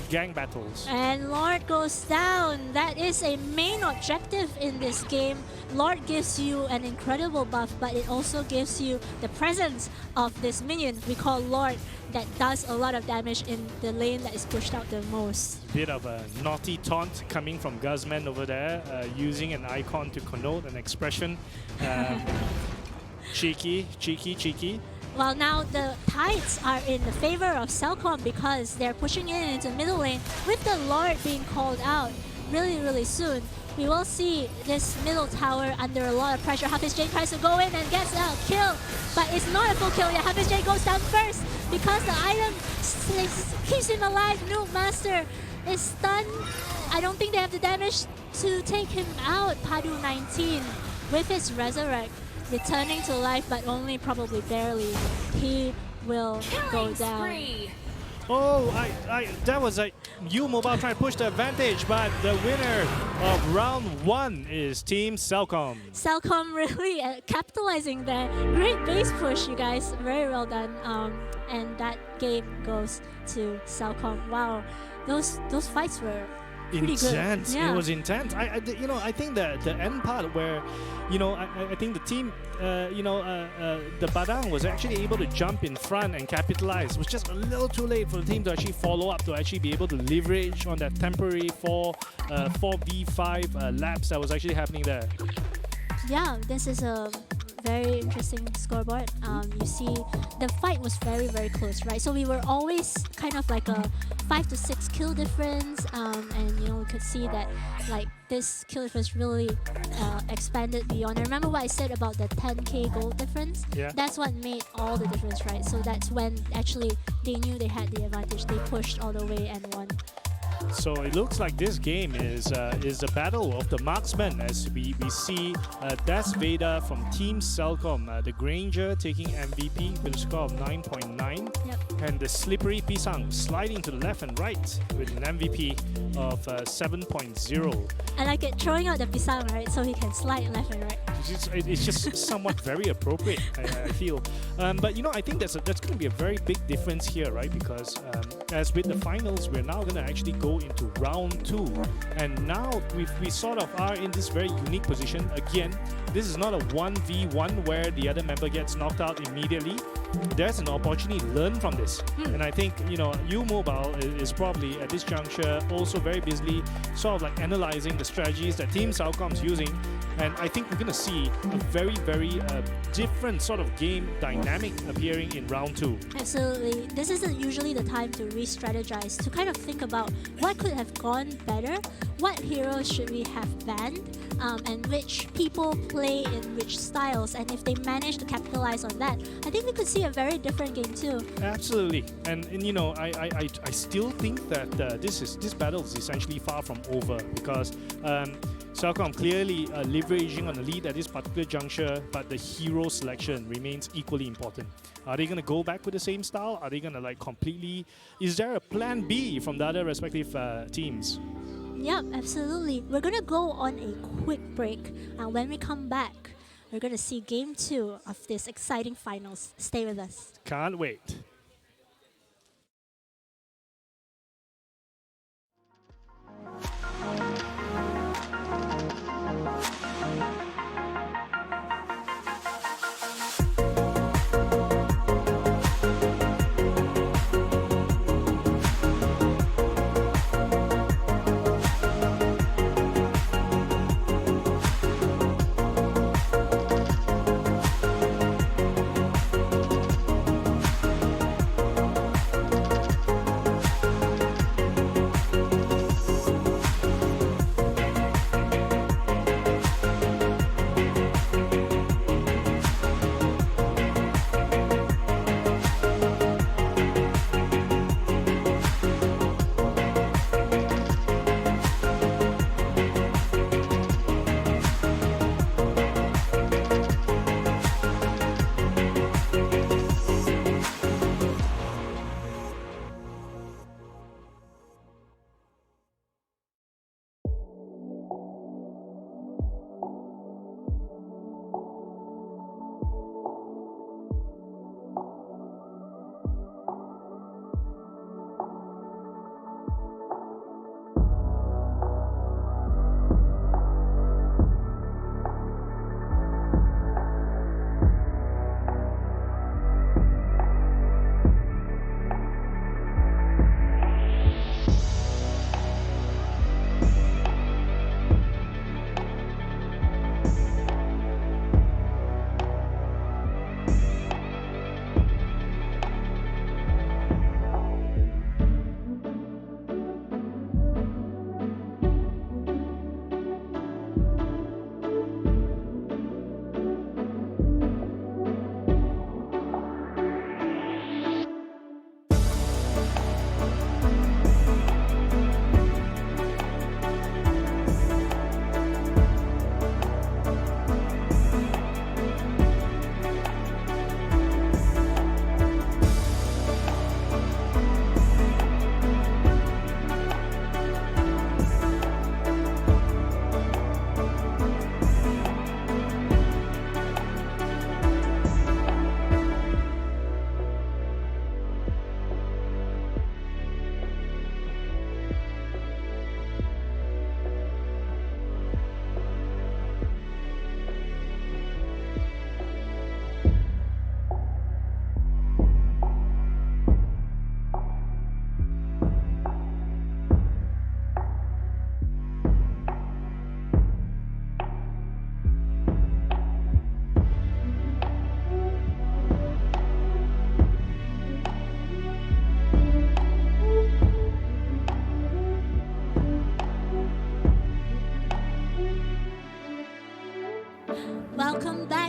gang battles. And Lord goes down. That is a main objective in this game. Lord gives you an incredible buff, but it also gives you the presence of this minion we call Lord that does a lot of damage in the lane that is pushed out the most. Bit of a naughty taunt coming from Guzman over there, using an icon to connote an expression. Cheeky, cheeky, cheeky. Well, now the tides are in the favor of Cellcom because they're pushing into middle lane with the Lord being called out really, really soon. We will see this middle tower under a lot of pressure. Hafiz Jane tries to go in and gets a kill, but it's not a full kill yet. Hafiz Jane goes down first because the item keeps him alive. Noob Master is stunned. I don't think they have the damage to take him out. Padu 19 with his Resurrect returning to life, but only probably barely. He will go down. Oh, that was a U Mobile trying to push the advantage, but the winner of round 1 is Team Cellcom. Cellcom really capitalizing there. Great base push, you guys. Very well done. And that game goes to Cellcom. Wow, those fights were pretty intense. Good. Yeah. It was intense. I think the end part where, I think the team, the Badang was actually able to jump in front and capitalize. It was just a little too late for the team to actually follow up, to actually be able to leverage on that temporary 4v5 laps that was actually happening there. Yeah, this is a very interesting scoreboard. You see, the fight was very, very close, right? So we were always kind of like a 5 to 6 kill difference, and you know we could see that like this kill difference really expanded beyond. I remember what I said about the 10k gold difference. Yeah. That's what made all the difference, right? So that's when actually they knew they had the advantage. They pushed all the way and won. So it looks like this game is a battle of the marksmen, as we see Das Veda from Team Celcom, the Granger taking MVP with a score of 9.9, Yep. and the Slippery Pisang sliding to the left and right with an MVP of 7.0. I like it, throwing out the pisang, right? So he can slide left and right. It's just somewhat very appropriate, I feel. But you know, I think that's going to be a very big difference here, right? Because as with the finals, we're now going to actually go into round 2, and now we sort of are in this very unique position. Again, this is not a 1v1 where the other member gets knocked out immediately. There's an opportunity to learn from this, and I think, you know, U Mobile is probably at this juncture also very busily sort of like analyzing the strategies that Team Celcom's using, and I think we're going to see a very, very different sort of game dynamic appearing in round 2. Absolutely. This isn't usually the time to re-strategize, to kind of think about what could have gone better, what heroes should we have banned, and which people play in which styles, and if they manage to capitalize on that, I think we could see a very different game too. Absolutely, and you know, I still think that this battle is essentially far from over, because Celcom clearly leveraging on the lead at this particular juncture, but the hero selection remains equally important. Are they going to go back with the same style? Are they going to like completely... Is there a plan B from the other respective teams? Yep, absolutely. We're going to go on a quick break, and when we come back, we're going to see Game 2 of this exciting finals. Stay with us. Can't wait.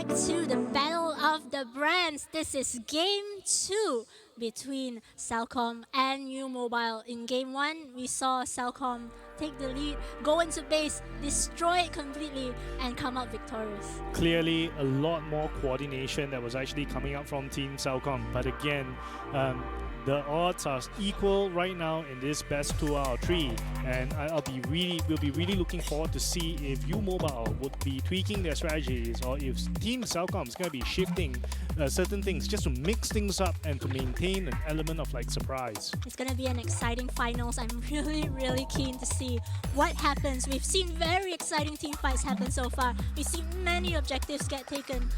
back to the Battle of the Brands. This is Game 2 between Cellcom and New Mobile. In Game 1, we saw Cellcom take the lead, go into base, destroy it completely, and come out victorious. Clearly, a lot more coordination that was actually coming out from Team Cellcom. But again, the odds are equal right now in this best 2 out of 3, and we'll be really looking forward to see if U Mobile would be tweaking their strategies, or if Team Cellcom is going to be shifting certain things just to mix things up and to maintain an element of like surprise. It's going to be an exciting finals. I'm really keen to see what happens. We've seen very exciting team fights happen so far. We've seen many objectives get taken.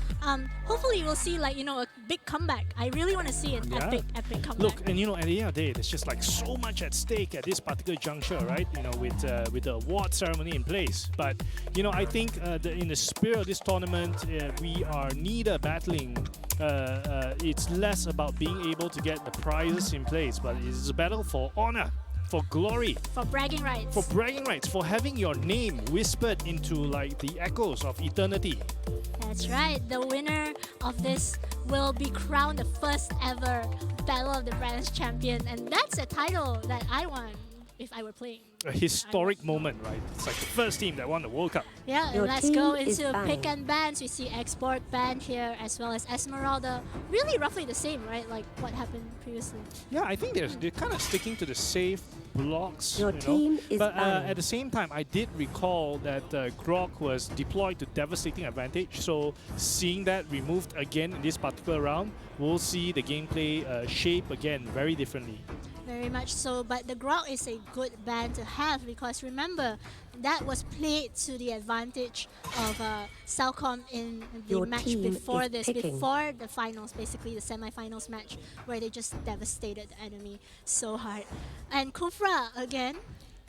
Hopefully we'll see like, a big comeback. I really want to see an epic comeback. Look, and at the end of the day, there's just like so much at stake at this particular juncture, right? With the award ceremony in place. But I think in the spirit of this tournament, we are neither battling. It's less about being able to get the prizes in place, but it's a battle for honor, for glory, for bragging rights, for having your name whispered into like the echoes of eternity. That's right. The winner of this will be crowned the first ever Battle of the Brands champion, and that's a title that I want if I were playing. A historic moment, right? It's like the first team that won the World Cup. Yeah, and Your let's team go is into banned. pick and bans. We see Export banned here as well as Esmeralda. Really roughly the same, right? Like what happened previously. Yeah, I think they're kind of sticking to the safe blocks. Your team is but banned. at the same time, I did recall that Grok was deployed to devastating advantage. So seeing that removed again in this particular round, we'll see the gameplay shape again very differently. Very much so, but the Grok is a good ban to have because remember, that was played to the advantage of Cellcom in the Your match team before is this, picking. before the finals, basically the semi-finals match, where they just devastated the enemy so hard. And Kufra, again,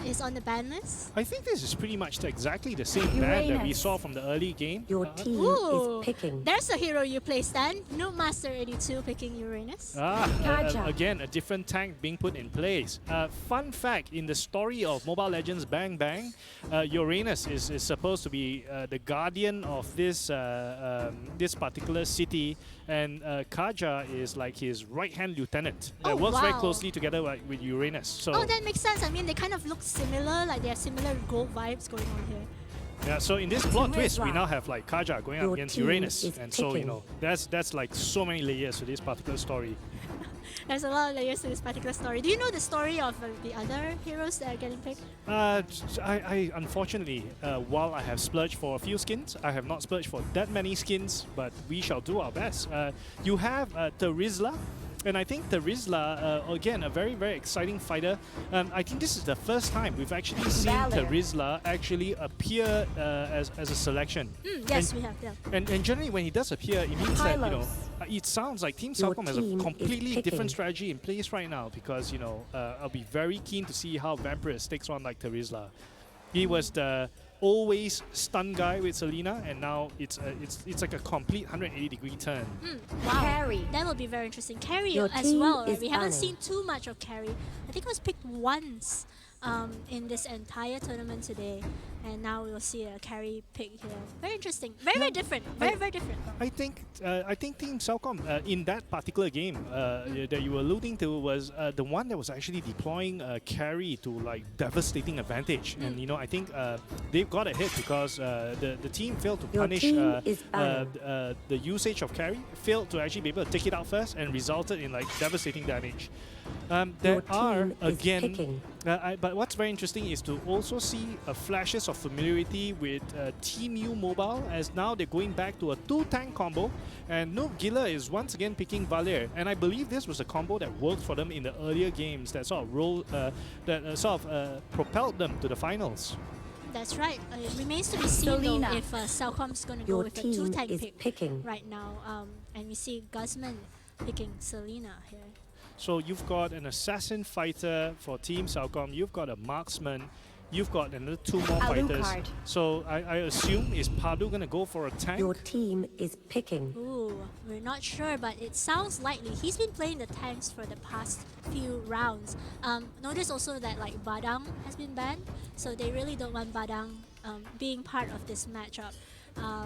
is on the ban list. I think this is pretty much exactly the same ban that we Uranus. saw from the early game. Your team Ooh, is picking. there's a hero you play, Stan. Noob Master 82 picking Uranus. Kaja. Again, a different tank being put in place. Fun fact, in the story of Mobile Legends Bang Bang, Uranus is supposed to be the guardian of this this particular city, and Kaja is like his right-hand lieutenant that Oh, works very wow. closely together with Uranus. So Oh, that makes sense. I mean, they kind of look similar, like they have similar gold vibes going on here. yeah, so in this plot twist, we Charisma. now have like Kaja going up Your against team Uranus, is and so picking. that's like so many layers to this particular story. There's a lot of layers to this particular story. Do you know the story of the other heroes that are getting picked? I unfortunately, while I have splurged for a few skins, I have not splurged for that many skins, but we shall do our best. You have Terizla, and I think Terizla, again, a very exciting fighter. I think this is the first time we've actually seen Valor. Terizla actually appear as a selection. Yes, And- we have. Yeah. And generally, when he does appear, it means that Pylos. it sounds like Team Your Cellcom has a team is completely picking. different strategy in place right now because I'll be very keen to see how Vampirus takes on like Terizla. He was the always stun guy with Selena, and now it's like a complete 180-degree turn. Wow. Carry. That will be very interesting. Carry Your as team well. Right? is We haven't banning. seen too much of Carry. I think it was picked once in this entire tournament today, and now we'll see a Carry pick here. Very interesting. Very different. Very different. I think Team Cellcom in that particular game that you were alluding to was the one that was actually deploying carry to like devastating advantage, and I think they've got a hit because the team failed to Your punish team is banned. the usage of carry, failed to actually be able to take it out first, and resulted in like devastating damage. There Your are team is again. picking. But what's very interesting is to also see flashes of familiarity with Team U Mobile, as now they're going back to a 2-tank combo, and Noob Giller is once again picking Valir, and I believe this was a combo that worked for them in the earlier games that sort of propelled them to the finals. That's right. It remains to be seen though Selena. if Cellcom's going to go Your with a team 2-tank is pick picking. right now. And we see Guzman picking Selena here. So you've got an assassin fighter for Team Cellcom, you've got a marksman, you've got another 2 more fighters. Alucard. So I assume, is Padu going to go for a tank? Your team is picking. Ooh, we're not sure, but it sounds likely. He's been playing the tanks for the past few rounds. Notice also that like Badang has been banned, so they really don't want Badang being part of this matchup.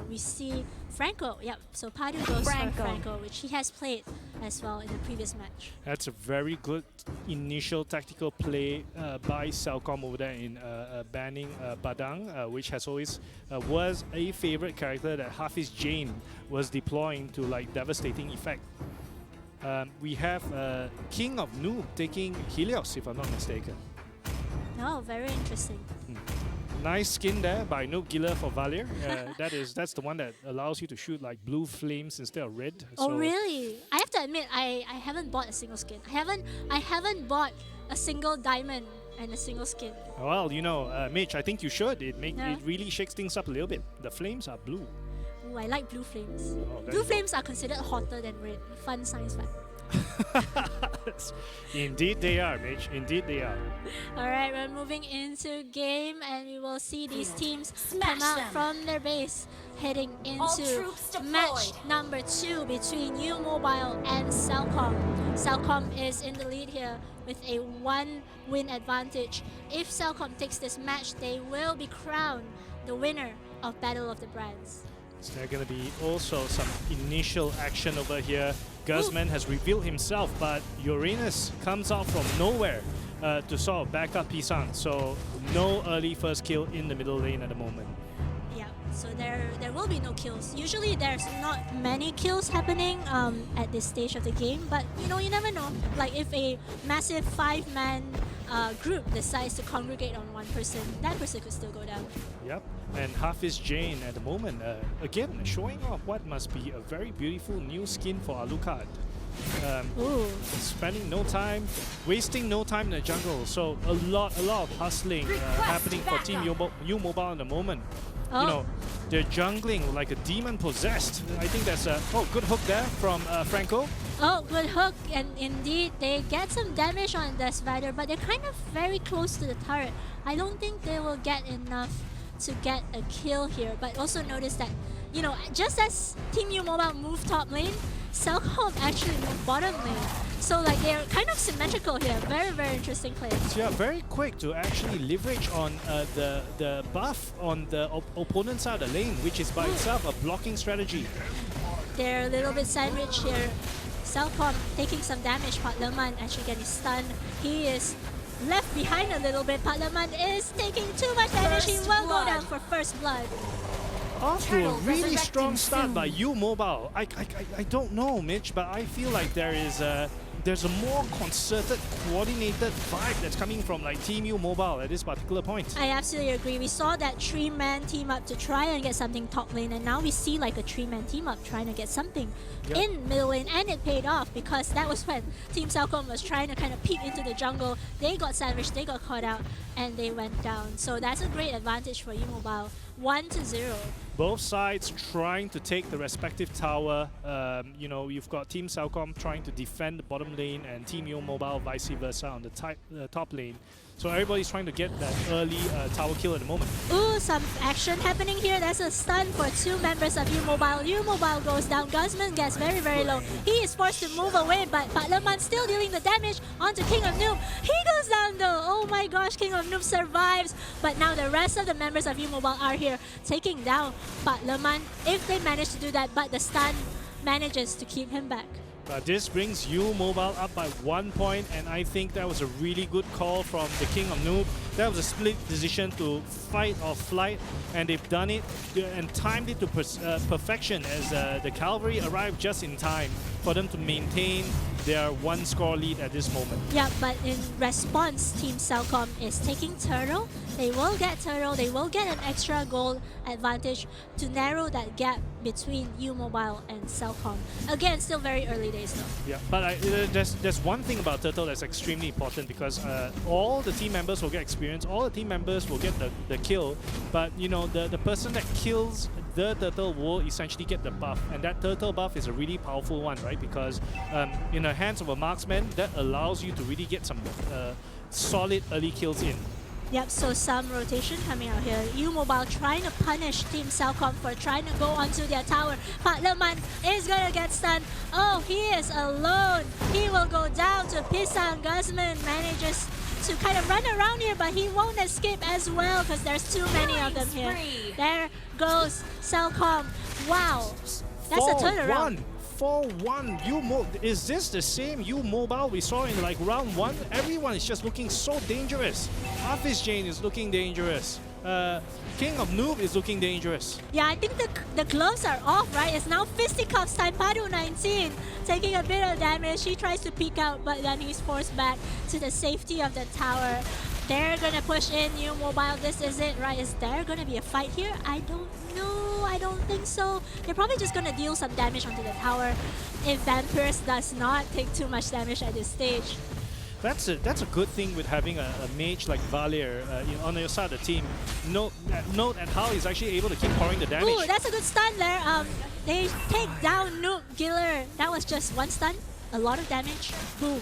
we see Franco. Yep, so Padu goes for Franco, which he has played as well in the previous match. That's a very good initial tactical play by Celcom over there in banning Padang, which has always was a favorite character that Hafiz Jain was deploying to like devastating effect. We have King of Noob taking Helios, if I'm not mistaken. Oh, very interesting. Nice skin there by Noob Giller for Valier. That's the one that allows you to shoot like blue flames instead of red. Oh really? I have to admit, I haven't bought a single skin. I haven't bought a single diamond and a single skin. Well, you know, Mitch, I think you should. It Yeah. really shakes things up a little bit. The flames are blue. Ooh, I like blue flames. Oh, there Blue you go. flames are considered hotter than red. Fun science fact. Indeed they are, Mitch. Indeed they are. Alright, we're moving into game and we will see these teams Smash come out them. from their base heading All into troops match deployed. number 2 between U Mobile and Celcom. Celcom is in the lead here with a 1-win advantage. If Celcom takes this match, they will be crowned the winner of Battle of the Brands. Is there going to be also some initial action over here? Guzman has revealed himself, but Uranus comes out from nowhere to sort of back up Pisang. So no early first kill in the middle lane at the moment. Yeah, so there will be no kills. Usually there's not many kills happening at this stage of the game, but you know, you never know. Like if a massive 5-man group decides to congregate on one person, that person could still go down. Yep. And Hafiz Jain at the moment, again, showing off what must be a very beautiful new skin for Alucard. Ooh. Spending no time, wasting no time in the jungle. So a lot of hustling happening for Team U Mobile at the moment. Oh. You know, they're jungling like a demon possessed. I think that's a good hook there from Franco. Oh, good hook, and indeed they get some damage on the Spider, but they're kind of very close to the turret. I don't think they will get enough to get a kill here, but also notice that, you know, just as Team U Mobile moved top lane, Celcom actually moved bottom lane. So like they're kind of symmetrical here. Very, very interesting play. So yeah, very quick to actually leverage on the buff on the opponent side of the lane, which is by itself a blocking strategy. They're a little bit sandwiched here. Celcom taking some damage. Patlaman actually getting stunned. He is left behind a little bit. Patlaman is taking too much damage. He will go down for first blood. Off to a Turtle really resurrecting strong start soon. by U Mobile. I don't know, Mitch, but I feel like there's a more concerted, coordinated vibe that's coming from like Team U Mobile at this particular point. I absolutely agree. We saw that 3-man team up to try and get something top lane, and now we see like a 3-man team up trying to get something in middle lane, and it paid off because that was when Team Celcom was trying to kind of peek into the jungle. They got sandwiched, they got caught out, and they went down. So that's a great advantage for U Mobile. 1-0. Both sides trying to take the respective tower. You know, you've got Team Celcom trying to defend the bottom lane and Team U Mobile vice versa on the top lane. So everybody's trying to get that early tower kill at the moment. Ooh, some action happening here. That's a stun for 2 members of U Mobile. U Mobile goes down. Guzman gets very, very low. He is forced to move away, but Patlaman still dealing the damage onto King of Noob. He goes down though. Oh my gosh, King of Noob survives. But now the rest of the members of U Mobile are here taking down Patlaman if they manage to do that, but the stun manages to keep him back. But this brings U Mobile up by 1 point, and I think that was a really good call from the King of Noob. That was a split decision to fight or flight, and they've done it and timed it to perfection as the cavalry arrived just in time for them to maintain their 1-score lead at this moment. Yeah, but in response, Team Celcom is taking Turtle. They will get Turtle. They will get an extra goal advantage to narrow that gap between U Mobile and Celcom. Again, still very early days though. Yeah, but there's one thing about Turtle that's extremely important, because all the team members will get experience, all the team members will get the kill, but you know, the person that kills the Turtle will essentially get the buff, and that Turtle buff is a really powerful one, right? Because in the hands of a marksman, that allows you to really get some solid early kills in. Yep, so some rotation coming out here. U Mobile trying to punish Team Celcom for trying to go onto their tower. Patlaman is gonna get stunned. Oh, he is alone. He will go down to Pisang. Guzman manages to kind of run around here, but he won't escape as well because there's too many of them here. Spree. There goes Cellcom. Wow, that's a turnaround. 4-1 is this the same U Mobile we saw in like round 1? Everyone is just looking so dangerous. Hafiz Jane is looking dangerous. King of Noob is looking dangerous. Yeah, I think the gloves are off, right? It's now fisticuffs time. Padu 19 taking a bit of damage. He tries to peek out, but then he's forced back to the safety of the tower. They're gonna push in U Mobile. This is it, right? Is there gonna be a fight here? I don't know. I don't think so. They're probably just gonna deal some damage onto the tower if Vampires does not take too much damage at this stage. That's a good thing with having a mage like Valier on your side of the team. Note at how he's actually able to keep pouring the damage. Ooh, that's a good stun there. They take down Noob Giller. That was just one stun. A lot of damage. Boom.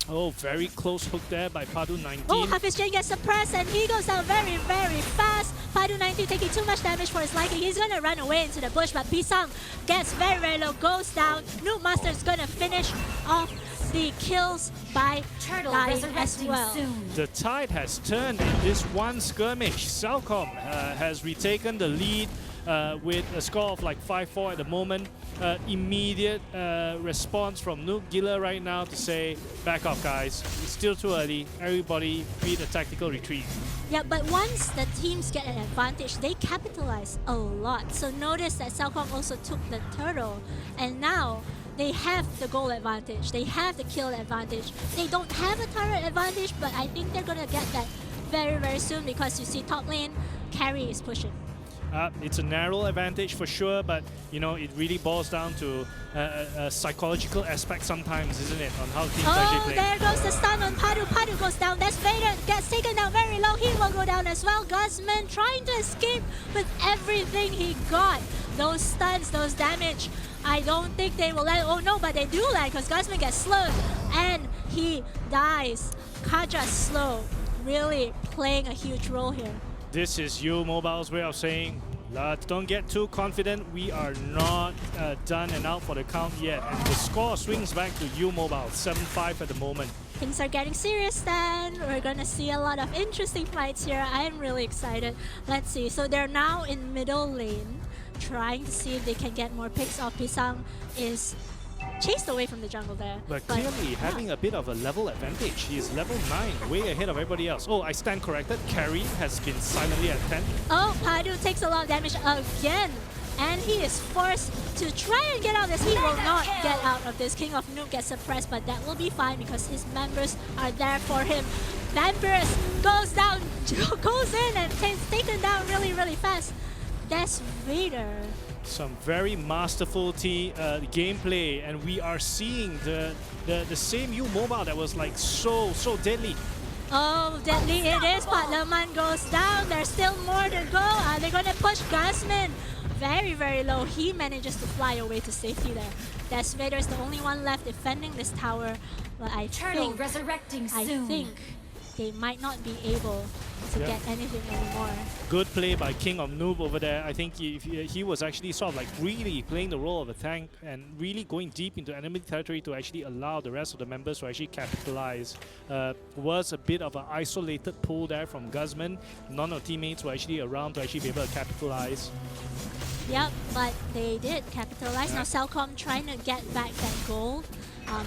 Oh, very close hook there by Padu 19. Oh, Hafiz Jane gets suppressed and he goes down very, very fast. Padu 19 taking too much damage for his liking. He's gonna run away into the bush, but Pisang gets very, very low, goes down. Noob Master's gonna finish off the kills by Turtle dying as resurrecting well. soon. The tide has turned in this one skirmish. Cellcom has retaken the lead with a score of like 5-4 at the moment. Immediate response from Noob Giller right now to say, back off guys, it's still too early, everybody beat a tactical retreat. Yeah, but once the teams get an advantage, they capitalize a lot. So notice that Cellcom also took the turtle, and now they have the goal advantage, they have the kill advantage. They don't have a turret advantage, but I think they're gonna get that very, very soon because you see top lane, carry is pushing. It's a narrow advantage for sure, but you know it really boils down to a psychological aspect sometimes, isn't it, on how teams actually Oh, play. there goes the stun on Padu. Padu goes down. That's Vader. Gets taken down very low. He will go down as well. Guzman trying to escape with everything he got. Those stuns, those damage. I don't think they will land. Oh no, but they do land because Guzman gets slowed and he dies. Kaja's slow, really playing a huge role here. This is U Mobile's way of saying, don't get too confident. We are not done and out for the count yet. And the score swings back to U Mobile, 7-5 at the moment. Things are getting serious then. We're gonna see a lot of interesting fights here. I'm really excited. Let's see. So they're now in middle lane, trying to see if they can get more picks off. Pisang is chased away from the jungle there. But clearly having a bit of a level advantage. He is level 9, way ahead of everybody else. Oh, I stand corrected. Carry has been silently at 10. Oh, Padu takes a lot of damage again. And he is forced to try and get out of this. He will not get out of this. King of Noob gets suppressed, but that will be fine because his members are there for him. Vampirus goes down, goes in and taken down really, really fast. That's Vader. Some very masterful gameplay, and we are seeing the same U Mobile that was like so deadly. Oh, deadly it is. Patlaman goes down. There's still more to go. Are they going to push Guzman? Very, very low. He manages to fly away to safety there. Death Vader is the only one left defending this tower. But I Turtle resurrecting I soon. think they might not be able to get anything anymore. Good play by King of Noob over there. I think he was actually sort of like really playing the role of a tank and really going deep into enemy territory to actually allow the rest of the members to actually capitalize. Was a bit of an isolated pull there from Guzman. None of the teammates were actually around to actually be able to capitalize. Yep, but they did capitalize. Now Cellcom trying to get back that gold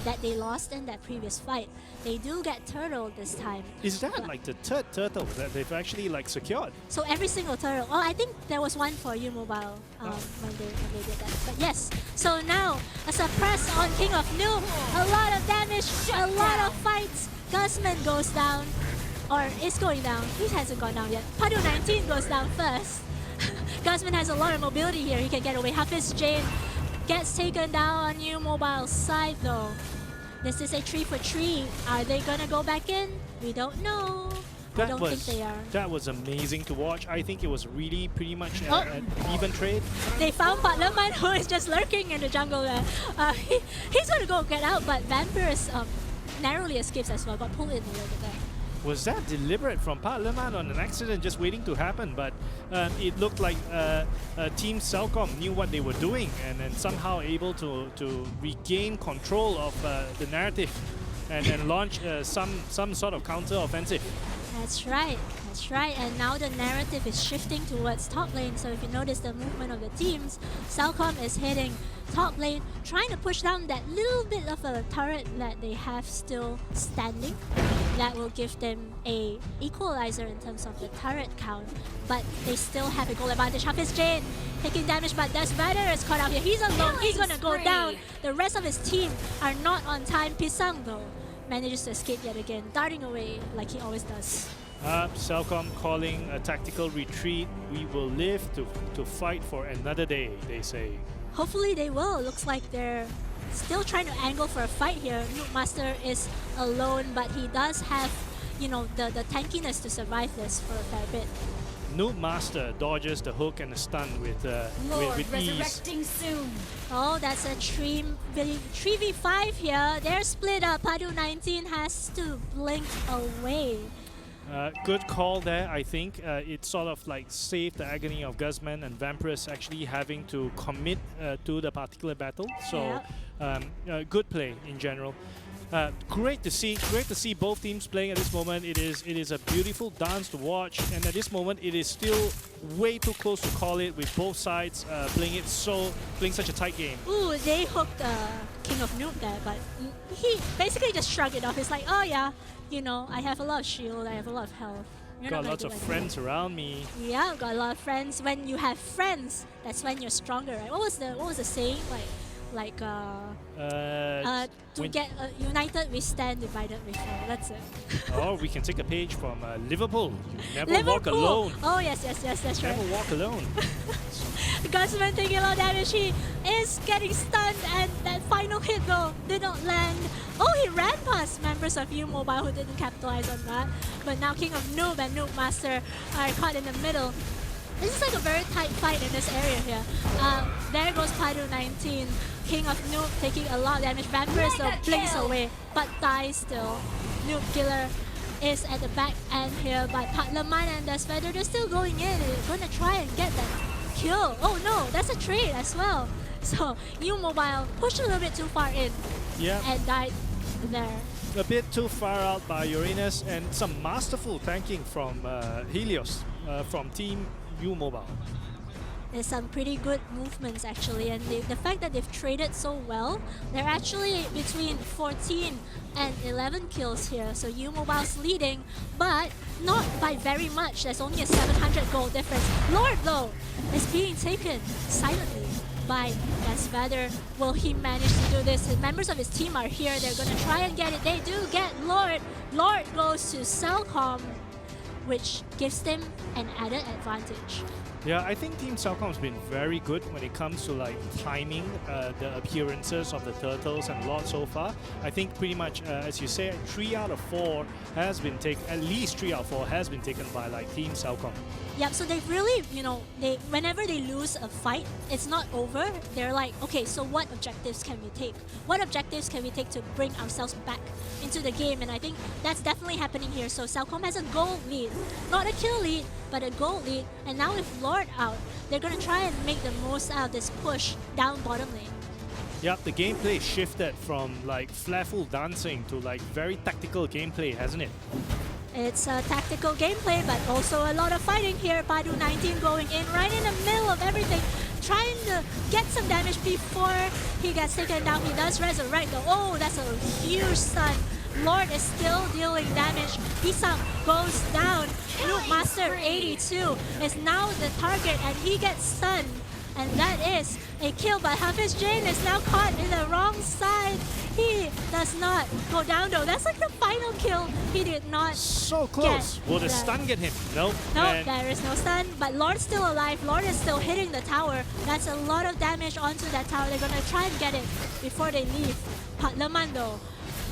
that they lost in that previous fight. They do get turtle this time. Is that like the third turtle that they've actually like secured? So every single turtle. Oh, I think there was one for U Mobile when they did that. But yes. So now a suppress on King of Noob. A lot of damage. A lot of fights. Guzman goes down, or is going down. He hasn't gone down yet. Padu 19 goes down first. Guzman has a lot of mobility here. He can get away. Hafiz Jane gets taken down on U Mobile's side though. This is a 3-for-3. Are they gonna go back in? We don't know. I don't think they are. That was amazing to watch. I think it was really pretty much an even trade. They found Patlaman who is just lurking in the jungle there. He's gonna go get out, but Vampirus narrowly escapes as well. Got pulled in a little bit there. Was that deliberate from Patlaman on an accident just waiting to happen? But it looked like Team Cellcom knew what they were doing and then somehow able to regain control of the narrative. and launch some sort of counter offensive. That's right. That's right. And now the narrative is shifting towards top lane. So if you notice the movement of the teams, Celcom is hitting top lane, trying to push down that little bit of a turret that they have still standing. That will give them a equalizer in terms of the turret count. But they still have a goal advantage. Hafiz Jane taking damage, but Des Vader is caught out here. He's alone. He's gonna go down. The rest of his team are not on time. Pisang though manages to escape yet again, darting away like he always does. Celcom calling a tactical retreat. We will live to fight for another day, they say. Hopefully they will. Looks like they're still trying to angle for a fight here. Noob Master is alone, but he does have, you know, the tankiness to survive this for a fair bit. Noob Master dodges the hook and the stun with ease. Resurrecting soon. Oh, that's a 3v5 here. They're split up. Padu 19 has to blink away. Good call there, I think. It sort of like saved the agony of Guzman and Vampirus actually having to commit to the particular battle. So, good play in general. Great to see both teams playing at this moment. It is a beautiful dance to watch, and at this moment it is still way too close to call it, with both sides playing such a tight game. Ooh, they hooked King of Noob there, but he basically just shrugged it off. It's like, oh yeah, you know, I have a lot of shield, I have a lot of health. You're Got not lots of gonna do friends around me. Yeah, I've got a lot of friends. When you have friends, that's when you're stronger, right? What was the saying? To get united we stand, divided we fall. That's it. Or we can take a page from Liverpool. You never walk alone. Oh yes, that's right. Never walk alone. Guzman taking a lot of damage. He is getting stunned, and that final hit though did not land. Oh, he ran past members of U Mobile who didn't capitalize on that. But now King of Noob and Noob Master are caught in the middle. This is like a very tight fight in this area here. There goes Padu 19. King of Noob taking a lot of damage. Vampirus though blinks away, but dies still. Noob Killer is at the back end here, but Patlaman and Des Vader, they're still going in. They're gonna try and get that kill. Oh no, that's a trade as well. So U Mobile pushed a little bit too far in and died there. A bit too far out by Uranus, and some masterful tanking from Helios from Team U Mobile. There's some pretty good movements actually, and the fact that they've traded so well, they're actually between 14 and 11 kills here. So U Mobile's leading, but not by very much. There's only a 700 gold difference. Lord though is being taken silently by Des Vader. Will he manage to do this? The members of his team are here. They're gonna try and get it. They do get Lord. Lord goes to Celcom, which gives them an added advantage. Yeah, I think Team Celcom has been very good when it comes to like timing the appearances of the Turtles and Lord so far. I think pretty much, as you say, 3 out of 4 has been taken. At least 3 out of 4 has been taken by like Team Celcom. Yep, so they've really, you know, whenever they lose a fight, it's not over. They're like, okay, so what objectives can we take? What objectives can we take to bring ourselves back into the game? And I think that's definitely happening here. So Celcom has a goal lead, not a kill lead, but a goal lead. And now with Lord out, they're gonna try and make the most out of this push down bottom lane. Yep, the gameplay shifted from like flatful dancing to like very tactical gameplay, hasn't it? It's a tactical gameplay, but also a lot of fighting here. Padu 19 going in right in the middle of everything, trying to get some damage before he gets taken down. He does resurrect though. Oh, that's a huge stun. Lord is still dealing damage. Isam goes down. Noob Master 82 is now the target, and he gets stunned. And that is a kill, but Hafiz Jane is now caught in the wrong side. He does not go down though. That's like the final kill. He did not. So close. Will the stun get him? Nope. Nope, there is no stun. But Lord's still alive. Lord is still hitting the tower. That's a lot of damage onto that tower. They're gonna try and get it before they leave. Patlaman though,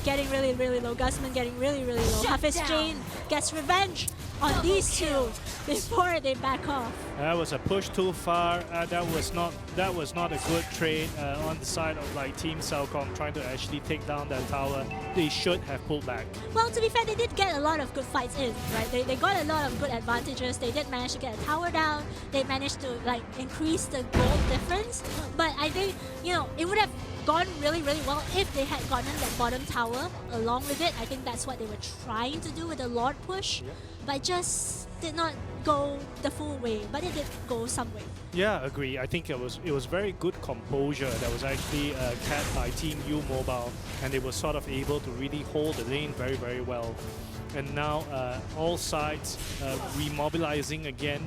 getting really, really low. Guzman getting really, really low. Hafiz Jane gets revenge on these two. before they back off. That was a push too far. That was not a good trade on the side of like Team Cellcom trying to actually take down that tower. They should have pulled back. Well, to be fair, they did get a lot of good fights in, right? They got a lot of good advantages. They did manage to get a tower down. They managed to like increase the gold difference. But I think, you know, it would have gone really, really well if they had gotten that bottom tower along with it. I think that's what they were trying to do with the Lord push, but just did not go the full way, but it did go some way. Yeah, agree. I think it was very good composure that was actually kept by Team U Mobile, and they were sort of able to really hold the lane very, very well. And now all sides remobilizing again,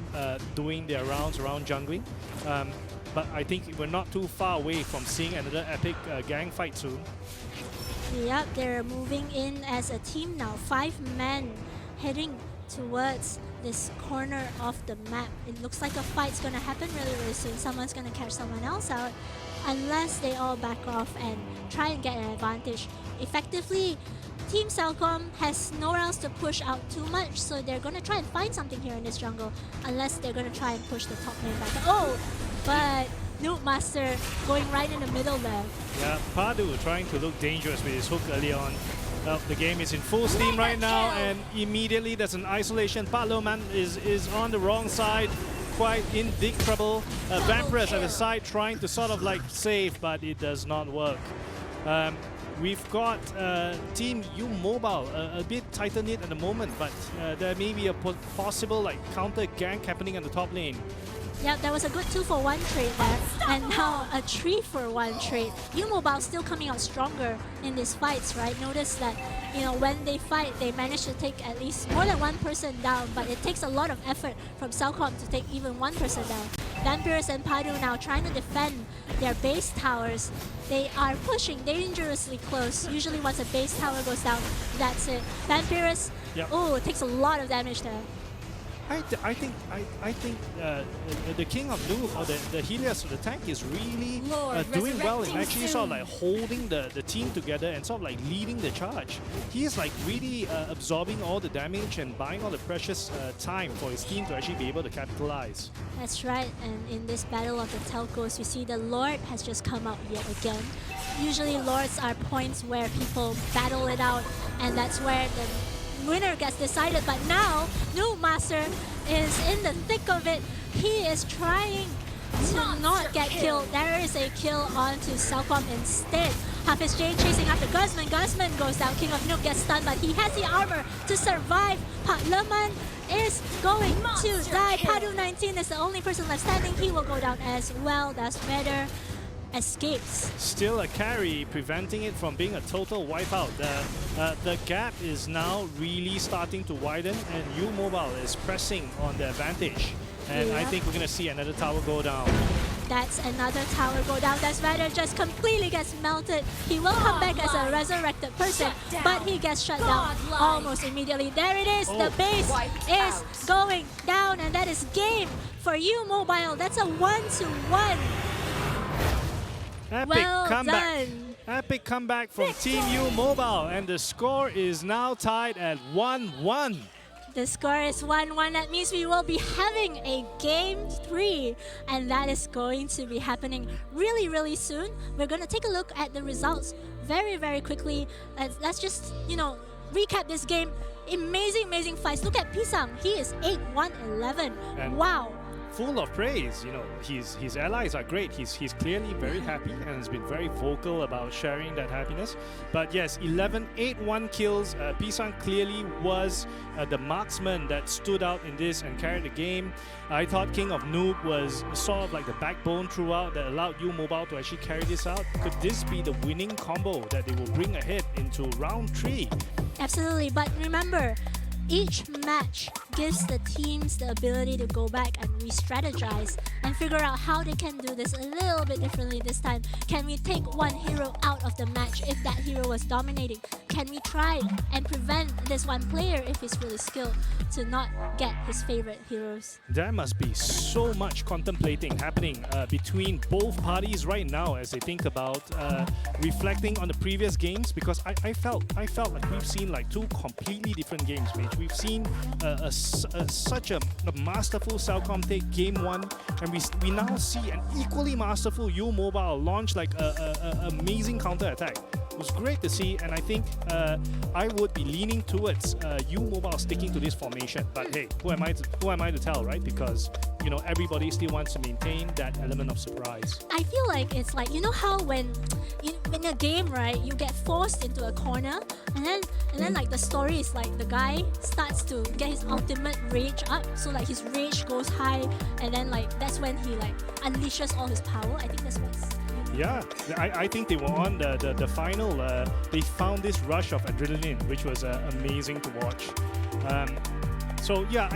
doing their rounds around jungling. But I think we're not too far away from seeing another epic gang fight soon. Yep, they're moving in as a team now. 5 men heading towards this corner of the map. It looks like a fight's gonna happen really, really soon. Someone's gonna catch someone else out unless they all back off and try and get an advantage. Effectively, Team Cellcom has nowhere else to push out too much, so they're gonna try and find something here in this jungle unless they're gonna try and push the top lane back. Oh, but Noob Master going right in the middle there. Yeah, Padu trying to look dangerous with his hook early on. The game is in full steam right now, and immediately there's an isolation. Paloman is on the wrong side, quite in big trouble. Vampirus at the side trying to sort of like save, but it does not work. We've got Team U Mobile a bit tighter knit at the moment, but there may be a possible like counter gank happening on the top lane. Yeah, that was a good 2-for-1 trade there, and now a 3-for-1 trade. U Mobile still coming out stronger in these fights, right? Notice that, you know, when they fight, they manage to take at least more than one person down, but it takes a lot of effort from Cellcom to take even one person down. Vampirus and Padu now trying to defend their base towers. They are pushing dangerously close. Usually once a base tower goes down, that's it. Vampirus, oh, it takes a lot of damage there. I think the King of Noob, or the Helios, the tank, is really doing well and actually sort of like holding the team together and sort of like leading the charge. He is like really absorbing all the damage and buying all the precious time for his team to actually be able to capitalize. That's right, and in this battle of the telcos, you see the Lord has just come out yet again. Usually Lords are points where people battle it out, and that's where the winner gets decided, but now Noob Master is in the thick of it. He is trying to not get killed. There is a kill onto Cellcom instead. Hafiz J chasing after Guzman. Guzman goes down. King of Noob gets stunned, but he has the armor to survive. Leman is going to die. Padu 19 is the only person left standing. He will go down as well. That's better. Escapes. Still a carry, preventing it from being a total wipeout. The gap is now really starting to widen, and U Mobile is pressing on the advantage. And I think we're going to see another tower go down. That's another tower go down. That's Vader just completely gets melted. He will come back as a resurrected person, but he gets shut down almost immediately. There it is. The base is going down, and that is game for U Mobile. That's a 1-1. Epic well comeback. done. Epic comeback from Team U Mobile, and the score is now tied at 1-1. The score is 1-1. That means we will be having a Game 3, and that is going to be happening really, really soon. We're going to take a look at the results very, very quickly. Let's just, you know, recap this game. Amazing, amazing fights. Look at Pisang. He is 8-1-11. Wow. Full of praise, you know, his allies are great. He's clearly very happy and has been very vocal about sharing that happiness. But yes, 8-1 kills. Pisang clearly was the marksman that stood out in this and carried the game. I thought King of Noob was sort of like the backbone throughout that allowed U Mobile to actually carry this out. Could this be the winning combo that they will bring ahead into round 3? Absolutely, but remember, each match gives the teams the ability to go back and re-strategize and figure out how they can do this a little bit differently this time. Can we take one hero out of the match if that hero was dominating? Can we try and prevent this one player, if he's really skilled, to not get his favorite heroes? There must be so much contemplating happening between both parties right now as they think about reflecting on the previous games, because I felt like we've seen like two completely different games, Major. we've seen such a masterful Cellcom take game 1, and we now see an equally masterful U Mobile launch like a amazing counter attack. It was great to see, and I think I would be leaning towards U Mobile sticking to this formation. But hey, who am I to tell, right? Because everybody still wants to maintain that element of surprise. I feel like it's like, you know how when in a game, right, you get forced into a corner, and then like the story is like the guy starts to get his ultimate rage up, so like his rage goes high, and then like that's when he like unleashes all his power. I think that's what's. Yeah, I think they were on the final. They found this rush of adrenaline, which was amazing to watch. So yeah,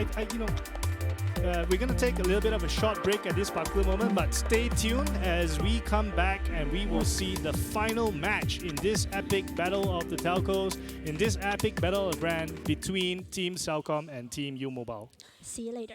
we're gonna take a little bit of a short break at this particular moment, but stay tuned as we come back and we will see the final match in this epic battle of the telcos, in this epic battle of brand between Team Cellcom and Team U Mobile. See you later.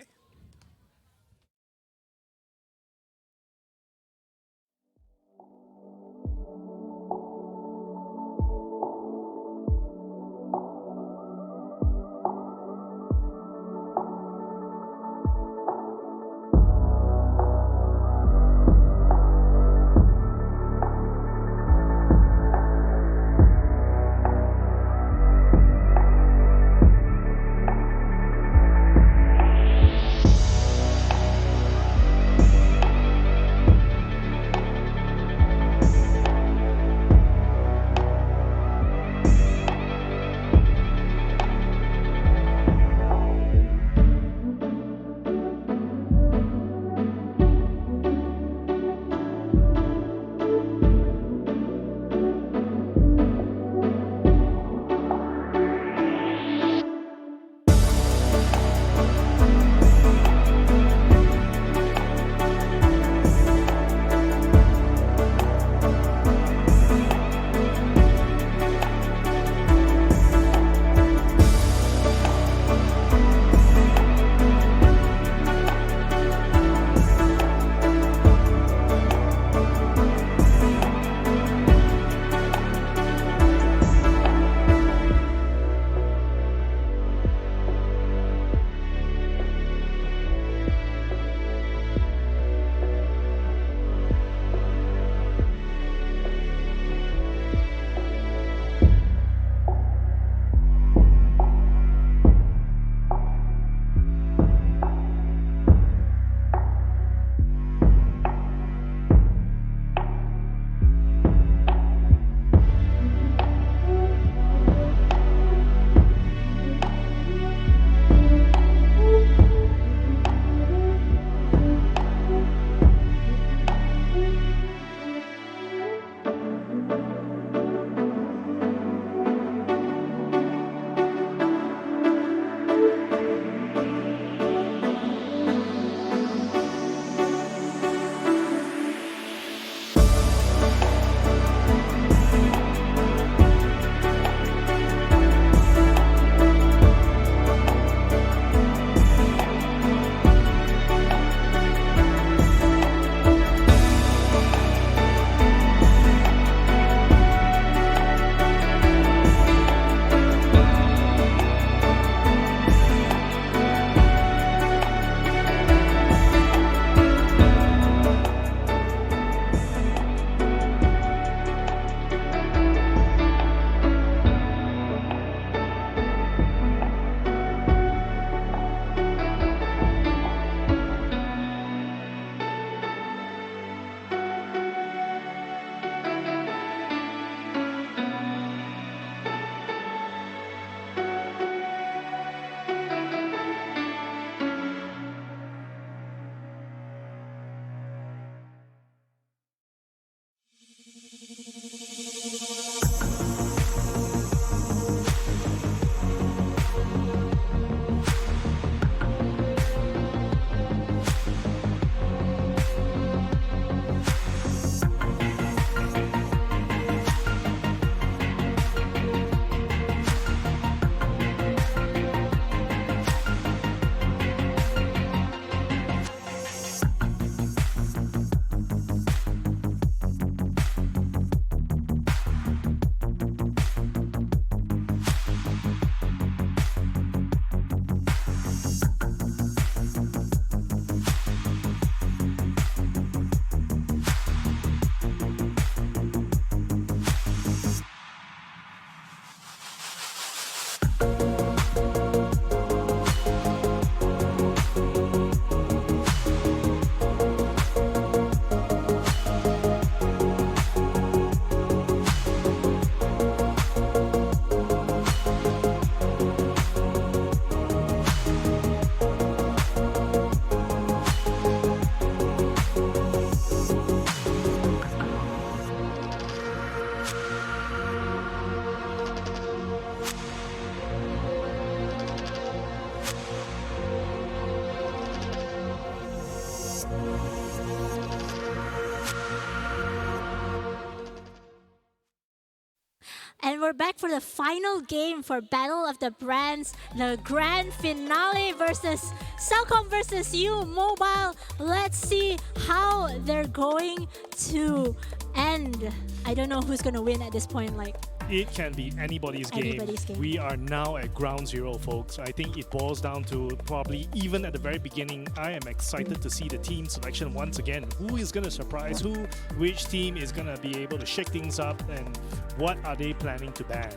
And we're back for the final game for Battle of the Brands, the grand finale versus Cellcom versus you Mobile. Let's see how they're going to end. I don't know who's going to win at this point. Like, it can be anybody's game. We are now at ground zero, folks. I think it boils down to probably even at the very beginning, I am excited to see the team selection once again. Who is going to surprise who? Which team is going to be able to shake things up? And what are they planning to ban?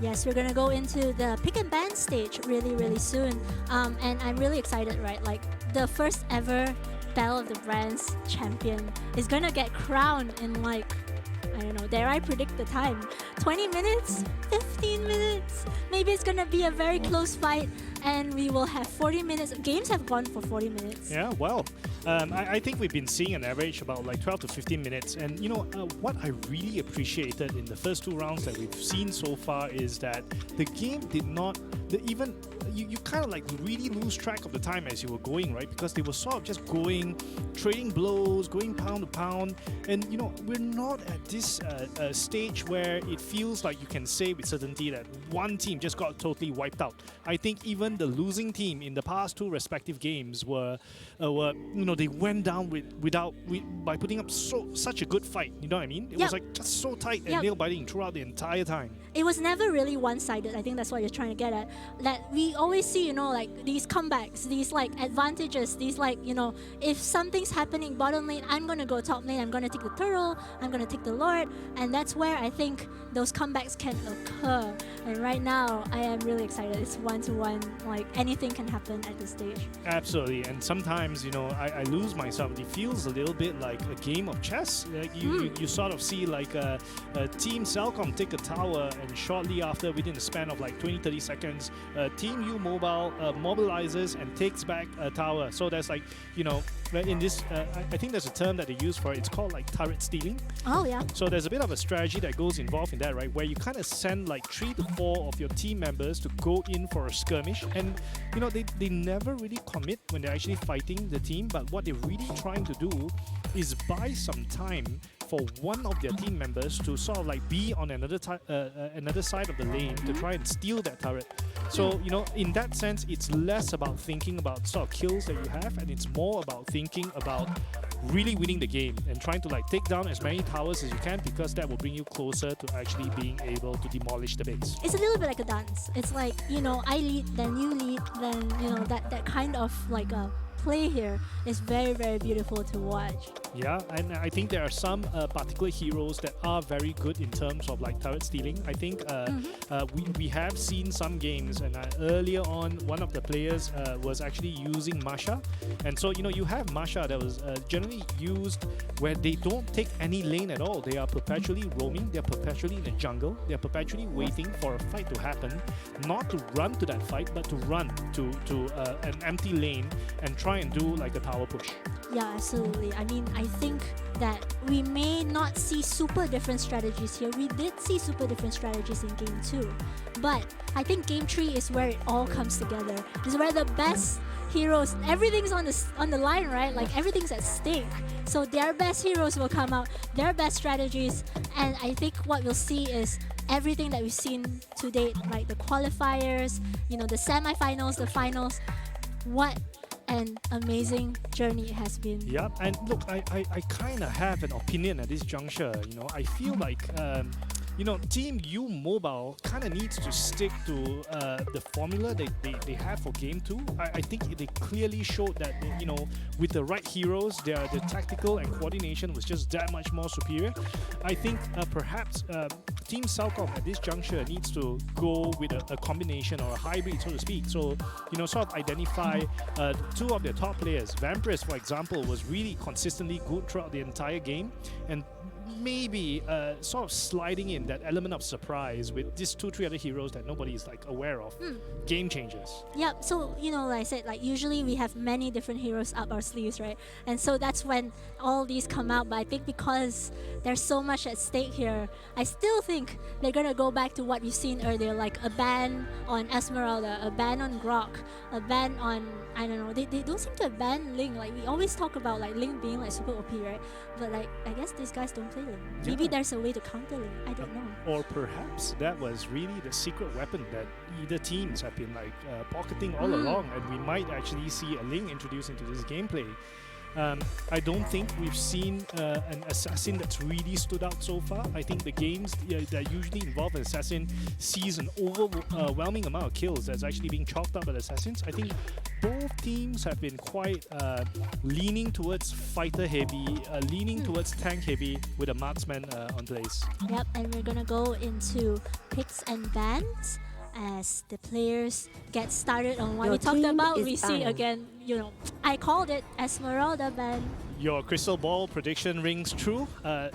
Yes, we're going to go into the pick and ban stage really, really soon. And I'm really excited, right? Like, the first ever Battle of the Brands champion is going to get crowned in like, I don't know, dare I predict the time? 20 minutes? 15 minutes? Maybe it's gonna be a very close fight and we will have 40 minutes. Games have gone for 40 minutes. Yeah, well, I think we've been seeing an average about like 12 to 15 minutes. And you know, what I really appreciated in the first two rounds that we've seen so far is that the game did not, you kind of like really lose track of the time as you were going, right? Because they were sort of just going, trading blows, going pound to pound. And you know, we're not at this stage where it feels like you can say with certainty that one team just got totally wiped out. I think even the losing team in the past two respective games were you know, they went down by putting up such a good fight. You know what I mean? It was like just so tight and nail biting throughout the entire time. It was never really one-sided. I think that's what you're trying to get at. That we always see, you know, like these comebacks, these like advantages, these like, you know, if something's happening bottom lane, I'm gonna go top lane, I'm gonna take the turtle, I'm gonna take the lord, and that's where I think those comebacks can occur. And right now, I am really excited. It's 1-1. Like anything can happen at this stage. Absolutely. And sometimes, you know, I lose myself. It feels a little bit like a game of chess. Like you sort of see like a Team Cellcom take a tower, and shortly after, within the span of like 20-30 seconds, Team U Mobile mobilizes and takes back a tower. So there's like, you know, in this, I think there's a term that they use for it. It's called like turret stealing. Oh yeah. So there's a bit of a strategy that goes involved in that, right? Where you kind of send like 3 to 4 of your team members to go in for a skirmish, and you know, they never really commit when they're actually fighting the team. But what they're really trying to do is buy some time for one of their team members to sort of like be on another side of the lane to try and steal that turret. So, you know, in that sense, it's less about thinking about sort of kills that you have, and it's more about thinking about really winning the game and trying to like take down as many towers as you can, because that will bring you closer to actually being able to demolish the base. It's a little bit like a dance. It's like, you know, I lead, then you lead, then, you know, that kind of like a play here is very, very beautiful to watch. Yeah, and I think there are some particular heroes that are very good in terms of like turret stealing. I think we have seen some games, and earlier on, one of the players was actually using Masha. And so, you know, you have Masha that was generally used where they don't take any lane at all. They are perpetually roaming, they're perpetually in the jungle, they're perpetually waiting for a fight to happen, not to run to that fight, but to run to an empty lane and try and do like a tower push. Yeah, absolutely. I mean, I think that we may not see super different strategies here. We did see super different strategies in Game 2. But I think Game 3 is where it all comes together. It's where the best heroes, everything's on the line, right? Like everything's at stake. So their best heroes will come out, their best strategies, and I think what we'll see is everything that we've seen to date, like the qualifiers, you know, the semifinals, the finals. What an amazing journey it has been. Yeah, and look, I kind of have an opinion at this juncture. You know, I feel like you know, Team U Mobile kind of needs to stick to the formula they have for Game 2. I think they clearly showed that, you know, with the right heroes, the tactical and coordination was just that much more superior. I think perhaps Team Cellcom at this juncture needs to go with a combination or a hybrid, so to speak. So, you know, sort of identify 2 of their top players. Vampirus, for example, was really consistently good throughout the entire game, and maybe sort of sliding in that element of surprise with these 2-3 other heroes that nobody is like aware of. Game changers. Yep. So like I said, like usually we have many different heroes up our sleeves, right? And so that's when all these come out. But I think because there's so much at stake here, I still think they're gonna go back to what we've seen earlier, like a ban on Esmeralda, a ban on Grok, a ban on, I don't know. They don't seem to ban Ling. Like we always talk about like Ling being like super OP, right? But like I guess these guys don't play Ling. Maybe Yeah. there's a way to counter Ling. I don't know. Or perhaps that was really the secret weapon that either teams have been like pocketing all along, and we might actually see a Ling introduced into this gameplay. I don't think we've seen an assassin that's really stood out so far. I think the games that usually involve an assassin sees an overwhelming amount of kills that's actually being chalked up by the assassins. I think both teams have been quite leaning towards fighter heavy, leaning towards tank heavy with a marksman on place. Yep, and we're gonna go into picks and bans as the players get started on what Your we talked team about. is We see banned. again, I called it Esmeralda ban. Your crystal ball prediction rings true.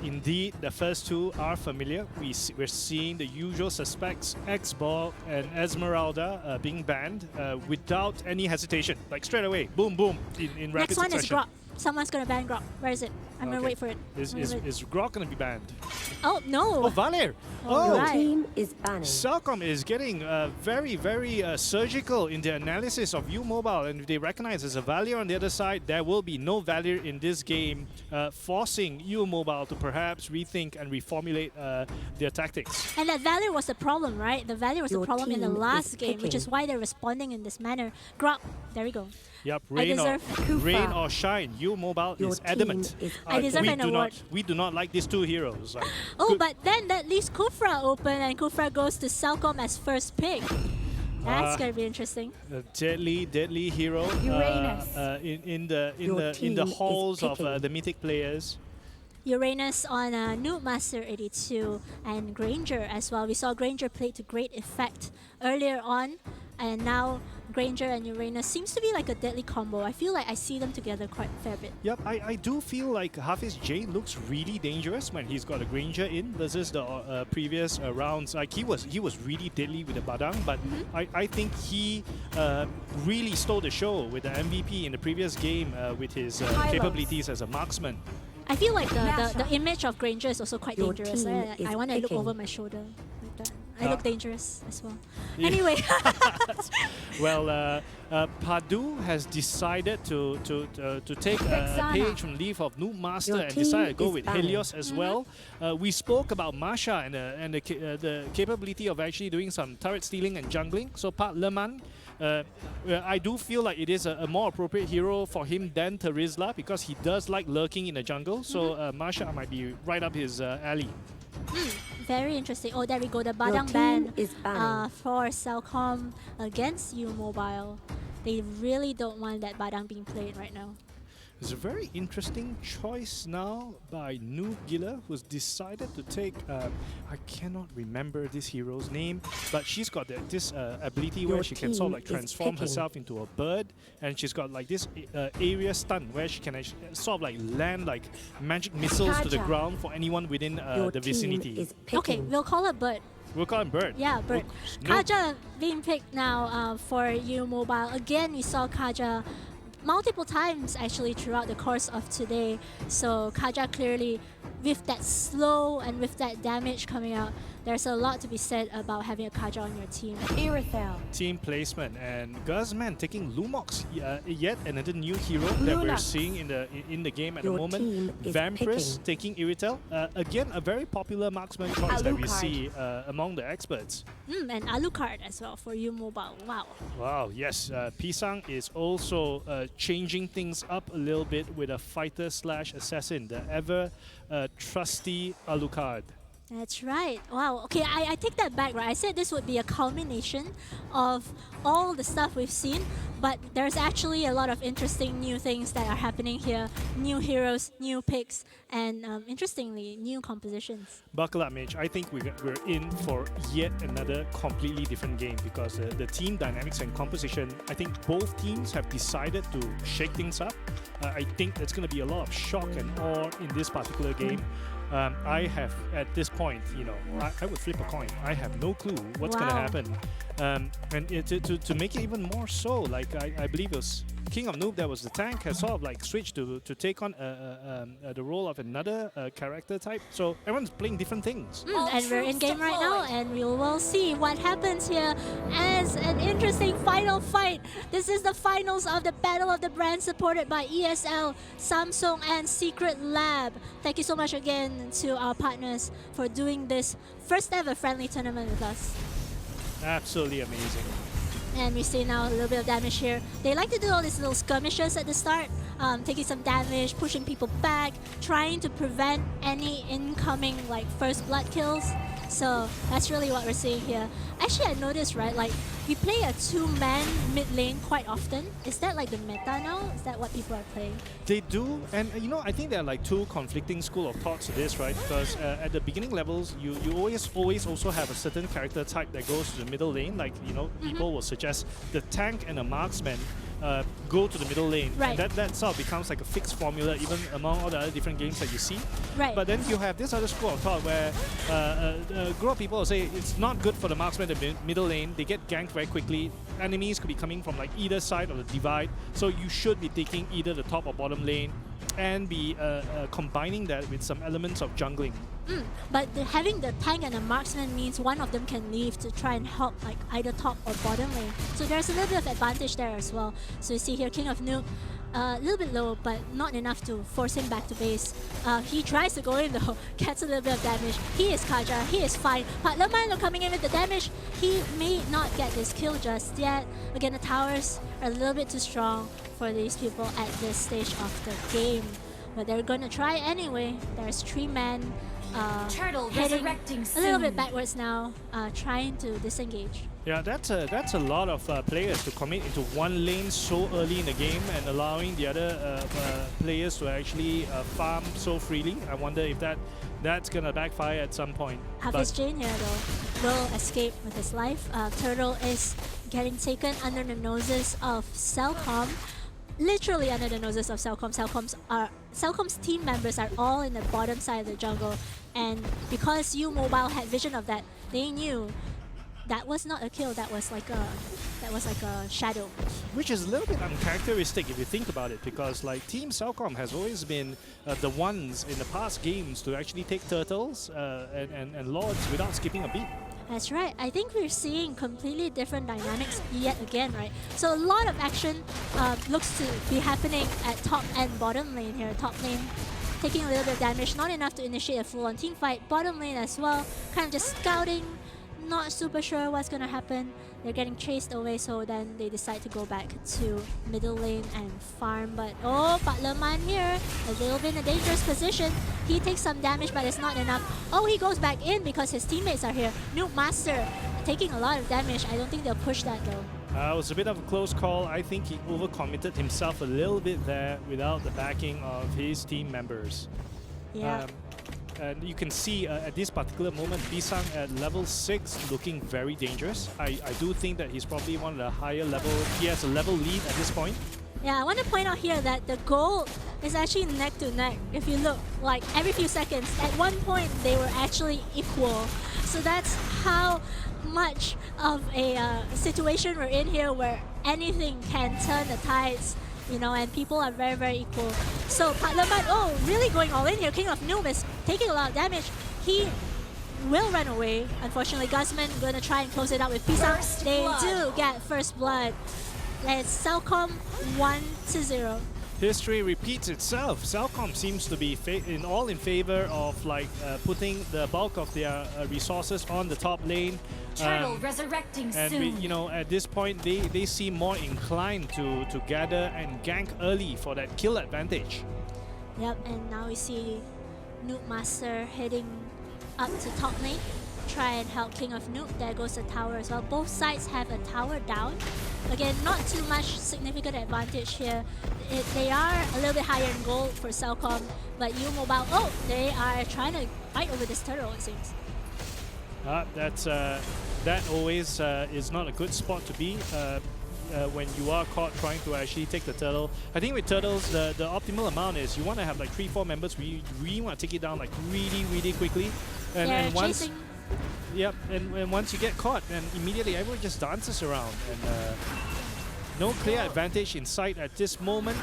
Indeed, the first two are familiar. We're seeing the usual suspects, X-Ball and Esmeralda, being banned without any hesitation. Like straight away, boom, boom, in rapid Next one is succession. Grok. Someone's gonna ban Grok. Where is it? I'm gonna Okay. wait for it. Is I'm gonna wait. Grok going to be banned? Oh no! Oh, Valer! Oh, Your right. team is banning. Cellcom is getting very, very surgical in their analysis of U Mobile, and if they recognize there's a Valier on the other side, there will be no Valier in this game, forcing U Mobile to perhaps rethink and reformulate their tactics. And that Valor was the problem, right? The Valor was the Your problem in the team last is game, which is picking. why they're responding in this manner. Grok, there we go. Yep, I deserve rain or shine, U Mobile Your is team adamant. is I deserve we an do award. we do not like these two heroes. Like, Oh, good- but then that leaves Kufra open, and Kufra goes to Cellcom as first pick. That's gonna be interesting. a deadly hero Uranus. in the Your team is halls of picking. the mythic players. Uranus on Noob Master 82 and Granger as well. We saw Granger play to great effect earlier on, and now Granger and Uranus seems to be like a deadly combo. I feel like I see them together quite a fair bit. Yep, I do feel like Hafiz J looks really dangerous when he's got a Granger in versus the previous rounds. Like he was really deadly with the Badang, but I think he really stole the show with the MVP in the previous game with his capabilities as a marksman. I feel like the Mashup. image of Granger is also quite Your dangerous. team Right? is I want to look picking. over my shoulder like that. I Ah. look dangerous as well. Yeah. Anyway, Well, Padu has decided to take a Vexana. page from Leaf of Noob Master Your and team decided to go is with banned. Helios as well. We spoke about Masha and the capability of actually doing some turret stealing and jungling. So Pat Leman, I do feel like it is a more appropriate hero for him than Terizla because he does like lurking in the jungle. So Masha might be right up his alley. very interesting. Oh, there we go. The Your Badang team ban is banning. for Cellcom against U Mobile. They really don't want that Badang being played right now. It's a very interesting choice now by Noob Giller, who's decided to take, I cannot remember this hero's name, but she's got this ability where Your she can sort of team like is transform picking. herself into a bird, and she's got like this area stun where she can actually sort of like land like magic missiles to the Kaja. ground for anyone within Your the team vicinity. is picking. Okay, we'll call her Bird. We'll call him Bird. Yeah, Bird. No. Kaja being picked now for U Mobile. Again, we saw Kaja multiple times actually throughout the course of today. So Kaja clearly, with that slow and with that damage coming out, there's a lot to be said about having a Kaja on your team. Irithel. Team placement, and Guzman taking Lumox, yet another new hero that we're Lunox. seeing in the game at Your the moment. team is Vampirus picking. taking Iritel, again a very popular marksman choice that we Alucard. see among the experts. And Alucard as well for U Mobile. Wow. Wow, yes, Pisang is also changing things up a little bit with a fighter slash assassin, the ever trusty Alucard. That's right. Wow. Okay, I take that back, right? I said this would be a culmination of all the stuff we've seen, But there's actually a lot of interesting new things that are happening here. New heroes, new picks, and interestingly, new compositions. Buckle up, Mitch. I think we're in for yet another completely different game because the team dynamics and composition, I think both teams have decided to shake things up. I think there's going to be a lot of shock and awe in this particular game. I have, at this point, I would flip a coin. I have no clue what's going to happen. And to make it even more so, like I believe it was King of Noob that was the tank, has sort of like switched to take on the role of another character type. So everyone's playing different things. And we're in game right now, and we will see what happens here as an interesting final fight. This is the finals of the Battle of the Brands supported by ESL, Samsung, and Secret Lab. Thank you so much again to our partners for doing this first ever friendly tournament with us. Absolutely amazing. And we see now a little bit of damage here. They like to do all these little skirmishes at the start, taking some damage, pushing people back, trying to prevent any incoming like first blood kills. So that's really what we're seeing here. Actually, I noticed, right, like we play a two-man mid lane quite often. Is that like the meta now? Is that what people are playing? They do, and I think there are like two conflicting school of thoughts to this, right? Because at the beginning levels, you always also have a certain character type that goes to the middle lane. Like people will suggest the tank and the marksman go to the middle lane. Right. And that sort of becomes like a fixed formula even among all the other different games that you see. Right. But then you have this other school of thought where a group of people will say it's not good for the marksman in the middle lane. They get ganked very quickly. Enemies could be coming from like either side of the divide. So you should be taking either the top or bottom lane and be combining that with some elements of jungling. But having the tank and the marksman means one of them can leave to try and help like either top or bottom lane. So there's a little bit of advantage there as well. So you see here King of Noob, a little bit low, but not enough to force him back to base. He tries to go in though, gets a little bit of damage. He is Kaja, he is fine. But Lemano coming in with the damage, he may not get this kill just yet. Again, the towers are a little bit too strong for these people at this stage of the game. But they're gonna try anyway. There's 3 men Turtle heading resurrecting a little bit soon. backwards now, trying to disengage. Yeah, that's a lot of players to commit into one lane so early in the game and allowing the other players to actually farm so freely. I wonder if that's gonna backfire at some point. Hafiz Jane here though will escape with his life. Turtle is getting taken under the noses of Cellcom. Literally under the noses of Cellcom. Cellcom's team members are all in the bottom side of the jungle, and because U-Mobile had vision of that, they knew that was not a kill. That was like a shadow. Which is a little bit uncharacteristic if you think about it, because like Team Cellcom has always been the ones in the past games to actually take turtles and lords without skipping a beat. That's right. I think we're seeing completely different dynamics yet again, right? So a lot of action looks to be happening at top and bottom lane here. Top lane taking a little bit of damage, not enough to initiate a full-on team fight. Bottom lane as well, kind of just scouting, not super sure what's gonna happen. They're getting chased away, so then they decide to go back to middle lane and farm. But oh, Patlaman here, a little bit in a dangerous position. He takes some damage, but it's not enough. Oh, he goes back in because his teammates are here. Noob Master taking a lot of damage. I don't think they'll push that though. It was a bit of a close call. I think he overcommitted himself a little bit there without the backing of his team members. Yeah. And you can see at this particular moment, Bisang at level 6 looking very dangerous. I do think that he's probably one of the higher level. He has a level lead at this point. Yeah, I want to point out here that the goal is actually neck to neck. If you look, like every few seconds, at one point they were actually equal. So that's how much of a situation we're in here where anything can turn the tides. And people are very, very equal. So Patlaman, oh, really going all in here. King of Noob is taking a lot of damage. He will run away. Unfortunately, Guzman gonna try and close it out with Pisang. They do get first blood. It's Cellcom 1-0. History repeats itself. Cellcom seems to be in favor of like putting the bulk of their resources on the top lane. Turtle resurrecting and soon. at this point they seem more inclined to gather and gank early for that kill advantage. Yep, and now we see Noob Master heading up to top lane. try and help King of Nuke. There goes the tower as well. Both sides have a tower down. Again, not too much significant advantage here. They are a little bit higher in gold for Cellcom, but U Mobile, oh, they are trying to fight over this turtle, it seems. That always is not a good spot to be when you are caught trying to actually take the turtle. I think with turtles, the optimal amount is you want to have like 3-4 members. We really want to take it down like really quickly. And once, chasing. yep, and once you get caught, then immediately everyone just dances around. And no clear advantage in sight at this moment.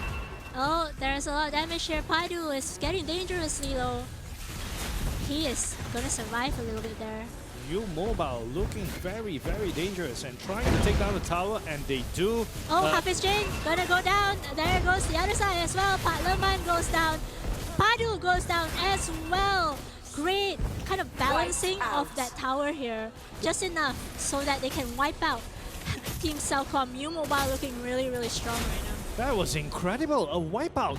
Oh, there's a lot of damage here. Padu is getting dangerously low. He is gonna survive a little bit there. U Mobile looking very dangerous and trying to take down the tower, and they do. Oh, Hafiz Jane gonna go down. There goes the other side as well. Pat Lerman goes down. Padu goes down as well. Great kind of balancing of that tower here. Just enough so that they can wipe out Team Cellcom. U Mobile looking really strong right now. That was incredible, a wipeout.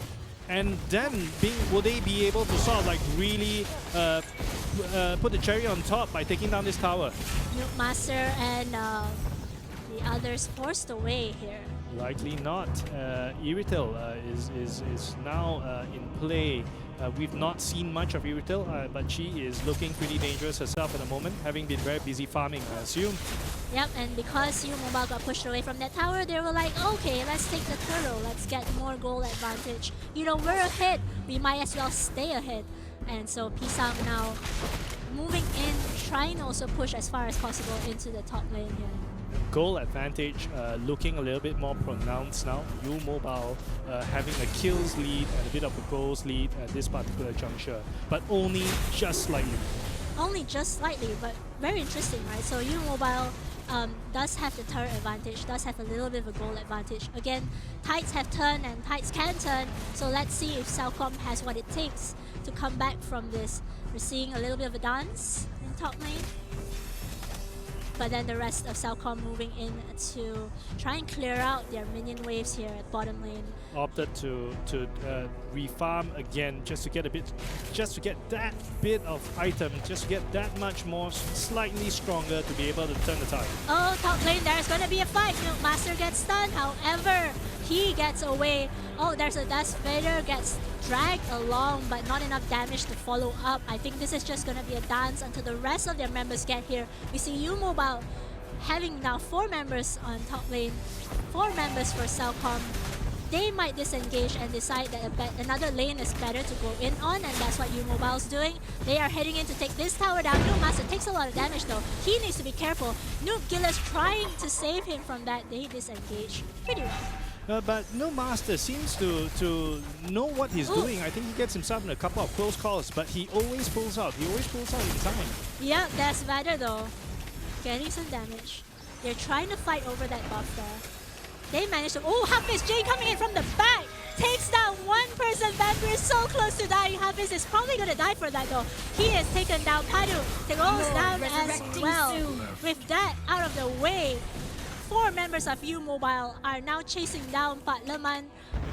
And then will they be able to sort of like really put the cherry on top by taking down this tower? Nuke Master and the others forced away here. Likely not. Iritel is now in play. We've not seen much of Iritel, but she is looking pretty dangerous herself at the moment, having been very busy farming, I assume. Yep, and because U Mobile got pushed away from that tower, they were like, okay, let's take the turtle, let's get more goal advantage. You know, we're ahead, we might as well stay ahead. And so Pisang now moving in, trying to also push as far as possible into the top lane here. Goal advantage looking a little bit more pronounced now. U Mobile having a kills lead and a bit of a goals lead at this particular juncture, but only just slightly. Only just slightly, but very interesting, right? So U Mobile does have the turret advantage, does have a little bit of a goal advantage. Again, Tides have turned and Tides can turn, so let's see if Cellcom has what it takes to come back from this. We're seeing a little bit of a dance in top lane. But then the rest of Cellcom moving in to try and clear out their minion waves here at bottom lane. Opted to refarm again just to get that bit of item, just to get that much more slightly stronger to be able to turn the tide. Oh, top lane, there's gonna be a fight. Nuke Master gets stunned, however, he gets away. Oh, there's a Dust Vader, gets dragged along, but not enough damage to follow up. I think this is just gonna be a dance until the rest of their members get here. We see U Mobile having now 4 members on top lane, 4 members for Cellcom. They might disengage and decide that another lane is better to go in on, and that's what U Mobile's doing. They are heading in to take this tower down. Nuke Master takes a lot of damage though. He needs to be careful. Nuke Gillis trying to save him from that. They disengage pretty well. But No Master seems to know what he's doing. I think he gets himself in a couple of close calls, but he always pulls out. He always pulls out in time. Yeah, that's better though. Getting some damage. They're trying to fight over that buff there. They managed to... Oh, Hafiz Jane coming in from the back! Takes down one person. Vampire is so close to dying. Hafiz is probably going to die for that though. He is taken down. Padu goes down as well. Soon. With that out of the way, 4 members of U Mobile are now chasing down Pat Lerman.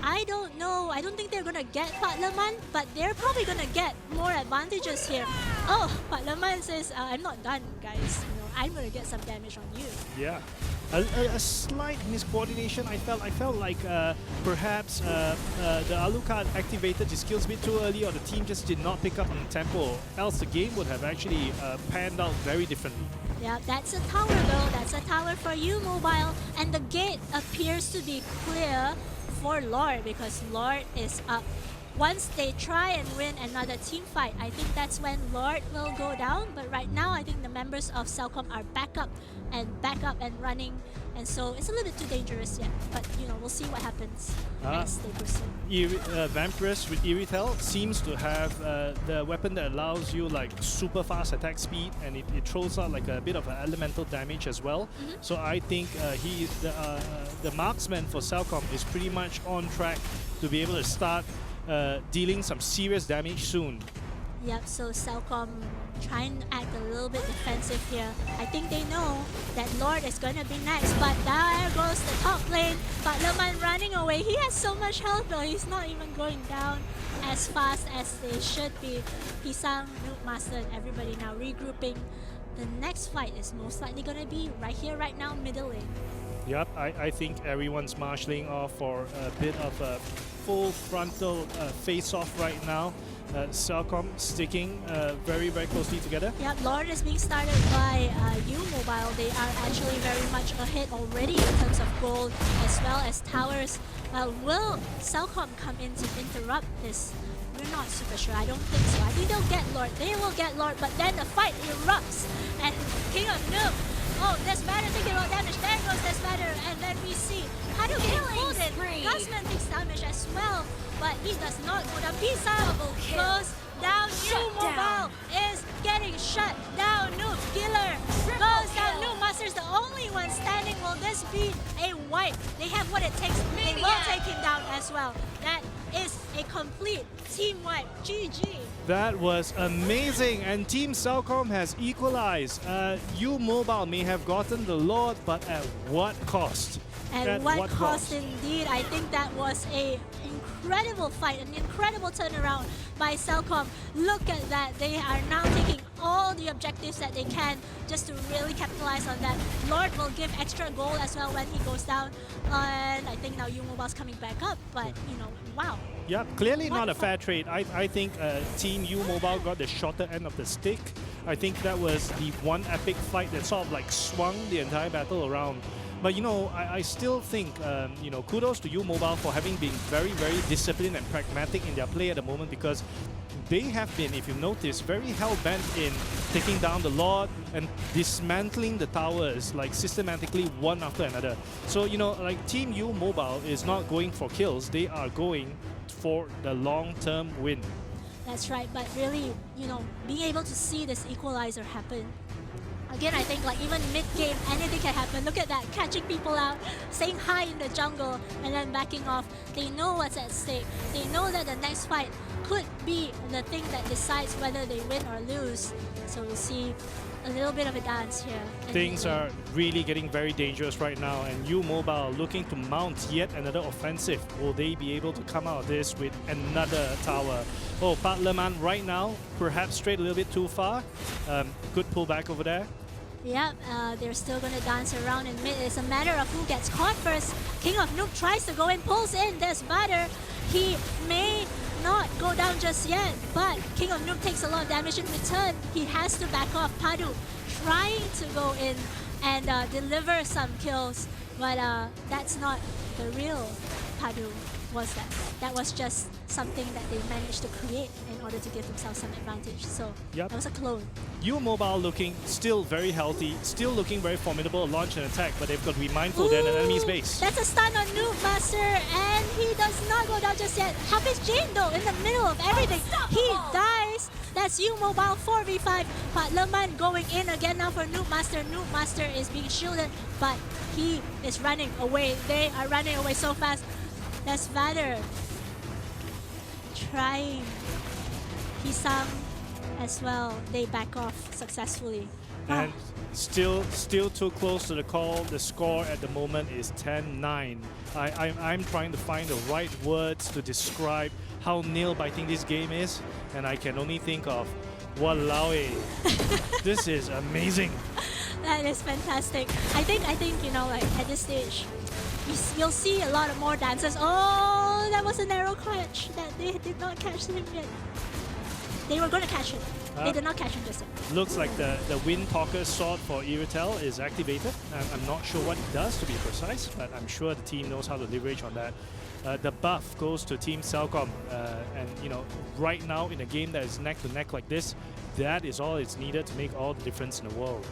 I don't know. I don't think they're gonna get Pat Lerman, but they're probably gonna get more advantages here. Oh, Pat Lerman says, I'm not done, guys. You know, I'm gonna get some damage on you. Yeah. A slight miscoordination. I felt like perhaps the Alucard activated his skills a bit too early, or the team just did not pick up on the tempo. Else the game would have actually panned out very differently. Yeah, that's a tower though. That's a tower for U Mobile, and the gate appears to be clear for Lord because Lord is up. Once they try and win another team fight, I think that's when Lord will go down. But right now, I think the members of Cellcom are back up and running. And so it's a little bit too dangerous yet. But, you know, we'll see what happens as they proceed. Vampirus with Iritel seems to have the weapon that allows you like super fast attack speed, and it throws out like a bit of elemental damage as well. So I think the marksman for Cellcom is pretty much on track to be able to start dealing some serious damage soon. Yep, so Cellcom trying to act a little bit defensive here. I think they know that Lord is gonna be next, but there goes the top lane. But Lerman running away. He has so much health though. He's not even going down as fast as they should be. Pisang, Nuke Master, and everybody now regrouping the next fight is most likely going to be right here, right now, middle lane. Yep, I think everyone's marshalling off for a bit of a full frontal face-off right now. Cellcom sticking very, very closely together. Yep, Lord is being started by U Mobile. They are actually very much ahead already in terms of gold as well as towers. Will Cellcom come in to interrupt this? We're not super sure. I don't think so. I think they'll get Lord. They will get Lord, but then the fight erupts. And King of Noob, oh, Desmatter taking a lot of damage. There goes Desmatter. And then we see Hadu getting pulled in. Gusman takes damage as well, but he does not go down. Pisa goes down. U Mobile is getting shut down. Noob Killer goes down. Noob Master's the only one standing. Will this be a wipe? They have what it takes. They will take him down as well. That is a complete team wipe. GG. That was amazing, and Team Cellcom has equalized. U Mobile may have gotten the Lord, but at what cost? At what cost indeed. I think that was a incredible fight, an incredible turnaround by Cellcom. Look at that. They are now taking all the objectives that they can just to really capitalize on that. Lord will give extra goal as well when he goes down. And I think now U Mobile's coming back up, but you know, wow. Yep, clearly not a fair trade. I think Team U Mobile got the shorter end of the stick. I think that was the one epic fight that sort of like swung the entire battle around. But you know, I still think, you know, kudos to U Mobile for having been very, very disciplined and pragmatic in their play at the moment, because they have been, if you notice, very hell-bent in taking down the Lord and dismantling the towers, like systematically one after another. So, you know, like Team U Mobile is not going for kills, they are going for the long-term win. That's right, but really, you know, being able to see this equalizer happen. Again, I think like even mid-game, anything can happen. Look at that, catching people out, saying hi in the jungle, and then backing off. They know what's at stake. They know that the next fight could be the thing that decides whether they win or lose. So we'll see a little bit of a dance here. Things are really getting very dangerous right now, and U Mobile looking to mount yet another offensive. Will they be able to come out of this with another tower? Oh, Parliament right now, perhaps straight a little bit too far. Good pullback over there. Yep, they're still going to dance around in mid. It's a matter of who gets caught first. King of Noob tries to go in, pulls in Desmatter. He may not go down just yet, but King of Noob takes a lot of damage in return. He has to back off. Padu trying to go in and deliver some kills, but that's not the real Padu, was that? That was just something that they managed to create in order to give themselves some advantage. So Yep. that was a clone. U Mobile looking still very healthy, still looking very formidable, launch and attack, but they've got to be mindful they're in an enemy's base. That's a stun on Noob Master, and he does not go down just yet. Hafiz Jane though, in the middle of everything, he dies. That's U Mobile 4v5, but Leman going in again now for Noob Master. Noob Master is being shielded, but he is running away. They are running away so fast. That's Vader trying. Hisam as well. They back off successfully. And still too close to the call. The score at the moment is 10-9. I'm trying to find the right words to describe how nail-biting this game is, and I can only think of walao. This is amazing. That is fantastic. I think you know, like at this stage, you'll see a lot of more dances. Oh, that was a narrow catch that they did not catch him yet. They were going to catch him. They did not catch him just yet. Looks like the Wind Talker sword for Iritel is activated. I'm not sure what it does, to be precise, but I'm sure the team knows how to leverage on that. The buff goes to Team Cellcom, and you know, right now in a game that is neck to neck like this, that is all it's needed to make all the difference in the world.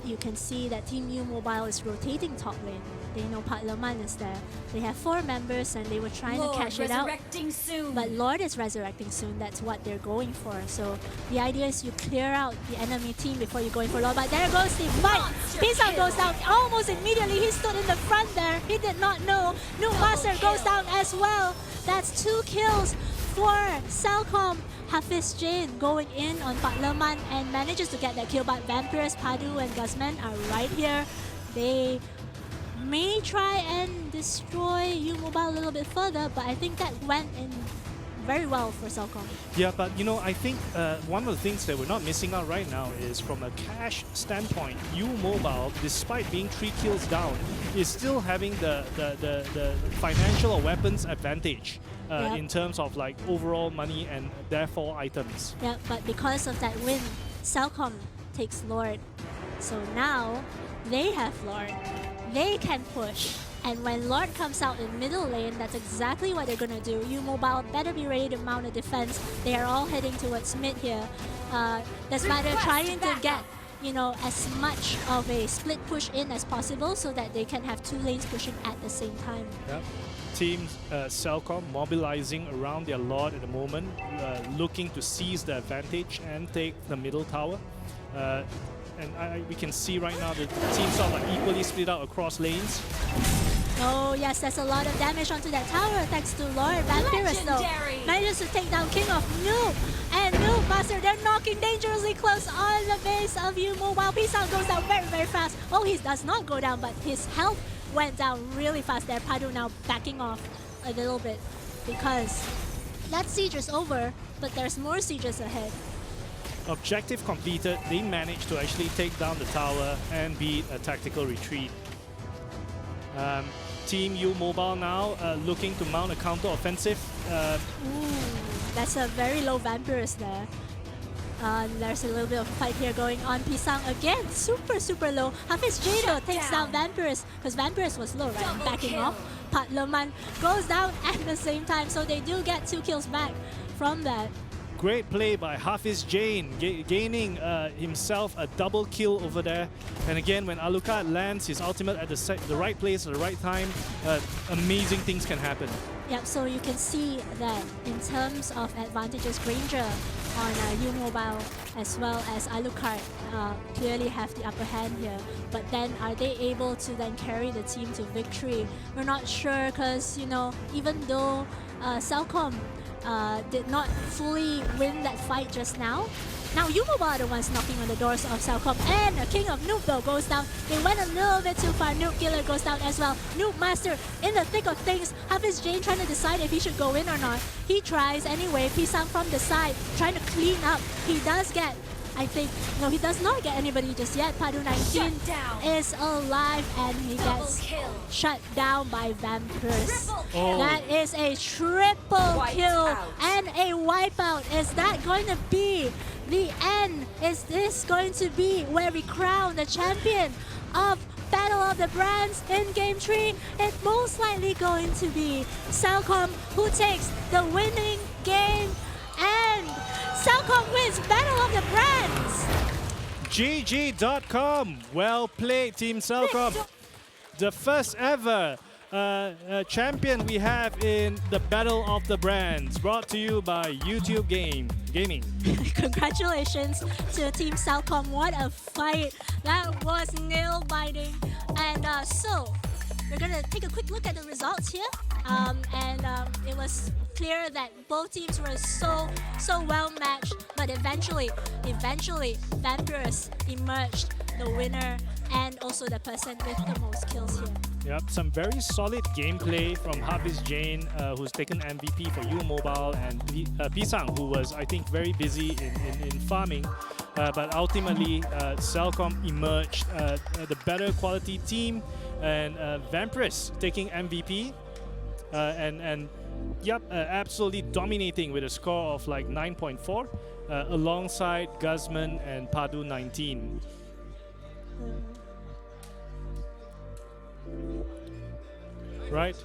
You can see that Team U Mobile is rotating top lane. They know Patlaman is there. They have 4 members and they were trying to cash it out. Soon. But Lord is resurrecting soon. That's what they're going for. So the idea is you clear out the enemy team before you go in for Lord. But there goes the fight. Pisa goes down almost immediately. He stood in the front there. He did not know. Noob Master goes down as well. That's 2 kills for Cellcom. Hafiz Jane going in on Patlaman and manages to get that kill. But Vampires, Padu and Guzman are right here. They may try and destroy U Mobile a little bit further, but I think that went in very well for Cellcom. Yeah, but you know, I think one of the things that we're not missing out right now is from a cash standpoint, U Mobile, despite being 3 kills down, is still having the financial or weapons advantage Yep. in terms of like overall money and therefore items. Yeah, but because of that win, Cellcom takes Lord. So now they have Lord. They can push. And when Lord comes out in middle lane, that's exactly what they're going to do. U Mobile better be ready to mount a defense. They are all heading towards mid here. That's why they're trying to get, you know, as much of a split push in as possible so that they can have 2 lanes pushing at the same time. Yep. Teams Cellcom mobilizing around their Lord at the moment, looking to seize the advantage and take the middle tower. And we can see right now the teams are like equally split out across lanes. Oh yes, there's a lot of damage onto that tower thanks to Lord. Vampirus though manages to take down King of Noob. And Noob Master, they're knocking dangerously close on the base of U Mobile. Pisang goes down very, very fast. Oh, he does not go down, but his health went down really fast there. Padu now backing off a little bit because that siege is over, but there's more sieges ahead. Objective completed, they managed to actually take down the tower and beat a tactical retreat. Team U Mobile now looking to mount a counter-offensive. That's a very low Vampirus there. There's a little bit of a fight here going on. Pisang again, super, super low. Hafiz Jado takes down Vampirus because Vampirus was low, right? And backing off. Pat Leman goes down at the same time, so they do get 2 kills back from that. Great play by Hafiz Jain, gaining himself a double kill over there. And again, when Alucard lands his ultimate at the right place at the right time, amazing things can happen. Yep, so you can see that in terms of advantages, Granger on U Mobile as well as Alucard clearly have the upper hand here. But then are they able to then carry the team to victory? We're not sure because, you know, even though Cellcom did not fully win that fight just now. Now U Mobile are the ones knocking on the doors of Cellcom, and the King of Noob though goes down. They went a little bit too far. Noob Killer goes down as well. Noob Master in the thick of things. Hafiz Jain trying to decide if he should go in or not. He tries anyway. Pisang from the side trying to clean up. He does get, I think, no, he does not get anybody just yet. Padu 19 is alive and he gets shut down by Vampirus. Oh. That is a triple kill and a wipeout. Is that going to be the end? Is this going to be where we crown the champion of Battle of the Brands in Game 3? It's most likely going to be Cellcom who takes the winning game, and Cellcom wins Battle of the Brands! GG.com. Well played, Team Cellcom. The first ever champion we have in the Battle of the Brands, brought to you by YouTube Gaming. Congratulations to Team Cellcom. What a fight. That was nail-biting. And so, we're going to take a quick look at the results here. It was clear that both teams were so well matched, but eventually Vampirus emerged the winner and also the person with the most kills here. Yep, some very solid gameplay from Hafiz Jain, who's taken MVP for U Mobile, and Pisang, who was, I think, very busy in farming. But ultimately, Cellcom emerged the better quality team, and Vampirus taking MVP. Absolutely dominating with a score of like 9.4 alongside Guzman and Padu 19. Right.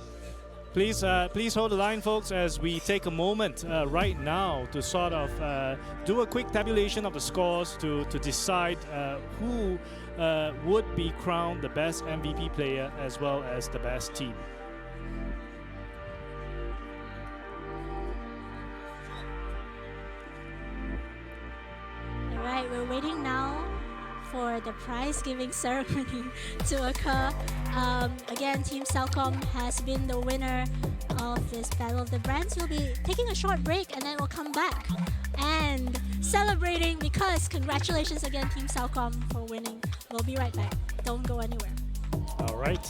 Please hold the line, folks, as we take a moment right now to sort of do a quick tabulation of the scores to decide who would be crowned the best MVP player as well as the best team. Alright, we're waiting now for the prize giving ceremony to occur. Again, Team Cellcom has been the winner of this Battle of the Brands. We'll be taking a short break and then we'll come back and celebrating, because congratulations again, Team Cellcom, for winning. We'll be right back. Don't go anywhere. All right.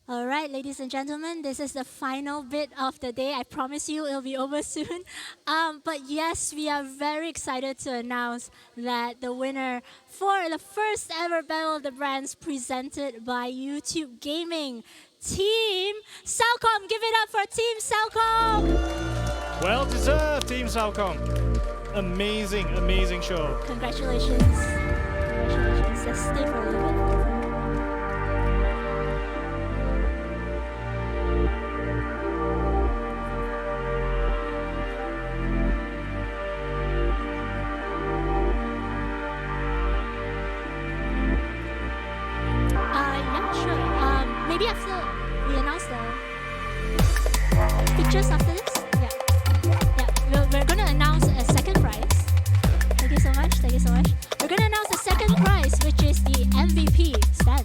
All right, ladies and gentlemen, this is the final bit of the day. I promise you it'll be over soon. But yes, we are very excited to announce that the winner for the first ever Battle of the Brands presented by YouTube Gaming, Team Salcom. Give it up for Team Salcom. Well deserved, Team Salcom. Amazing, amazing show. Congratulations. Congratulations. Let's stay for a little bit. Yeah, sure. Maybe after we announce the pictures after this? Yeah. Yeah, we're going to announce a second prize. Thank you so much. Thank you so much. We're going to announce the second prize, which is the MVP. Stan.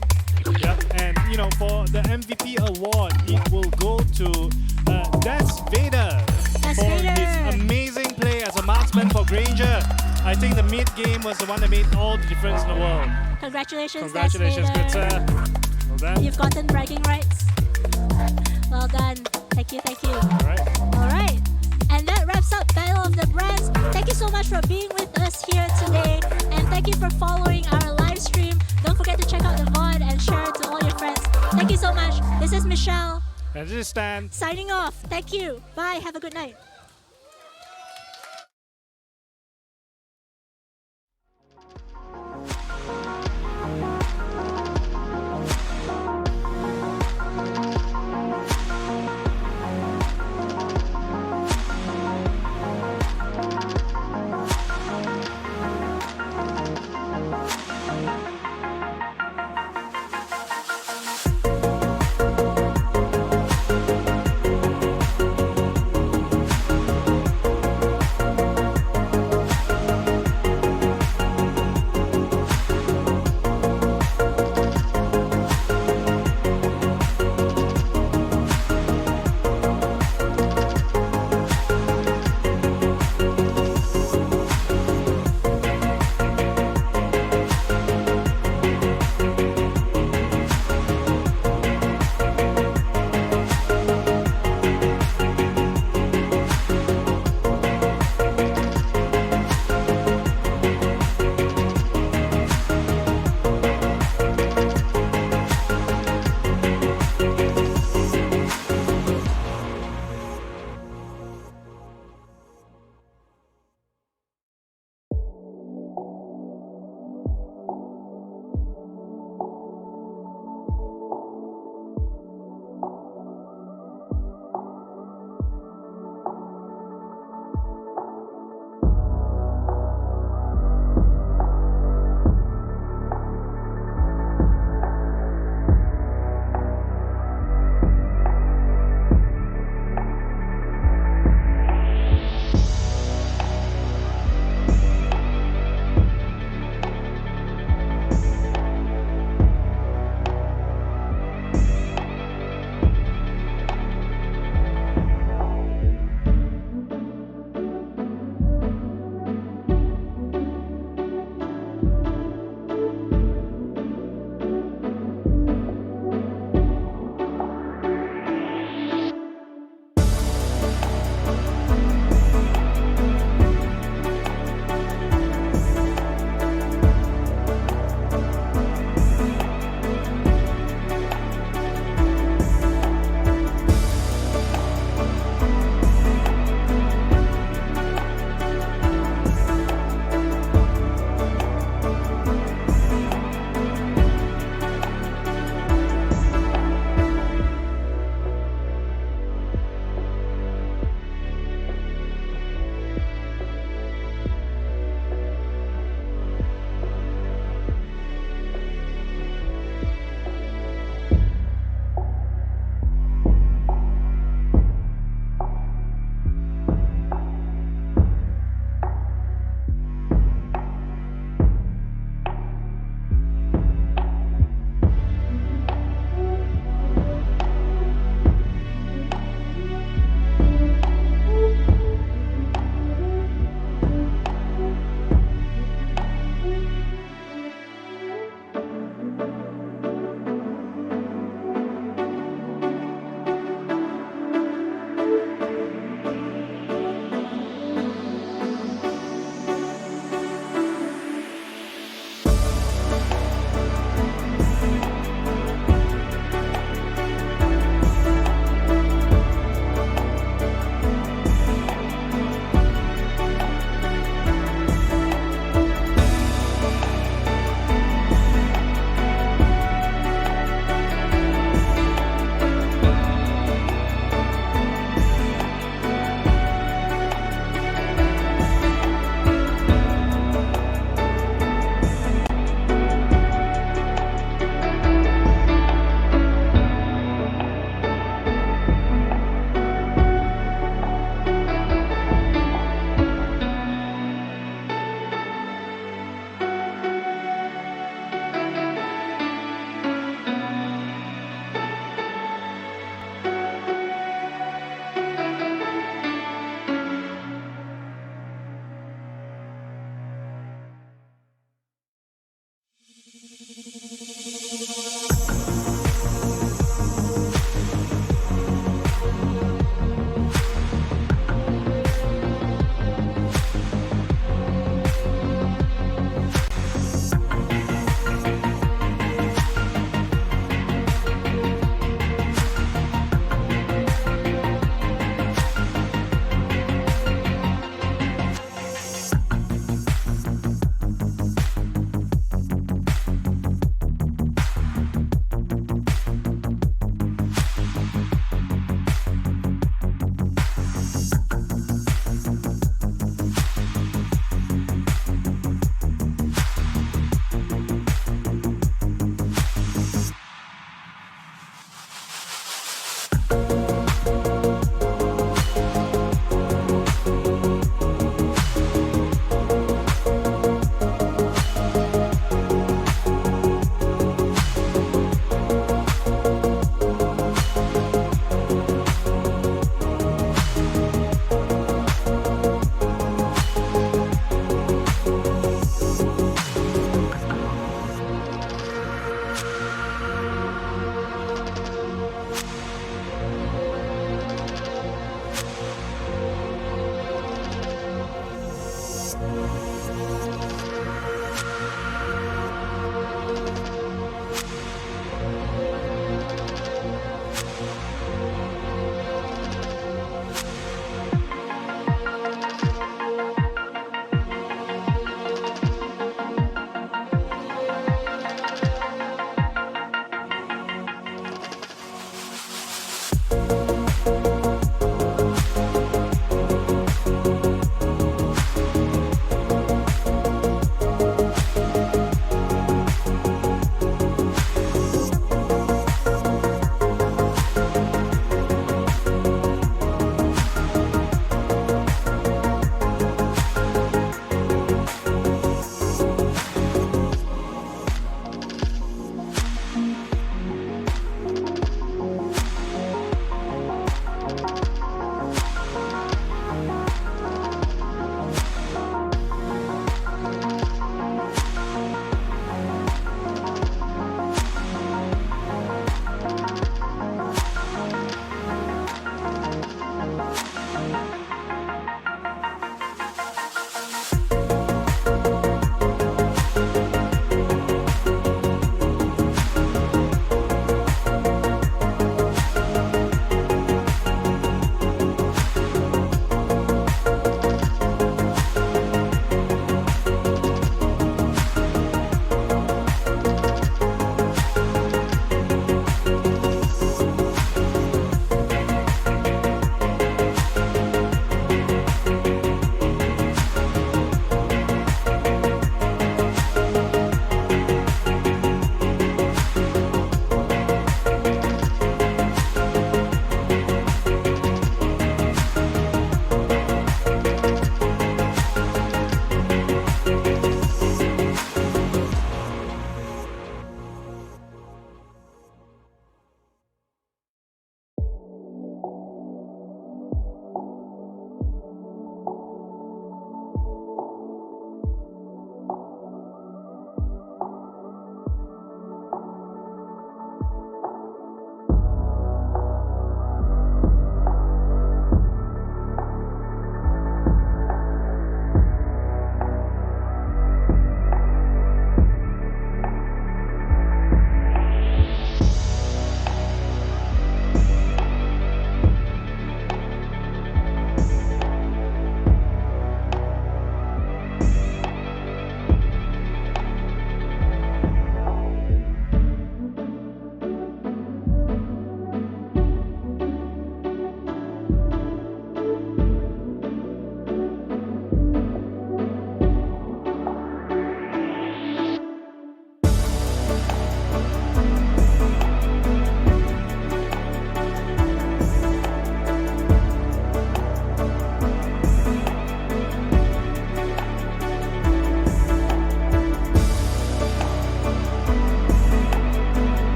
Yep, and you know, for the MVP award, it will go to Das Vader for his amazing play as a marksman for Granger. I think the mid game was the one that made all the difference in the world. Congratulations, Congratulations, Das Vader. good sir. Well done. You've gotten bragging rights. Well done. Thank you, thank you. All right. All right. And that wraps up Battle of the Brands. Thank you so much for being with us here today. And thank you for following our live stream. Don't forget to check out the VOD and share it to all your friends. Thank you so much. This is Michelle. And this is Stan. Signing off. Thank you. Bye. Have a good night.